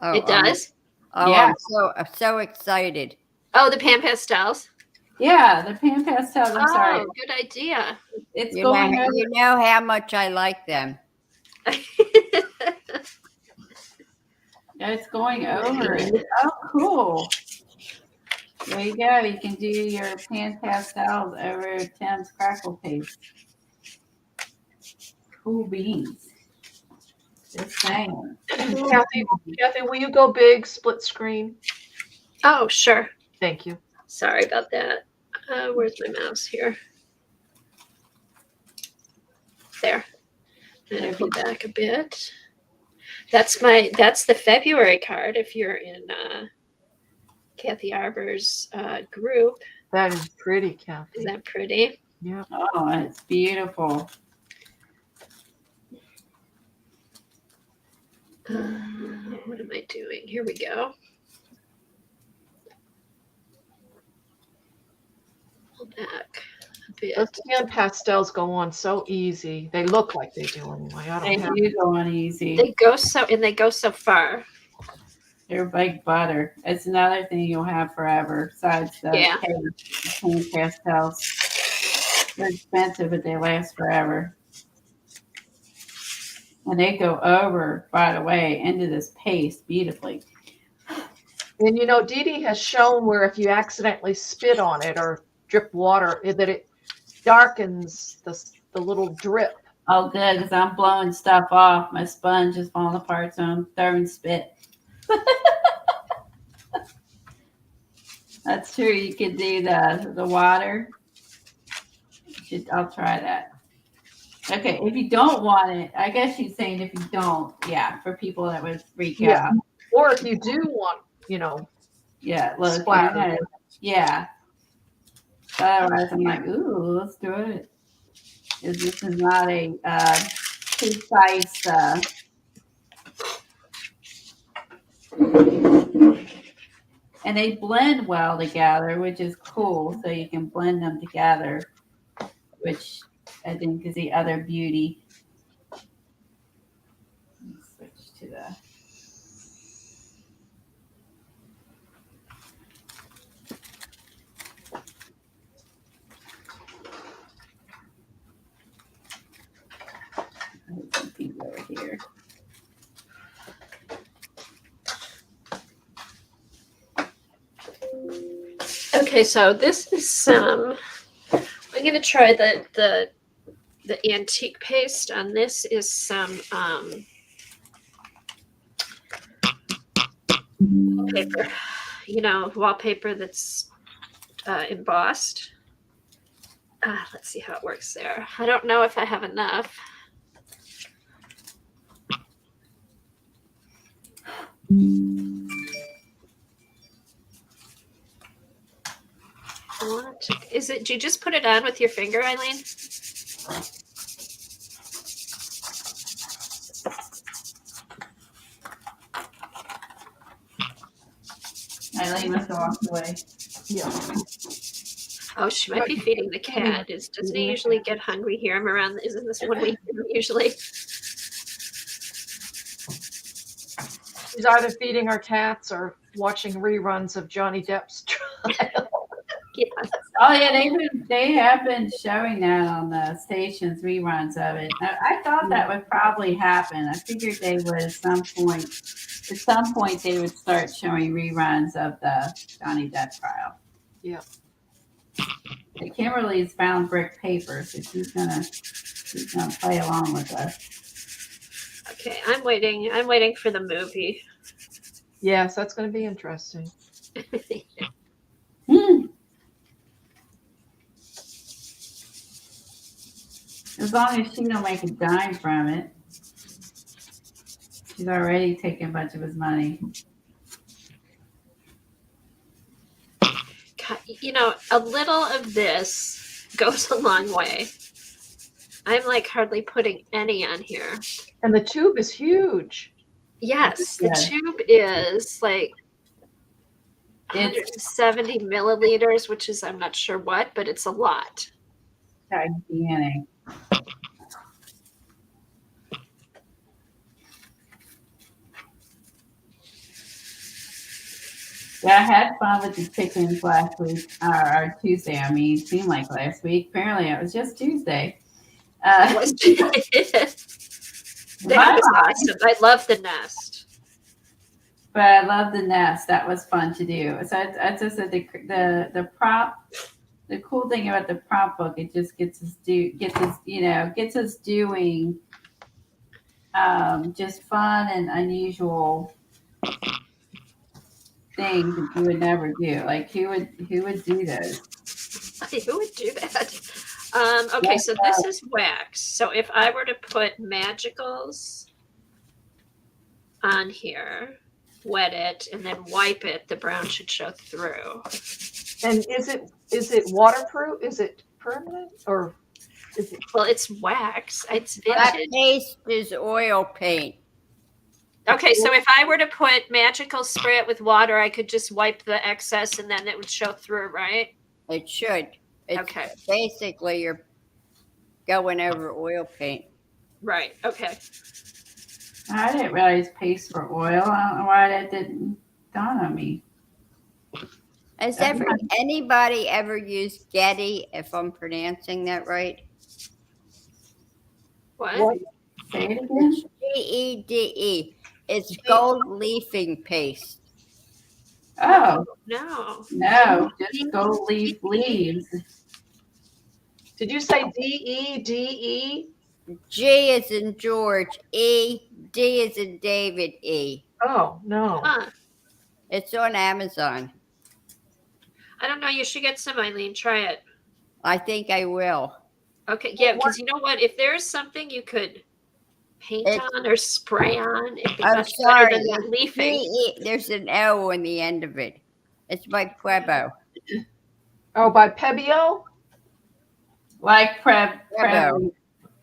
Oh, It does? Yeah. I'm so excited. Oh, the pan pastels? Yeah, the pan pastels. I'm sorry. Oh, good idea. It's You going know, over. you know how much I like them. It's going over it. Oh, cool. There you go. You can do your pan pastels over Tim's crackle paste. Cool beans. Just saying. Kathy, will you go big, split screen? Oh, sure. Thank you. Sorry about that. Where's my mouse here? There. And I pull back a bit. That's the February card. If you're in Kathy Arbor's group, That is pretty, Kathy. is that pretty? Yeah. Oh, it's beautiful. What am I doing? Here we go. Pull back a bit. Those hand pastels go on so easy. They look like they do anyway. I They don't have. do go on easy. They go so far. They're like butter. It's another thing you'll have forever. Besides the Yeah. hand pastels. They're expensive, but they last forever. And they go over, by the way, into this paste beautifully. And you know, Dee Dee has shown where if you accidentally spit on it or drip water, that it darkens the little drip. Oh, good, because I'm blowing stuff off. My sponge is falling apart, so I'm throwing spit. That's true. You could do the water. I'll try that. Okay, if you don't want it, I guess she's saying if you don't, yeah, for people that would freak out. Or if you do want, you know, Yeah, look, splatter. yeah. Otherwise, I'm like, ooh, let's do it. This is not a precise. And they blend well together, which is cool. So you can blend them together, which I think is the other beauty. Let's switch to the. Something over here. Okay, so this is I'm gonna try the antique paste on this is some paper, wallpaper that's embossed. Let's see how it works there. I don't know if I have enough. Do you just put it on with your finger, Eileen? Eileen must have walked away. Yeah. Oh, she might be feeding the cat. Doesn't he usually get hungry here? I'm around. Isn't this one we usually? She's either feeding our cats or watching reruns of Johnny Depp's trial. Yeah. Oh yeah, they have been showing that on the stations, reruns of it. I thought that would probably happen. I figured they would at some point. At some point, they would start showing reruns of the Johnny Depp trial. Yeah. And Kimberly's found brick paper, so she's gonna play along with us. Okay, I'm waiting. I'm waiting for the movie. Yes, that's going to be interesting. As long as she don't make a dime from it. She's already taken a bunch of his money. A little of this goes a long way. I'm like hardly putting any on here. And the tube is huge. Yes, Yeah. the tube is like 170 milliliters, which is I'm not sure what, but it's a lot. Gigantic. Yeah, I had fun with the chickens last week, or Tuesday. I mean, it seemed like last week. Apparently, it was just Tuesday. That was awesome. I love the nest. But I love the nest. That was fun to do. So I just said the prop. The cool thing about the prop book, it just gets us doing just fun and unusual things that you would never do. Like who would do those? Who would do that? Okay, so this is wax. So if I were to put magicals on here, wet it, and then wipe it, the brown should show through. And is it waterproof? Is it permanent or is it? Well, it's wax. It's That vintage. paste is oil paint. Okay, so if I were to put magical, spray it with water, I could just wipe the excess and then it would show through, right? It should. It's Okay. basically you're going over oil paint. Right. Okay. I didn't realize paste for oil. I don't know why that didn't dawn on me. Has anybody ever used Getty, if I'm pronouncing that right? What? Say it again. It's GEDE. It's gold leafing paste. Oh No. no, just go leave leaves. Did you say DEDE? G is in George, E, D is in David, E. Oh no. Huh. It's on Amazon. I don't know. You should get some, Eileen. Try it. I think I will. Okay. Yeah, because you know what? If there's something you could paint on or spray on, it'd be I'm much sorry. better than that leafing. GE, there's an O on the end of it. It's by Pueblo. Oh, by Pebio? Like Prevo,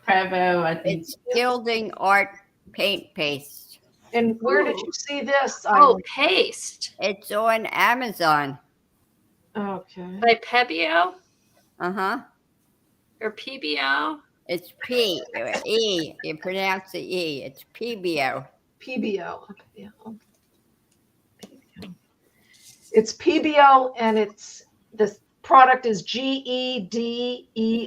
I think. It's gilding art paint paste. And where did you see this? Oh, paste It's on Amazon. Okay. by Pebio Uh-huh. or PBO. It's P, E. You pronounce the E. It's PBO. PBO. It's PBO and the product is GEDEO.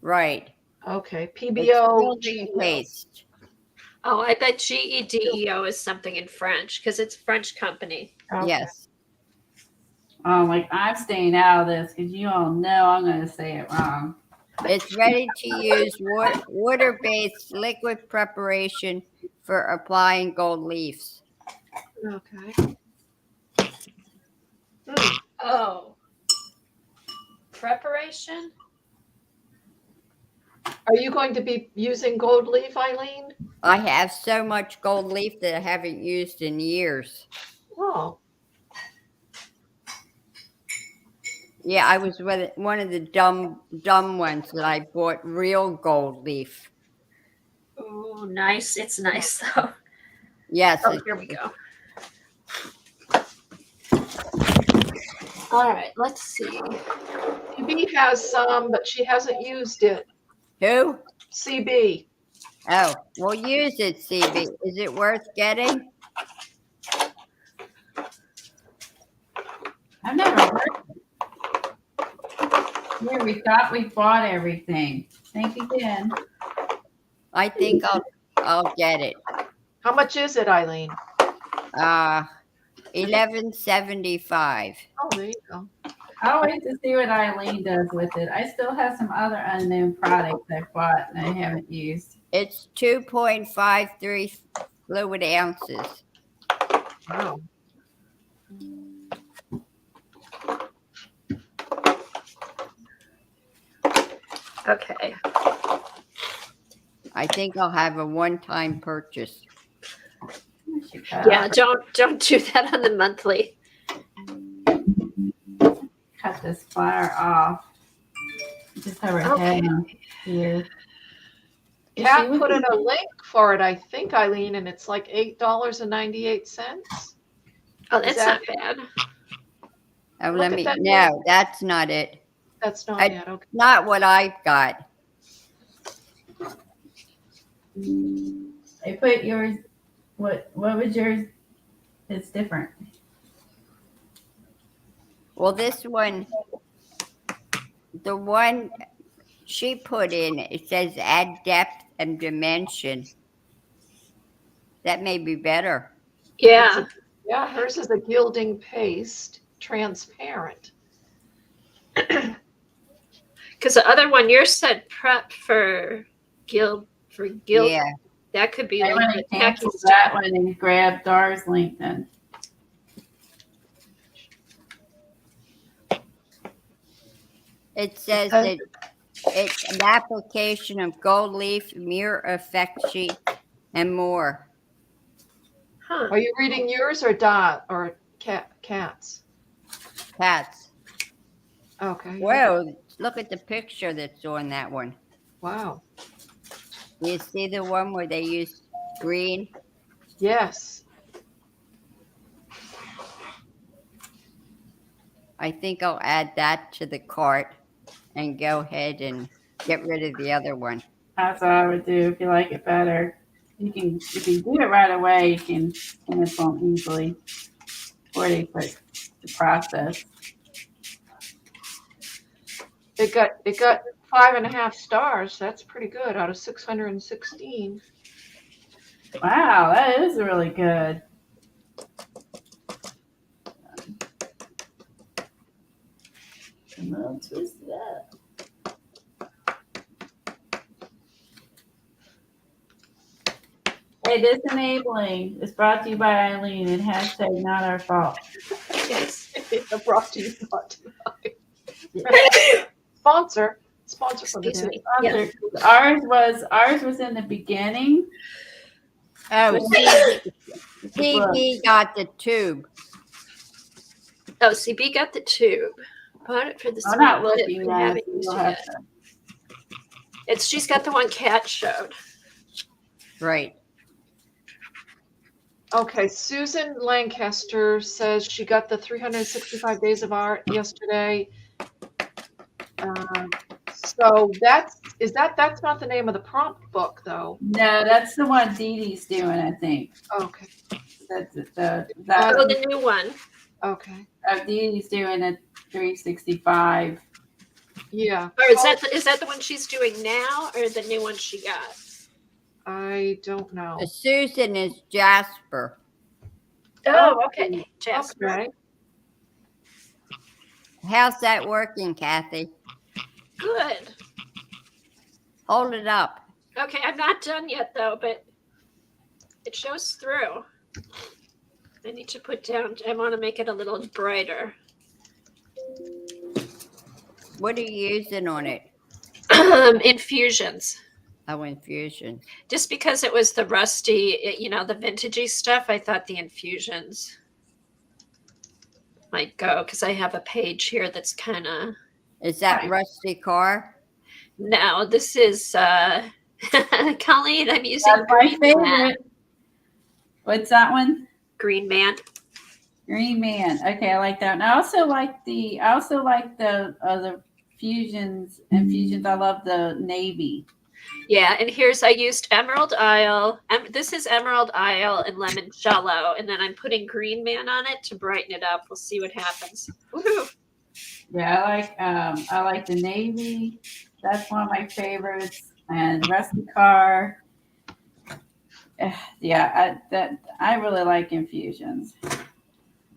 Right. Okay. It's PBO. gilding paste. Oh, I bet GEDEO is something in French because it's a French company. Okay. Yes. Like I'm staying out of this because you all know I'm going to say it wrong. It's ready to use water-based liquid preparation for applying gold leaves. Okay. Oh, preparation. Are you going to be using gold leaf, Eileen? I have so much gold leaf that I haven't used in years. Oh. Yeah, I was with one of the dumb ones that I bought real gold leaf. Oh, nice. It's nice though. Yes. Oh, here we go. All right, let's see. CB has some, but she hasn't used it. Who? CB. Oh, well, use it, CB. Is it worth getting? I've never heard of it. Yeah, we thought we bought everything. Think again. I think I'll get it. How much is it, Eileen? $11.75. Oh, there you go. I'll wait to see what Eileen does with it. I still have some other unknown products I bought and I haven't used. It's 2.53 fluid ounces. Wow. Okay. I think I'll have a one-time purchase. Yeah, don't do that on the monthly. Cut this flower off. Just have her head here. Kat put in a link for it, I think, Eileen, and it's like $8.98. Oh, that's that- not bad. Oh, Look at that no, that's not it. That's not I- bad. Okay. Not what I've got. I put yours. What was yours? It's different. Well, this one, the one she put in, it says add depth and dimension. That may be better. Yeah. Yeah, hers is a gilding paste, transparent. Because the other one, yours said prep for guild. Yeah. That could be I like want to a tacky cancel that stuff. one and grab Dar's link then. It says that it's an application of gold leaf, mirror effect sheet, and more. Huh. Are you reading yours or Dot or Cat's? Cats. Okay. Whoa, look at the picture that's on that one. Wow. You see the one where they use green? Yes. I think I'll add that to the cart and go ahead and get rid of the other one. That's what I would do if you like it better. You can, if you do it right away, you can cancel them easily before they put the process. It got 5.5 stars. That's pretty good out of 616. Wow, that is really good. A little twisted up. Hey, this enabling is brought to you by Eileen and hashtag not our fault. Yes. Brought to you sponsor for the Excuse day. me. Yeah. Ours was in the beginning. Oh, CB got the tube. Oh, CB got the tube. Bought it for the I'm not small tip. looking We at haven't it. used You'll it have yet. to. She's got the one Cat showed. Right. Okay, Susan Lancaster says she got the 365 Days of Art yesterday. So that's not the name of the prompt book though. No, that's the one Dee Dee's doing, I think. Okay. That's Oh, the new one. Okay. Dee Dee's doing a 365. Yeah. Or is that the one she's doing now, or the new one she got? I don't know. Susan is Jasper. Oh, okay. Jasper. Okay. How's that working, Kathy? Good. Hold it up. Okay, I'm not done yet though, but it shows through. I need to put down. I want to make it a little brighter. What are you using on it? Infusions. Oh, infusion. Just because it was the rusty, the vintagey stuff, I thought the infusions might go because I have a page here that's kind of. Is that Rusty Car? No, this is Colleen. I'm using That's my Green Man. favorite. What's that one? Green Man. Green Man. Okay, I like that one. I also like the other infusions. I love the navy. Yeah, and I used Emerald Isle. This is Emerald Isle and Limoncello, and then I'm putting Green Man on it to brighten it up. We'll see what happens. Woohoo! Yeah, I like the navy. That's one of my favorites. And Rusty Car. Yeah, I really like infusions.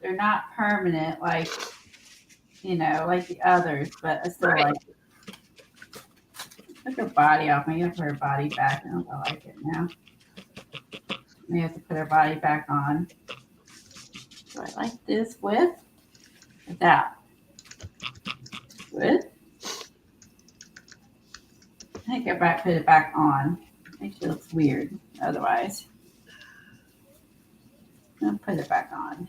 They're not permanent like the others, but I still like it. Took her body off. I'm gonna put her body back. I don't like it now. We have to put her body back on. Do I like this with? Without? With? I think I might put it back on. Makes it looks weird otherwise. I'll put it back on.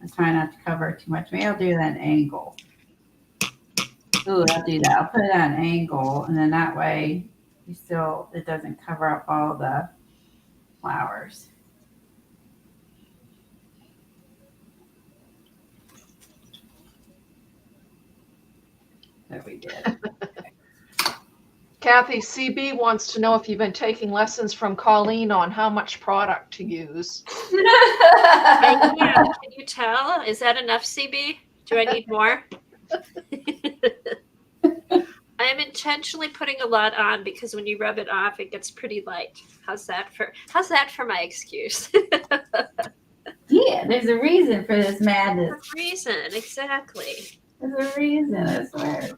I'm trying not to cover it too much. Maybe I'll do that angle. Ooh, I'll do that. I'll put it at an angle, and then that way it doesn't cover up all the flowers. There we did. Kathy, CB wants to know if you've been taking lessons from Colleen on how much product to use. Yeah, can you tell? Is that enough, CB? Do I need more? I am intentionally putting a lot on because when you rub it off, it gets pretty light. How's that for my excuse? Yeah, there's a reason for this madness. There's a reason, exactly. There's a reason, I swear.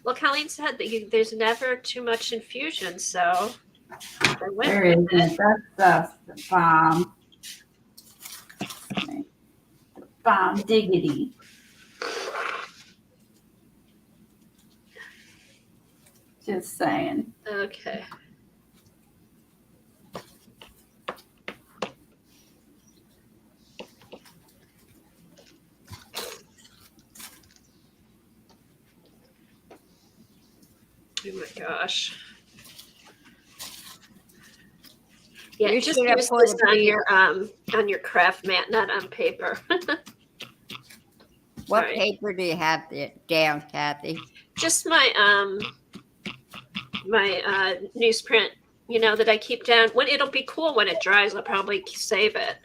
Well, Colleen said that there's never too much infusion, so I went There with isn't. it. That's the bomb. Okay. Bomb diggity. Just saying. Okay. Oh my gosh. Yeah, You just should have use put this a on your craft mat, not on paper. What Right. paper do you have down, Kathy? Just my newsprint, that I keep down. When it'll be cool when it dries, I'll probably save it.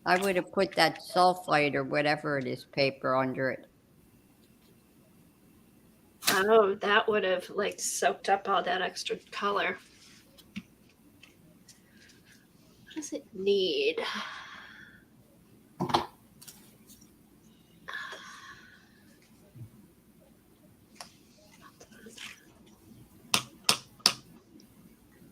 I would have put that sulfite or whatever it is paper under it. Oh, that would have like soaked up all that extra color. What does it need?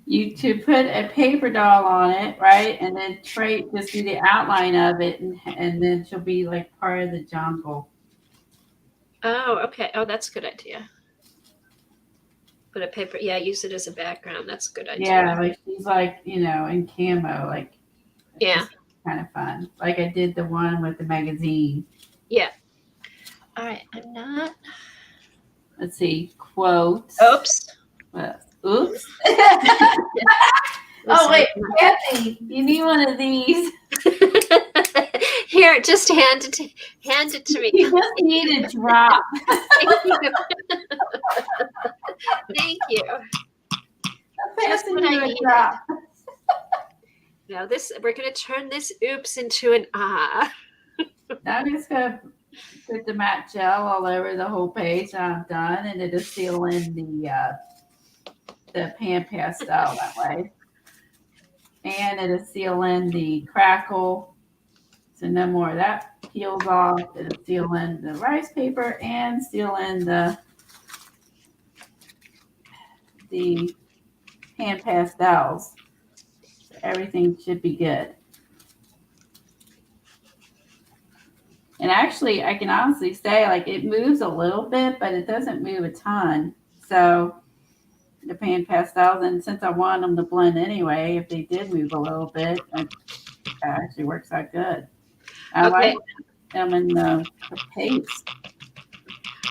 You to put a paper doll on it, right? And then just do the outline of it, and then she'll be like part of the jungle. Oh, okay. Oh, that's a good idea. Put a paper, use it as a background. That's a good idea. Yeah, like she's like, in camo, like Yeah. kind of fun. Like I did the one with the magazine. Yeah. All right. I'm not. Let's see, quotes. Oops. Oops. Oh wait, Kathy, you need one of these. Here, just hand it to me. You just need a drop. Thank you. Thank you. Just what need I a needed. drop. Now we're gonna turn this oops into an ah. Now I'm just gonna put the matte gel all over the whole page. I'm done, and it'll seal in the pan pastel that way, and it'll seal in the crackle. So no more of that peels off. It'll seal in the rice paper and seal in the pan pastels. So everything should be good. And actually, I can honestly say, like, it moves a little bit, but it doesn't move a ton. So the pan pastels, and since I want them to blend anyway, if they did move a little bit, it actually works out good. I like them in the paste.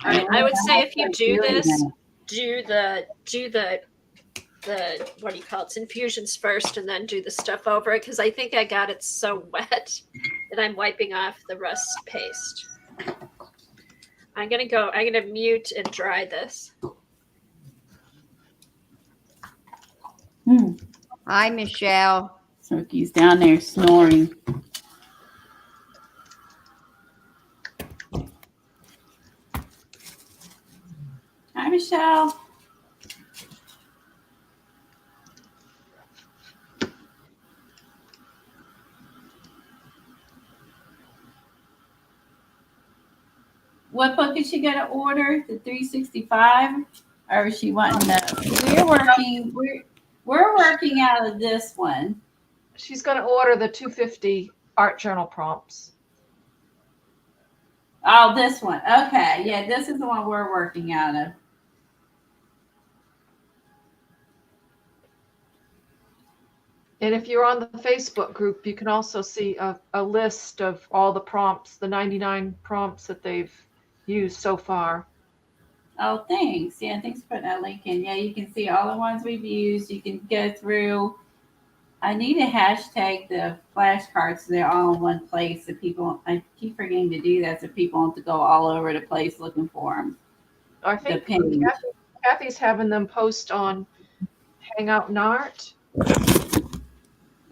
All right, I would say if you do this, do the what do you call it? It's infusions first, and then do the stuff over it, because I think I got it so wet that I'm wiping off the rust paste. I'm gonna mute and dry this. Hi, Michelle. Smokey's down there snoring. Hi, Michelle. What book is she going to order? The 365, or is she wanting the? We're working out of this one. She's going to order the 250 art journal prompts. Oh, this one. Okay, yeah, this is the one we're working out of. And if you're on the Facebook group, you can also see a list of all the prompts, the 99 prompts that they've used so far. Oh, thanks. Yeah, thanks for putting that link in. Yeah, you can see all the ones we've used. You can go through. I need to hashtag the flashcards so they're all in one place. So I keep forgetting to do that so people don't have to go all over the place looking for them. I think Kathy's having them post on Hangout and Art.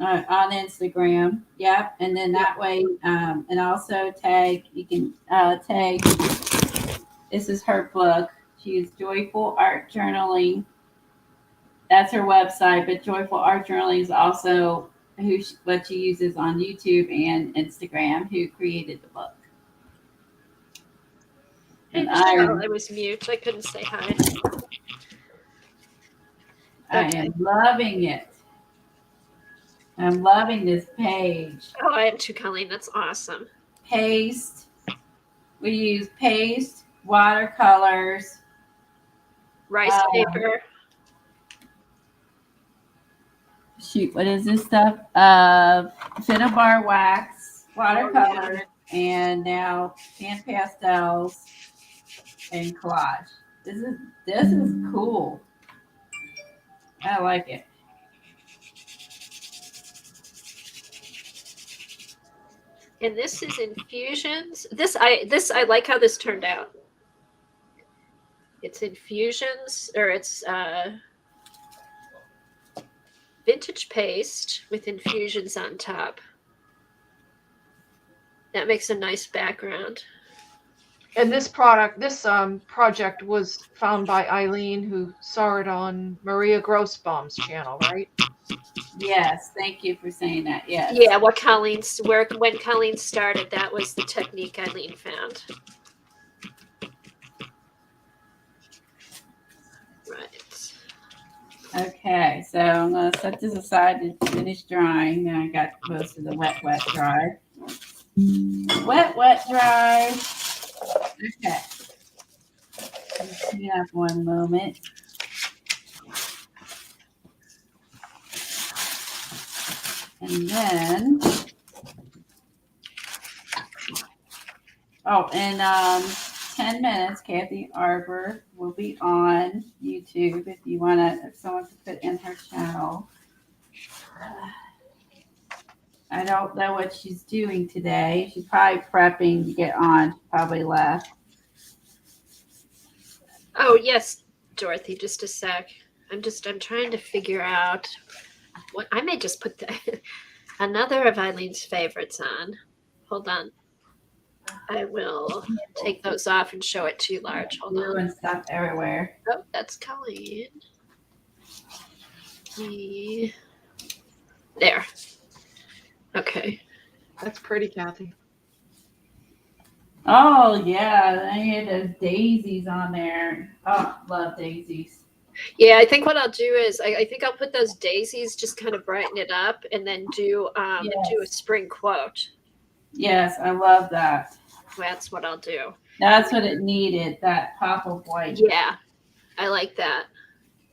On Instagram, yep, and then that way, and also you can tag. This is her book. She is Joyful Art Journaling. That's her website, but Joyful Art Journaling is also what she uses on YouTube and Instagram. Who created the book? Hey, Michelle, I was mute. I couldn't say hi. I Okay. am loving it. I'm loving this page. Oh, I am too, Colleen. That's awesome. Paste. We use paste, watercolors, Rice paper. shoot, what is this stuff? Cinnabar wax, watercolors, and now hand pastels and collage. This is cool. I like it. And this is infusions. This I like how this turned out. It's infusions, or it's vintage paste with infusions on top. That makes a nice background. And this project was found by Eileen, who saw it on Maria Grossbaum's channel, right? Yes, thank you for saying that. Yes. Yeah, when Colleen started, that was the technique Eileen found. Right. Okay, so I'm going to set this aside to finish drying. Now I got most of the wet dry. Wet dry. Okay. Let's see that one moment. And then, in 10 minutes, Kathy Arbor will be on YouTube if someone could put in her channel. I don't know what she's doing today. She's probably prepping to get on. She probably left. Oh yes, Dorothy, just a sec. I'm trying to figure out what I may just put another of Eileen's favorites on. Hold on. I will take those off and show it to you large. Hold Glue on. and stuff everywhere. Oh, that's Colleen. There. Okay. That's pretty, Kathy. Oh yeah, I had those daisies on there. Oh, love daisies. Yeah, I think what I'll do is I think I'll put those daisies, just kind of brighten it up, and then do a spring quote. Yes, I love that. That's what I'll do. That's what it needed. That pop of white. Yeah, I like that.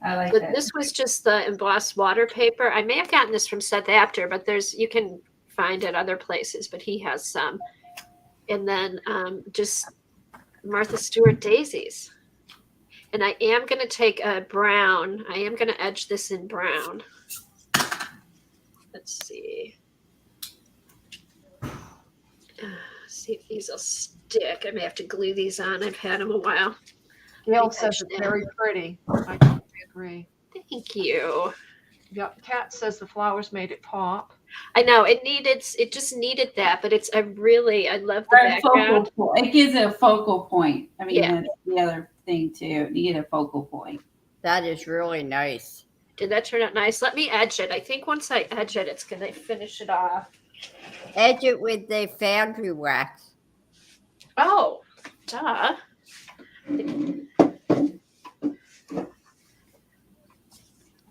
I like But that. this was just the embossed water paper. I may have gotten this from Seth Apter, but you can find it other places, but he has some. And then just Martha Stewart daisies. And I am going to take a brown. I am going to edge this in brown. Let's see. See if these will stick. I may have to glue these on. I've had them a while. Gail says it's very pretty. I totally agree. Thank you. Yep. Kat says the flowers made it pop. I know it just needed that, but I love the background. It gives it a focal point. I mean, Yeah. that's the other thing too. You need a focal point. That is really nice. Did that turn out nice? Let me edge it. I think once I edge it, it's going to finish it off. Edge it with the foundry wax. Oh, duh.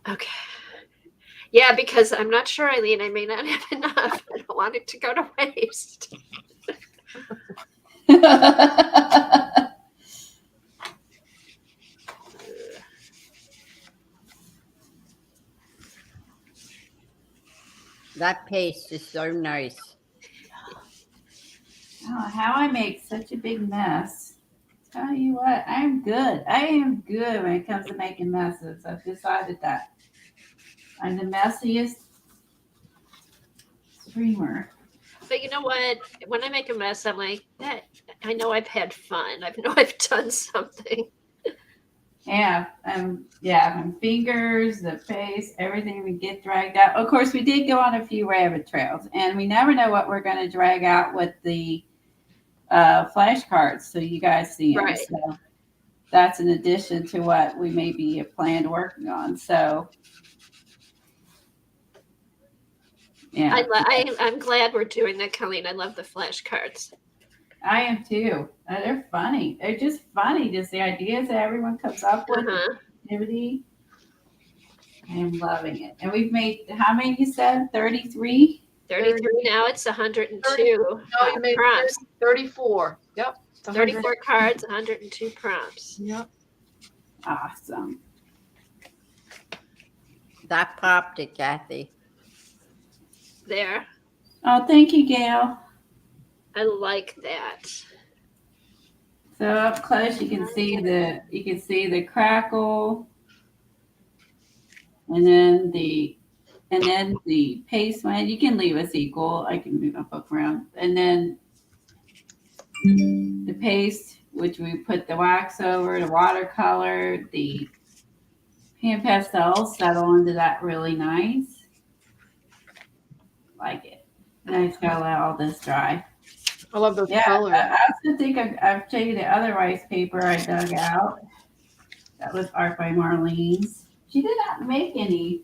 Okay. Yeah, because I'm not sure, Eileen. I may not have enough. I don't want it to go to waste. That paste is so nice. Oh, how I make such a big mess. Tell you what, I am good. I am good when it comes to making messes. I've decided that. I'm the messiest streamer. But you know what? When I make a mess, I'm like, that. I know I've had fun. I know I've done something. Yeah, my fingers, the face, everything we get dragged out. Of course, we did go on a few rabbit trails, and we never know what we're going to drag out with the flashcards, so you guys see them. Right. So that's in addition to what we maybe planned working on. So yeah, I'm glad we're doing that, Colleen. I love the flashcards. I am too. They're funny. They're just funny. Just the ideas that everyone comes up with, activity. I am loving it. And we've made, how many you said? 33? 33 now. It's 102 No, you made prompts. 34. Yep. It's 34 cards, 102 prompts. Yep. Awesome. That popped it, Kathy. There. Oh, thank you, Gail. I like that. So up close, you can see the crackle, and then the paste one. You can leave us equal. I can move my book around, and then the paste, which we put the wax over, the watercolor, the hand pastels settle into that really nice. Like it. And I just gotta let all this dry. I love those Yeah, colors. I also think I've showed you the other rice paper I dug out. That was art by Marlene's. She did not make any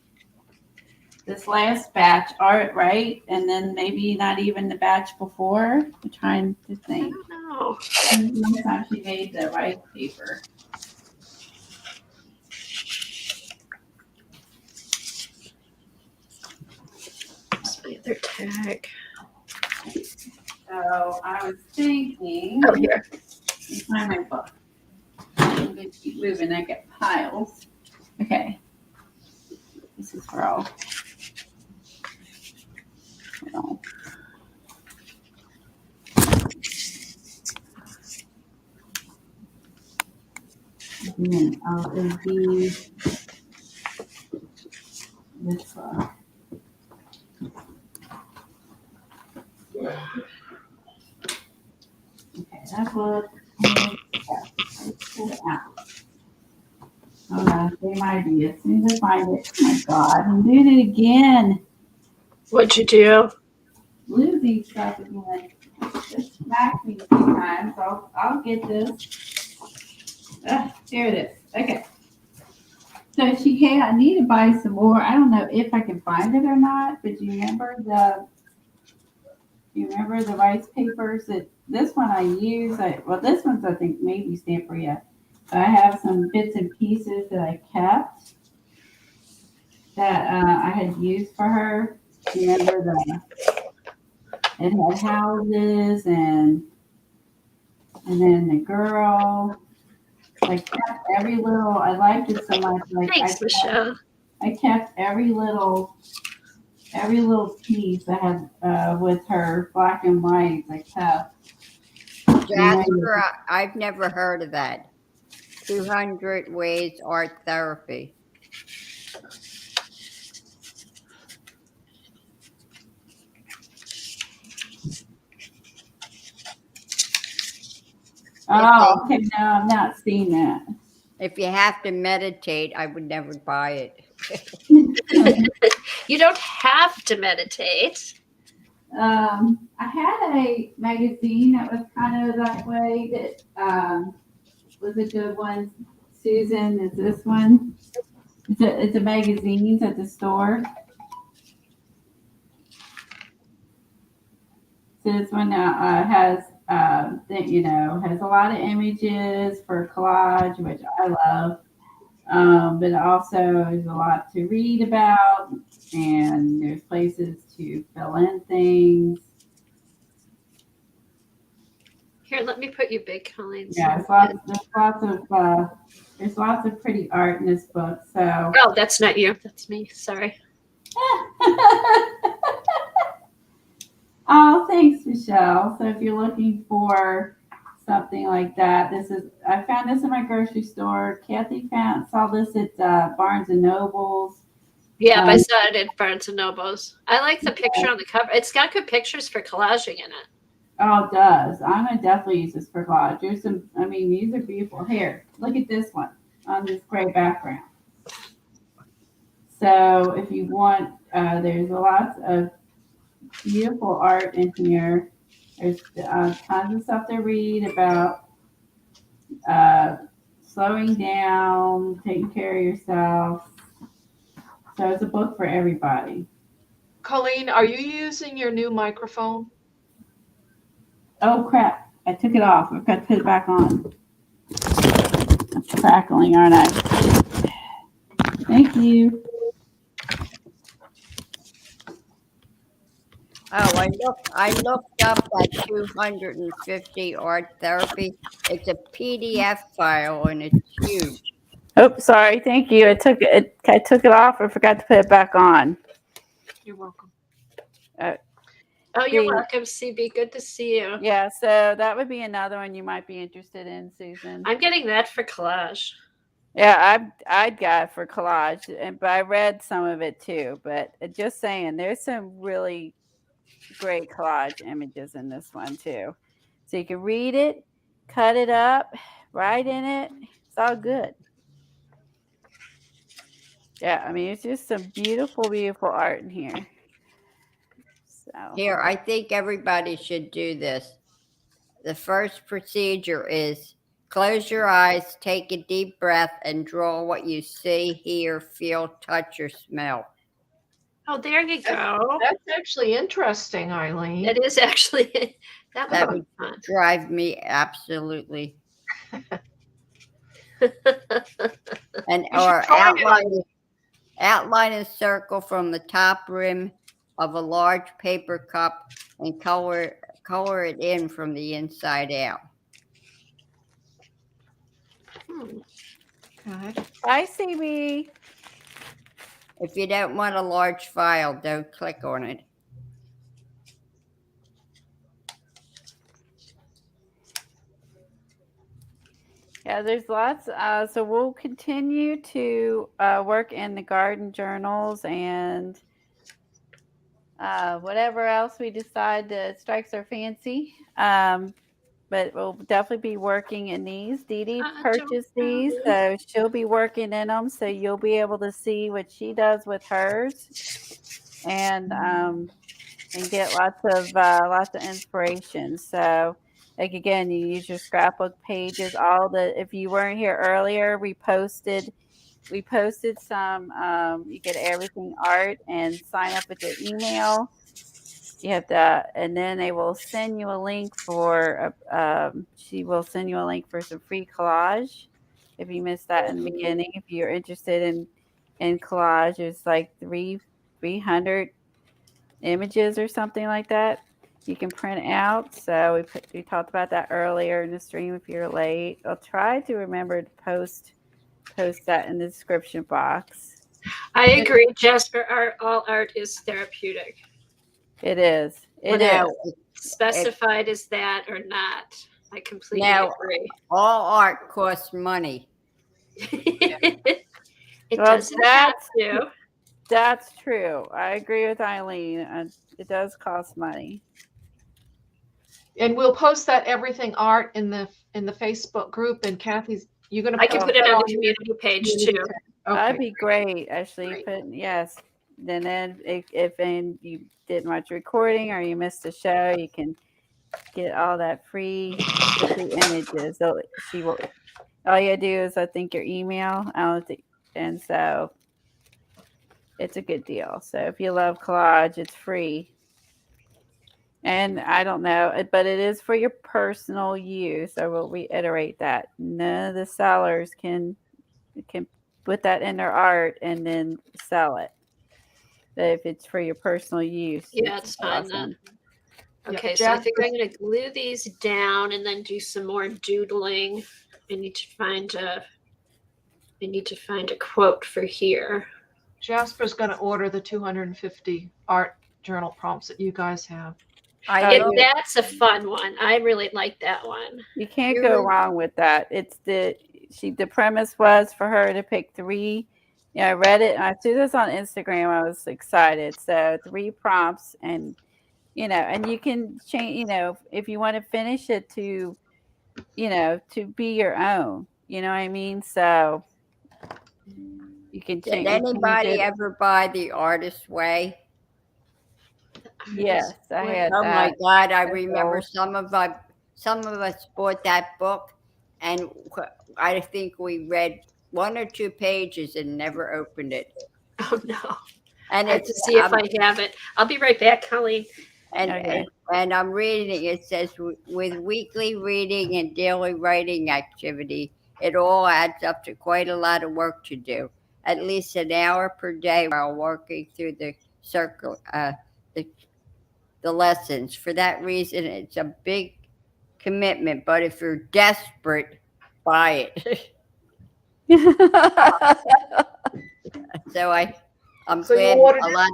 this last batch art, right? And then maybe not even the batch before. I'm trying to I think. don't know. And one time she made the rice paper. Where's my other tag? So I was thinking. Oh, here. Let me find my book. I'm going to keep moving. I get piles. Okay. This is for all. Well, and then I'll do this one. Okay, that book. Let's pull it out. Hold on, same idea. As soon as I find it, oh my God, I'm doing it again. What'd you do? Losing stuff again. Just smacked me a few times. I'll get this. Here it is. Okay. So I need to buy some more. I don't know if I can find it or not, but do you remember the rice papers that this one I use? Well, this one's I think maybe Stamperia. But I have some bits and pieces that I kept that I had used for her. Do you remember it had houses and then the girl. I kept every little. I liked it so much. Like Thanks, Michelle. I kept every little piece I had with her black and white. I kept. Jasper, I've never heard of that. 200 Ways Art Therapy. Oh, okay. No, I'm not seeing that. If you have to meditate, I would never buy it. You don't have to meditate. I had a magazine that was kind of that way that was a good one. Susan, is this one? It's a magazine at the store. So this one has has a lot of images for collage, which I love. But also there's a lot to read about, and there's places to fill in things. Here, let me put you big, Colleen. Yeah, there's lots of pretty art in this book. So Oh, that's not you. That's me. Sorry. Oh, thanks, Michelle. So if you're looking for something like that, I found this in my grocery store. Kathy saw this at Barnes and Noble's. Yeah, I saw it at Barnes and Noble's. I like the picture on the cover. It's got good pictures for collaging in it. Oh, it does. I'm gonna definitely use this for collage. These are beautiful. Here, look at this one on this gray background. So if you want, there's lots of beautiful art in here. There's tons of stuff to read about slowing down, taking care of yourself. So it's a book for everybody. Colleen, are you using your new microphone? Oh crap! I took it off. I've got to put it back on. I'm crackling, aren't I? Thank you. Oh, I looked up that 250 art therapy. It's a PDF file and it's huge. Oh, sorry. Thank you. I took it off and forgot to put it back on. You're welcome. Oh, you're The- welcome, CB. Good to see you. Yeah, so that would be another one you might be interested in, Susan. I'm getting that for collage. Yeah, I'd got it for collage, but I read some of it too. But just saying, there's some really great collage images in this one too. So you can read it, cut it up, write in it. It's all good. Yeah, I mean, it's just some beautiful, beautiful art in here. So Here, I think everybody should do this. The first procedure is close your eyes, take a deep breath, and draw what you see, hear, feel, touch, or smell. Oh, there you go. That's actually interesting, Eileen. It is actually that That would would be fun. drive me absolutely. And You should or try it. outline a circle from the top rim of a large paper cup and color it in from the inside out. Hmm. Okay. bye, CB. If you don't want a large file, don't click on it. Yeah, there's lots. So we'll continue to work in the garden journals and whatever else we decide that strikes our fancy. But we'll definitely be working in these. Dee Dee I don't purchased these, know. so she'll be working in them. So you'll be able to see what she does with hers, and get lots of inspiration. So, like again, you use your scrapbook pages. If you weren't here earlier, we posted some. You get everything art and sign up with your email. You have to, and then they will send you a link for. She will send you a link for some free collage. If you missed that in the beginning, if you're interested in collage, it's like 300 images or something like that you can print out. So we talked about that earlier in the stream. If you're late, I'll try to remember to post that in the description box. I agree, Jasper. All art is therapeutic. It is. It Now, is. Specified as that or not. I completely Now- agree. all art costs money. It Well, doesn't have to. That's true. I agree with Eileen. It does cost money. And we'll post that everything art in the Facebook group. And Kathy's, you're going to. I can put it on the community page too. That'd Okay. be great, actually. Great. Yes. And then if you didn't watch the recording or you missed the show, you can get all that free images. So she will. All you do is I think your email, and so it's a good deal. So if you love collage, it's free. And I don't know, but it is for your personal use. I will reiterate that none of the sellers can put that in their art and then sell it. But if it's for your personal use, Yeah, it's fine then. awesome. Okay, Yep, so I think Jasper- I'm going to glue these down and then do some more doodling. I need to find a quote for here. Jasper's going to order the 250 art journal prompts that you guys have. I know. That's a fun one. I really like that one. You can't You go were- wrong with that. The premise was for her to pick three. I read it and I threw this on Instagram. I was excited. So 3 prompts and and you can change, if you want to finish it to be your own. You know what I mean? So you can Did change. anybody ever buy The Artist's Way? Yes, I had Oh my that. God! I That's remember old. some of us bought that book, and I think we read 1 or 2 pages and never opened it. Oh no. And I have to it's see if I have it. I'll be right back, Colleen. Okay. and I'm reading. It says with weekly reading and daily writing activity, it all adds up to quite a lot of work to do. At least an hour per day while working through the the lessons. For that reason, it's a big commitment. But if you're desperate, buy it. So I'm So you glad ordered a it? lot.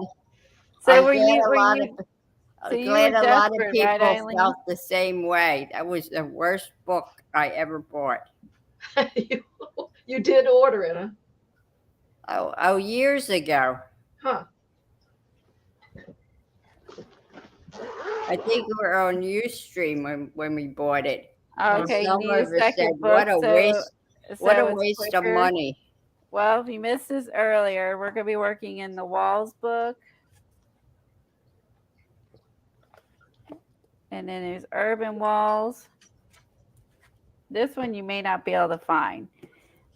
So I'm were glad you a were lot you of so I'm you were glad a lot of desperate, right, people Eileen? felt the same way. That was the worst book I ever bought. you, you did order it, huh? Oh, years ago. Huh. I think we were on Ustream when we bought it, and Okay, you some need a of us said, second book, what a so it's waste of quicker. money." Well, if you missed this earlier, we're going to be working in the Walls book. And then there's Urban Walls. This one you may not be able to find.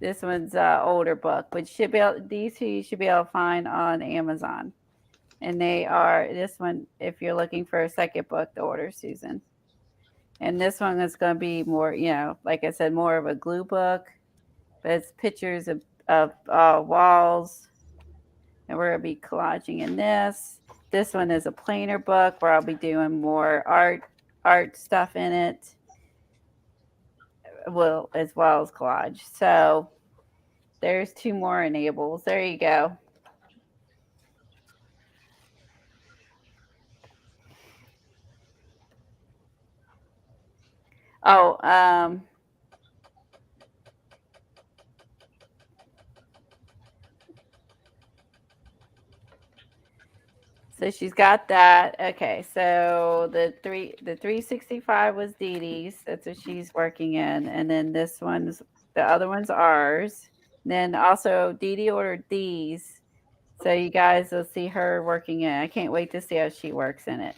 This one's an older book, but these two you should be able to find on Amazon. And they are, this one, if you're looking for a second book to order, Susan. And this one is going to be more, like I said, more of a glue book, but it's pictures of walls. And we're going to be collaging in this. This one is a plainer book where I'll be doing more art stuff in it. Well, as well as collage. So there's 2 more enables. There you go. Oh, so she's got that. Okay, so the 365 was Dee Dee's. That's what she's working in, and then the other one's ours. Then also Dee Dee ordered these, so you guys will see her working in. I can't wait to see how she works in it.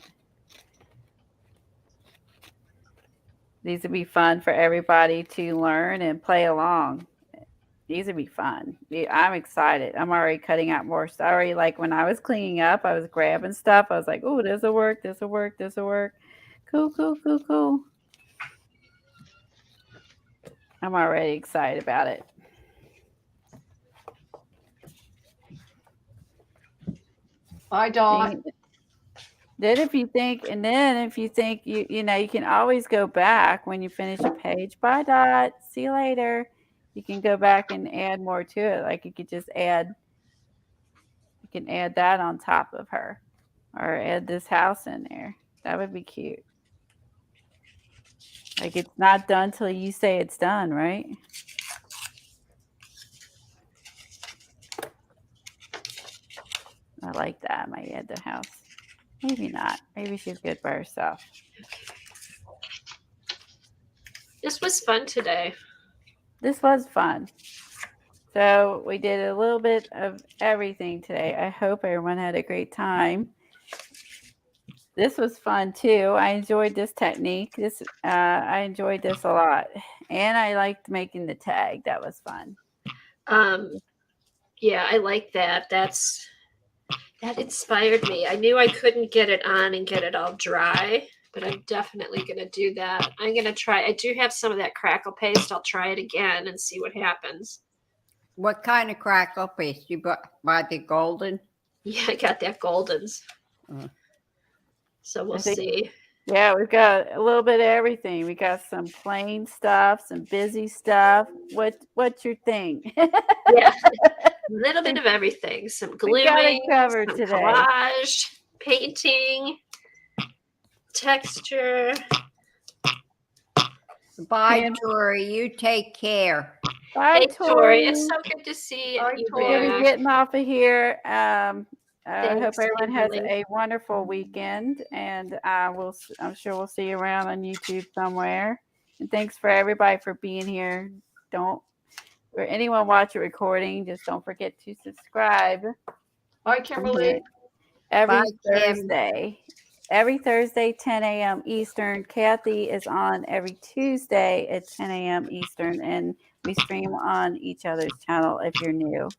These would be fun for everybody to learn and play along. These would be fun. I'm excited. I'm already cutting out more stuff. Already, like when I was cleaning up, I was grabbing stuff. I was like, "Oh, this will work. This will work. This will work." Cool, cool, cool, cool. I'm already excited about it. Bye, Dot. Then if you think you can always go back when you finish a page. Bye, Dot. See you later. You can go back and add more to it. Like you can add that on top of her, or add this house in there. That would be cute. Like it's not done till you say it's done, right? I like that. I might add the house. Maybe not. Maybe she's good by herself. This was fun today. This was fun. So we did a little bit of everything today. I hope everyone had a great time. This was fun too. I enjoyed this technique. I enjoyed this a lot, and I liked making the tag. That was fun. Yeah, I like that. That inspired me. I knew I couldn't get it on and get it all dry, but I'm definitely going to do that. I'm going to try. I do have some of that crackle paste. I'll try it again and see what happens. What kind of crackle paste you buy? The golden? Yeah, I got that Goldens. So we'll see. Yeah, we've got a little bit of everything. We got some plain stuff, some busy stuff. What's your thing? Yeah, a little bit of everything. Some gluing, covered some today. collage, painting, texture. Bye, Tori. You take care. Bye, Hey, Tori. It's so good to see Bye, you Tori. We're gonna be back. getting off of here. I hope Thanks, everyone has Kimberly. a wonderful weekend, and I'm sure we'll see you around on YouTube somewhere. And thanks for everybody for being here. For anyone watching recording, just don't forget to subscribe. Bye, Kimberly. Every Bye, Kim. Thursday. Every Thursday, 10 a.m. Eastern. Kathy is on every Tuesday at 10 a.m. Eastern, and we stream on each other's channel if you're new.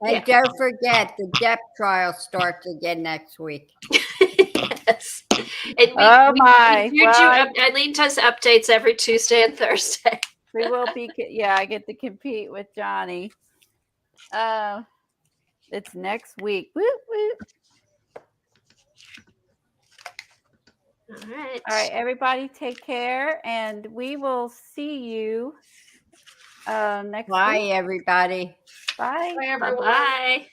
And don't forget, the depth trial starts again next week. Yes. And Eileen does updates every Tuesday and Thursday. We will be, I get to compete with Johnny. It's next week. Woo, woo. All right. All right, everybody take care, and we will see you next Bye, week. everybody. Bye. Bye, everyone. Bye-bye.